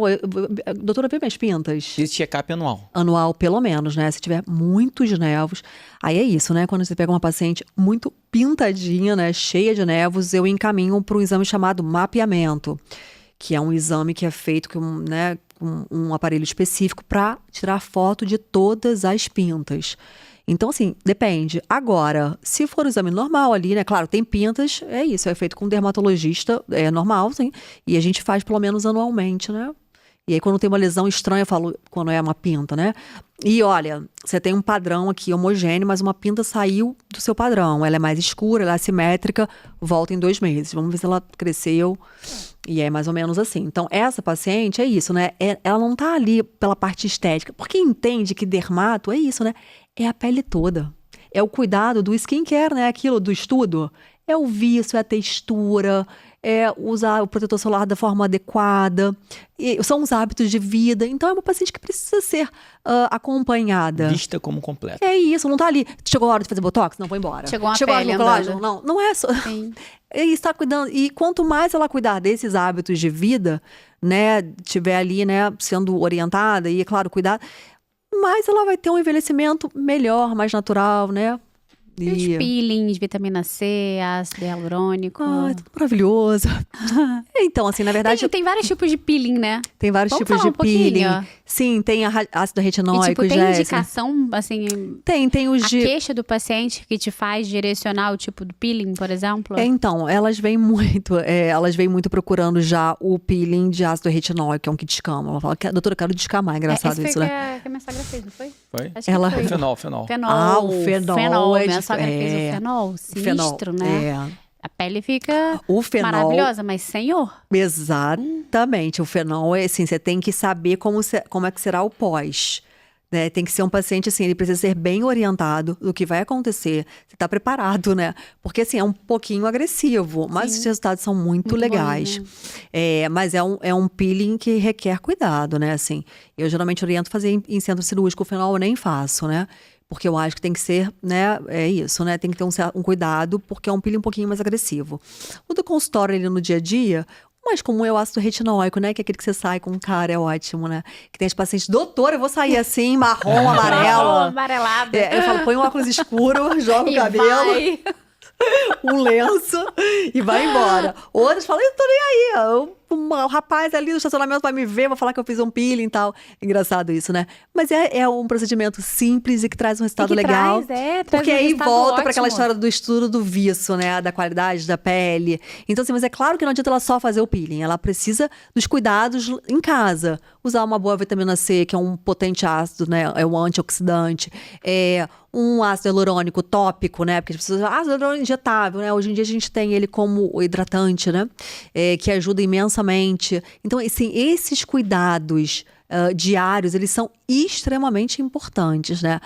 Doutora, viu minhas pintas? Esse check-up anual? Anual, pelo menos, né? Se tiver muitos nervos, aí é isso, né? Quando você pega uma paciente muito pintadinha, né? Cheia de nervos, eu encaminho para um exame chamado mapeamento, que é um exame que é feito com um aparelho específico para tirar foto de todas as pintas. Então, assim, depende. Agora, se for o exame normal ali, né? Claro, tem pintas, é isso, é feito com um dermatologista, é normal, sim. E a gente faz pelo menos anualmente, né? E aí, quando tem uma lesão estranha, eu falo, quando é uma pinta, né? E olha, você tem um padrão aqui homogêneo, mas uma pinta saiu do seu padrão. Ela é mais escura, ela é assimétrica, volta em 2 meses. Vamos ver se ela cresceu. E é mais ou menos assim. Então, essa paciente é isso, né? Ela não tá ali pela parte estética. Porque entende que dermato é isso, né? É a pele toda. É o cuidado do skincare, né? Aquilo do estudo. É o vício, é a textura, é usar o protetor solar da forma adequada. São os hábitos de vida. Então, é uma paciente que precisa ser acompanhada. Vista como completa. É isso, não tá ali. Chegou a hora de fazer botox? Não, vou embora. Chegou a hora pele do colágeno? andando. Não é só. Sim. E está cuidando. E quanto mais ela cuidar desses hábitos de vida, né, tiver ali, né, sendo orientada e, é claro, cuidar, mais ela vai ter um envelhecimento melhor, mais natural, né? E os peelings, vitamina C, ácido hialurônico. Tudo maravilhoso. Então, assim, na verdade... Tem vários tipos de peeling, né? Tem vários Vamos tipos falar de um pouquinho? peeling. Sim, tem ácido retinóico, E, tipo, tem Jéssica. indicação, assim... Tem os A queixa do paciente que te faz direcionar o tipo do peeling, por exemplo? Então, elas vêm muito procurando já o peeling de ácido retinóico, que é um que descama. Ela fala, doutora, eu quero descamar. É engraçado isso, né? Que a minha sogra fez, não foi? Foi? Acho que Ela- foi. Fenol. Ah, o fenol é Minha sogra fez o fenol, sinistro, né? A pele fica O fenol, maravilhosa, mas senhor. exatamente. O fenol é assim, você tem que saber como é que será o pós. Né? Tem que ser um paciente, assim, ele precisa ser bem orientado do que vai acontecer. Você tá preparado, né? Porque, assim, é um pouquinho agressivo, mas os resultados são muito legais. Bom, né? Mas é um peeling que requer cuidado, né? Assim, eu geralmente oriento fazer em centro cirúrgico, o fenol eu nem faço, né? Porque eu acho que tem que ser, né? É isso, né? Tem que ter um cuidado, porque é um peeling um pouquinho mais agressivo. O do consultório ali no dia a dia, o mais comum é o ácido retinóico, né? Que é aquele que você sai com cara, é ótimo, né? Que tem as pacientes, doutora, eu vou sair assim, marrom, amarelo. Amarelado. Eu falo, põe um óculos escuro, joga o E cabelo, vai. um lenço e vai embora. Outros falam, eu tô nem aí. O rapaz ali no estacionamento vai me ver, vai falar que eu fiz um peeling e tal. Engraçado isso, né? Mas é um procedimento simples e que traz um resultado legal. Traz Porque um aí resultado volta para aquela ótimo. história do estudo do vício, né? Da qualidade da pele. Então, assim, mas é claro que não adianta ela só fazer o peeling. Ela precisa dos cuidados em casa. Usar uma boa vitamina C, que é um potente ácido, né? É um antioxidante. Um ácido hialurônico tópico, né? Porque as pessoas ácido hialurônico injetável, né? Hoje em dia a gente tem ele como hidratante, né? Que ajuda imensamente. Então, assim, esses cuidados diários, eles são extremamente importantes, né?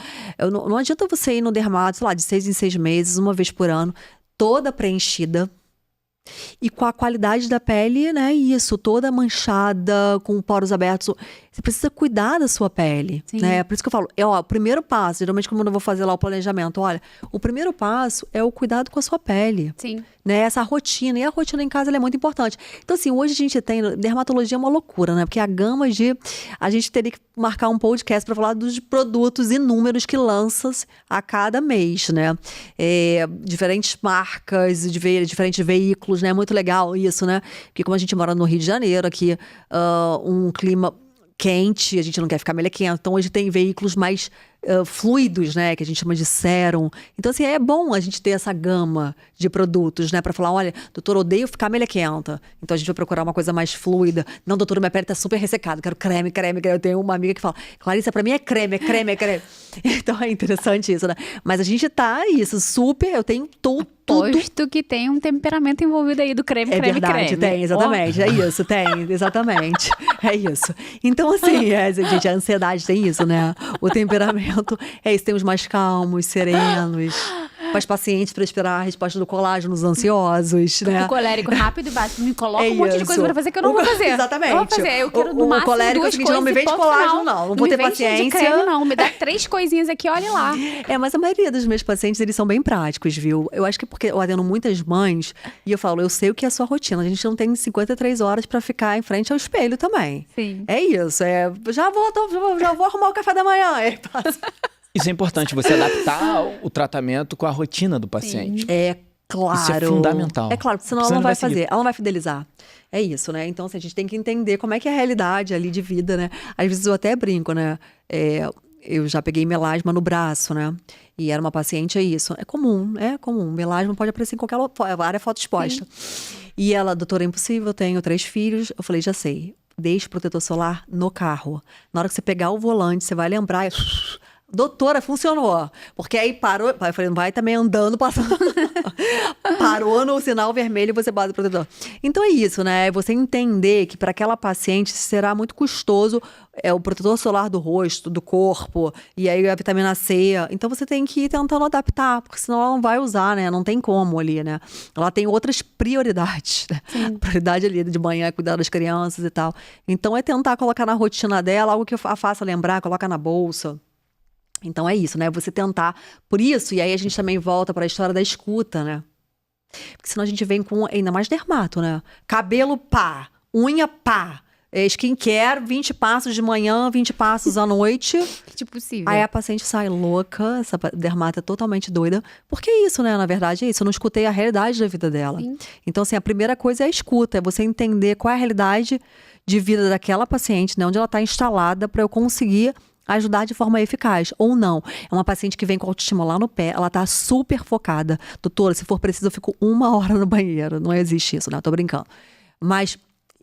Não adianta você ir no dermato, sei lá, de 6 em 6 meses, uma vez por ano, toda preenchida. E com a qualidade da pele, né? Isso, toda manchada, com poros abertos. Você precisa cuidar da sua pele, Sim. né? Por isso que eu falo, o primeiro passo, geralmente quando eu vou fazer lá o planejamento, olha, o primeiro passo é o cuidado com a sua pele. Sim. Né, essa rotina. E a rotina em casa ela é muito importante. Então, assim, hoje a gente tem... Dermatologia é uma loucura, né? Porque a gama de... A gente teria que marcar um podcast para falar dos produtos inúmeros que lanças a cada mês, né? Diferentes marcas, diferentes veículos, né? Muito legal isso, né? Porque como a gente mora no Rio de Janeiro, aqui, um clima quente, a gente não quer ficar melequento. Então, hoje tem veículos mais fluidos, né? Que a gente chama de sérum. Então, assim, é bom a gente ter essa gama de produtos, né? Pra falar, olha, doutor, odeio ficar melequenta. Então, a gente vai procurar uma coisa mais fluida. Não, doutor, minha pele tá super ressecada. Quero creme. Eu tenho uma amiga que fala, Clarissa, pra mim é creme. Então, é interessante isso, né? Mas a gente tá, isso, super... Eu tenho tudo. Posto que tem um temperamento envolvido aí do creme, É verdade, tem, exatamente. É isso, tem, exatamente. É isso. Então, assim, gente, a ansiedade tem isso, né? O temperamento é isso, tem os mais calmos, serenos. para as pacientes para esperar a resposta do colágeno nos ansiosos, né? O colérico rápido e básico. Me coloca um monte de isso. coisa pra fazer que eu não vou fazer. Exatamente. Eu vou fazer. Eu quero no máximo colérico é o duas seguinte, coisas não me e vende ponto colágeno, final. não vou ter me vende paciência. de creme, não. Me dá 3 coisinhas aqui, olha lá. Mas a maioria dos meus pacientes, eles são bem práticos, viu? Eu acho que porque eu atendo muitas mães e eu falo, eu sei o que é a sua rotina. A gente não tem 53 horas pra ficar em frente ao espelho também. Sim. É isso. Já vou arrumar o café da manhã. Isso é importante, você adaptar o tratamento com a rotina do paciente. É claro. Isso é fundamental. É claro, senão ela não vai fazer, ela não vai fidelizar. É isso, né? Então, assim, a gente tem que entender como é que é a realidade ali de vida, né? Às vezes eu até brinco, né? Eu já peguei melasma no braço, né? E era uma paciente, é isso. É comum. Melasma pode aparecer em qualquer área fotoexposta. E ela, doutora, é impossível, eu tenho 3 filhos. Eu falei, já sei, deixe protetor solar no carro. Na hora que você pegar o volante, você vai lembrar... Doutora, funcionou. Porque aí parou. Eu falei, não vai também andando, passando. Parou no sinal vermelho e você bota o protetor. Então é isso, né? É você entender que para aquela paciente será muito custoso o protetor solar do rosto, do corpo, e aí a vitamina C. Então você tem que ir tentando adaptar, porque senão ela não vai usar, né? Não tem como ali, né? Ela tem outras prioridades. Né? A prioridade ali de manhã é cuidar das crianças e tal. Então é tentar colocar na rotina dela algo que a faça lembrar, coloca na bolsa. Então é isso, né? Você tentar. Por isso, e aí a gente também volta para a história da escuta, né? Porque senão a gente vem com ainda mais dermato, né? Cabelo pá, unha pá, skincare, 20 passos de manhã, 20 passos à noite. Que possível. Aí a paciente sai louca, essa dermata é totalmente doida. Porque é isso, né? Na verdade é isso. Eu não escutei a realidade da vida dela. Sim. Então, assim, a primeira coisa é a escuta, é você entender qual é a realidade de vida daquela paciente, né? Onde ela está instalada para eu conseguir ajudar de forma eficaz, ou não. É uma paciente que vem com autoestima lá no pé, ela tá super focada. Doutora, se for preciso, eu fico 1 hora no banheiro. Não existe isso, né? Eu tô brincando. Mas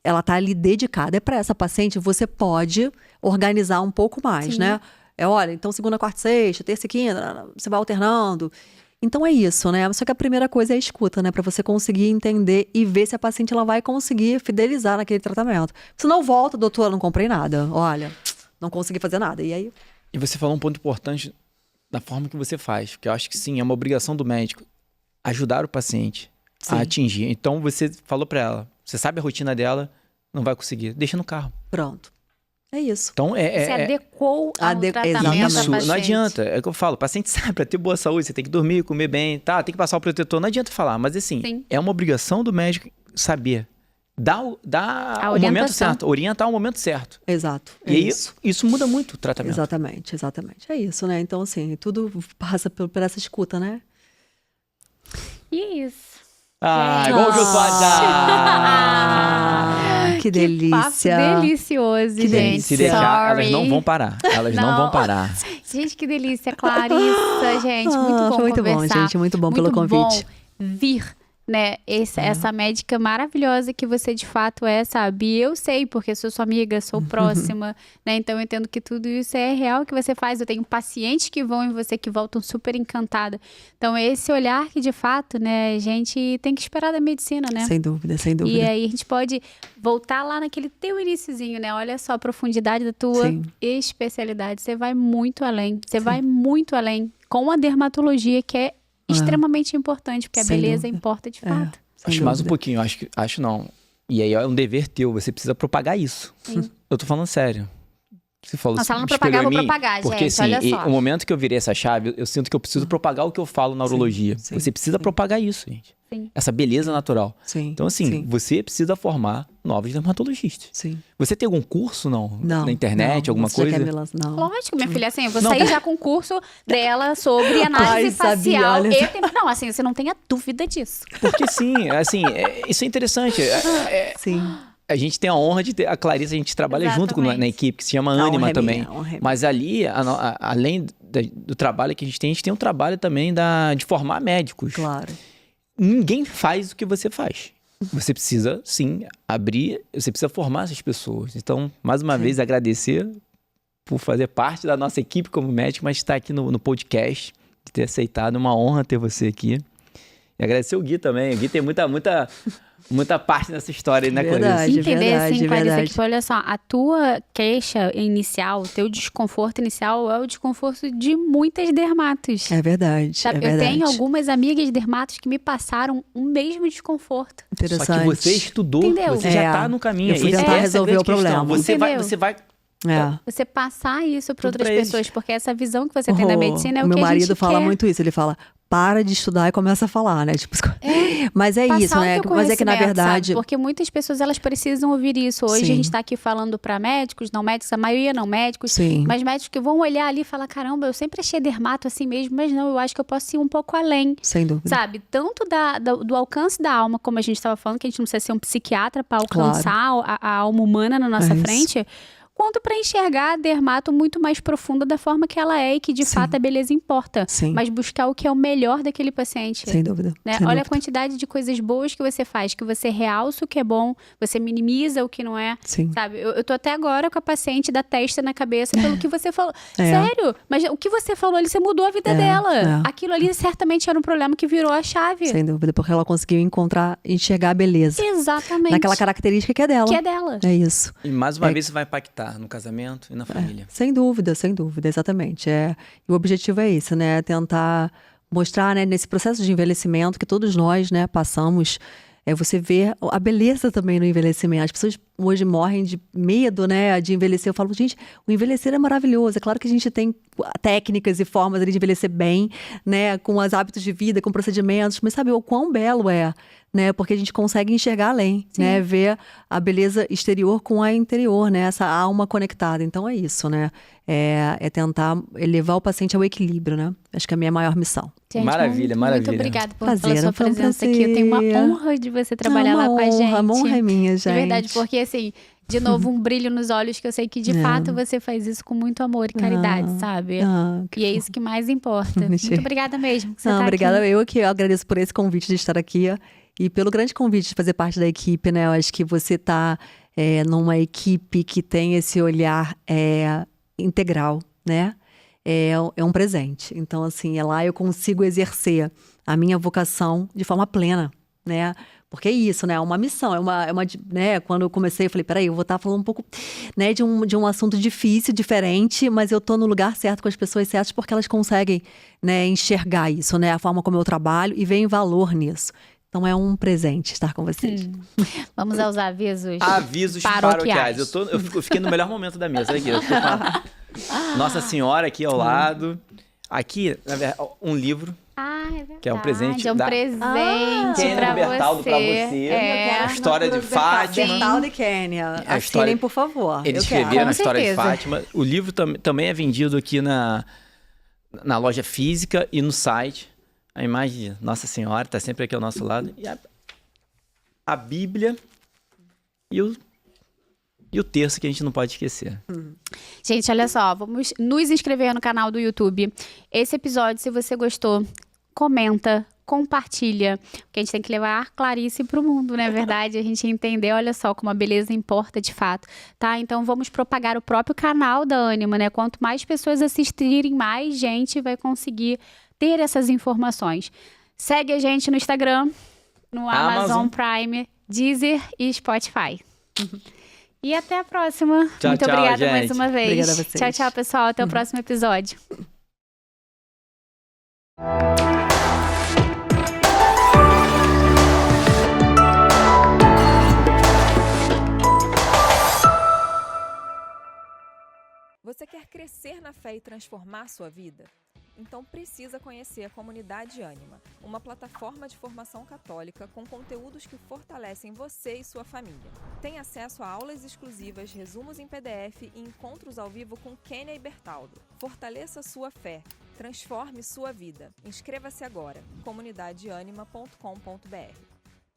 ela tá ali dedicada. É para essa paciente, você pode organizar um pouco mais, né? Olha, então segunda, quarta, sexta, terça e quinta, você vai alternando. Então é isso, né? Só que a primeira coisa é a escuta, né? Para você conseguir entender e ver se a paciente ela vai conseguir fidelizar naquele tratamento. Se não volta, doutora, não comprei nada. Olha... Não consegui fazer nada. E aí? E você falou um ponto importante da forma que você faz. Porque eu acho que sim, é uma obrigação do médico ajudar o paciente a atingir. Então você falou pra ela, você sabe a rotina dela, não vai conseguir. Deixa no carro. Pronto. É isso. Então Você adequou ao tratamento isso, da paciente. não adianta. É o que eu falo, o paciente sabe, pra ter boa saúde, você tem que dormir, comer bem, tá? Tem que passar o protetor. Não adianta falar, mas assim, é uma obrigação do médico saber. Dá o momento certo, orientar o momento certo. Exato. E aí, isso muda muito o tratamento. Exatamente. É isso, né? Então, assim, tudo passa por essa escuta, né? Isso. Igual o que eu Que delícia. Que papo delicioso, Que gente. Se deixar, elas não vão parar. Elas não vão parar. Gente, que delícia, Clarissa, gente. Muito bom foi muito conversar. bom, gente. Muito bom pelo convite. Bom vir, né? Essa médica maravilhosa que você de fato é, sabe? E eu sei, porque sou sua amiga, sou próxima, né? Então eu entendo que tudo isso é real que você faz. Eu tenho pacientes que vão em você que voltam super encantada. Então esse olhar que de fato, né, a gente tem que esperar da medicina, né? Sem dúvida, sem dúvida. E aí a gente pode voltar lá naquele teu iniciozinho, né? Olha só a profundidade da tua especialidade. Você vai muito além. Você vai muito além com a dermatologia, que é extremamente importante, porque a beleza importa de fato. Acho mais um pouquinho, acho não. E aí é um dever teu, você precisa propagar isso. Eu tô falando sério. Você falou Nossa, ela não propagar, vou propagar, porque, gente, assim, olha só. O momento que eu virei essa chave, eu sinto que eu preciso propagar o que eu falo na urologia. Você precisa propagar isso, gente. Essa beleza natural. Então, assim, você precisa formar novos dermatologistas. Você tem algum curso, não? Na internet, alguma coisa? Não. Lógico, minha filha, assim, eu vou sair já com o curso dela sobre análise facial. Não, assim, você não tenha dúvida disso. Porque sim, assim, isso é interessante. A gente tem a honra de ter a Clarissa, a gente trabalha junto na equipe, que se chama Ânima também. Mas ali, além do trabalho que a gente tem um trabalho também de formar médicos. Claro. Ninguém faz o que você faz. Você precisa, sim, abrir, você precisa formar essas pessoas. Então, mais uma vez, agradecer por fazer parte da nossa equipe como médico, mas estar aqui no podcast, de ter aceitado, uma honra ter você aqui. E agradecer o Gui também. O Gui tem muita parte nessa história aí, né, Clarice? Verdade. Entender, assim, Clarice, verdade. que olha só, a tua queixa inicial, o teu desconforto inicial é o desconforto de muitas dermatos. É verdade, Sabe? é verdade. Eu tenho algumas amigas dermatos que me passaram o mesmo desconforto. Interessante. Só que você estudou, Entendeu? você já É. tá no caminho. Eu fui Esse- tentar essa é a resolver grande o problema. questão. Entendeu? Você vai É. Você passar isso para Tudo outras pra eles. pessoas, porque essa visão que você tem da medicina é o meu que a marido gente fala quer. muito isso. Ele fala, para de estudar e começa a falar, né? Tipo, mas é Passar isso, o né? teu Mas é que, na conhecimento, verdade... sabe? Porque muitas pessoas, elas precisam ouvir isso. Hoje Sim. a gente está aqui falando para médicos, não médicos, a maioria não médicos, Sim. mas médicos que vão olhar ali e falar, caramba, eu sempre achei dermato assim mesmo, mas não, eu acho que eu posso ir um pouco além. Sem dúvida. Sabe, tanto do alcance da alma, como a gente estava falando, que a gente não precisa ser um psiquiatra para alcançar a alma humana na nossa É isso. frente, quanto para enxergar a dermato muito mais profunda da forma que ela é e que de Sim. fato a beleza importa. Sim. Mas buscar o que é o melhor daquele paciente. Sem dúvida. Né? Sem Olha dúvida. a quantidade de coisas boas que você faz, que você realça o que é bom, você minimiza o que não é. Sim. Sabe, eu tô até agora com a paciente da testa na cabeça pelo que você falou. É. Sério? Mas o que você falou ali, você mudou a vida dela. é. Aquilo ali certamente era um problema que virou a chave. Sem dúvida, porque ela conseguiu enxergar a beleza. Exatamente. Naquela característica que é dela. Que é dela. É isso. E mais uma vez você vai impactar no casamento e na família. Sem dúvida, exatamente. E o objetivo é esse, né? Tentar mostrar, né, nesse processo de envelhecimento que todos nós, né, passamos, você vê a beleza também no envelhecimento. As pessoas hoje morrem de medo, né, de envelhecer. Eu falo, gente, o envelhecer é maravilhoso. É claro que a gente tem técnicas e formas ali de envelhecer bem, né, com os hábitos de vida, com procedimentos, mas sabe o quão belo é, né, porque a gente consegue enxergar além, né, ver a beleza exterior com a interior, né, essa alma conectada. Então é isso, né, é tentar levar o paciente ao equilíbrio, né. Acho que é a minha maior missão. Gente, Maravilha, maravilha. Muito obrigada pela Prazer, sua foi um presença aqui. Eu tenho uma prazer. honra de você trabalhar lá com a gente. A honra é minha, gente. De verdade, porque assim, de novo, um brilho nos olhos que eu sei que de fato você faz isso com muito amor e caridade, sabe? Que E é isso que mais importa. Muito obrigada mesmo que você tá obrigada. aqui. Eu que agradeço por esse convite de estar aqui e pelo grande convite de fazer parte da equipe, né? Eu acho que você tá numa equipe que tem esse olhar integral, né? É um presente. Então, assim, lá eu consigo exercer a minha vocação de forma plena, né? Porque é isso, né? É uma missão, né? Quando eu comecei, eu falei, peraí, eu vou estar falando um pouco, né, de um assunto difícil, diferente, mas eu tô no lugar certo com as pessoas certas porque elas conseguem, né, enxergar isso, né? A forma como eu trabalho e veem valor nisso. Então é um presente estar com vocês. Vamos aos avisos. Avisos paroquiais. Eu fiquei no melhor momento da mesa. Aqui, eu tô com a Nossa Senhora aqui ao lado. Aqui, na verdade, um livro. Ah, é verdade. Que é um presente É um da- presente Kênia pra Bertaldo você. pra você. É. A história de Fátima. Bertaldo e Kênia. A história- Assinem, por favor. Eles Eu quero. escreveram a Com história de certeza. Fátima. O livro também é vendido aqui na loja física e no site. A imagem de Nossa Senhora está sempre aqui ao nosso lado. E a Bíblia e o terço que a gente não pode esquecer. Gente, olha só, vamos nos inscrever no canal do YouTube. Esse episódio, se você gostou, comenta, compartilha, porque a gente tem que levar a Clarice pro mundo, não é verdade? A gente entender, olha só, como a beleza importa de fato, tá? Então vamos propagar o próprio canal da Ânima, né? Quanto mais pessoas assistirem, mais gente vai conseguir ter essas informações. Segue a gente no Instagram, no Amazon Prime, Deezer e Spotify. E até a próxima. Tchau, Muito tchau, obrigada gente. mais uma vez. Obrigada a vocês. Tchau, tchau, pessoal. Até o próximo episódio. Você quer crescer na fé e transformar sua vida? Então precisa conhecer a Comunidade Ânima, uma plataforma de formação católica com conteúdos que fortalecem você e sua família. Tem acesso a aulas exclusivas, resumos em PDF e encontros ao vivo com Kênia e Bertaldo. Fortaleça sua fé, transforme sua vida. Inscreva-se agora, comunidadeanima.com.br.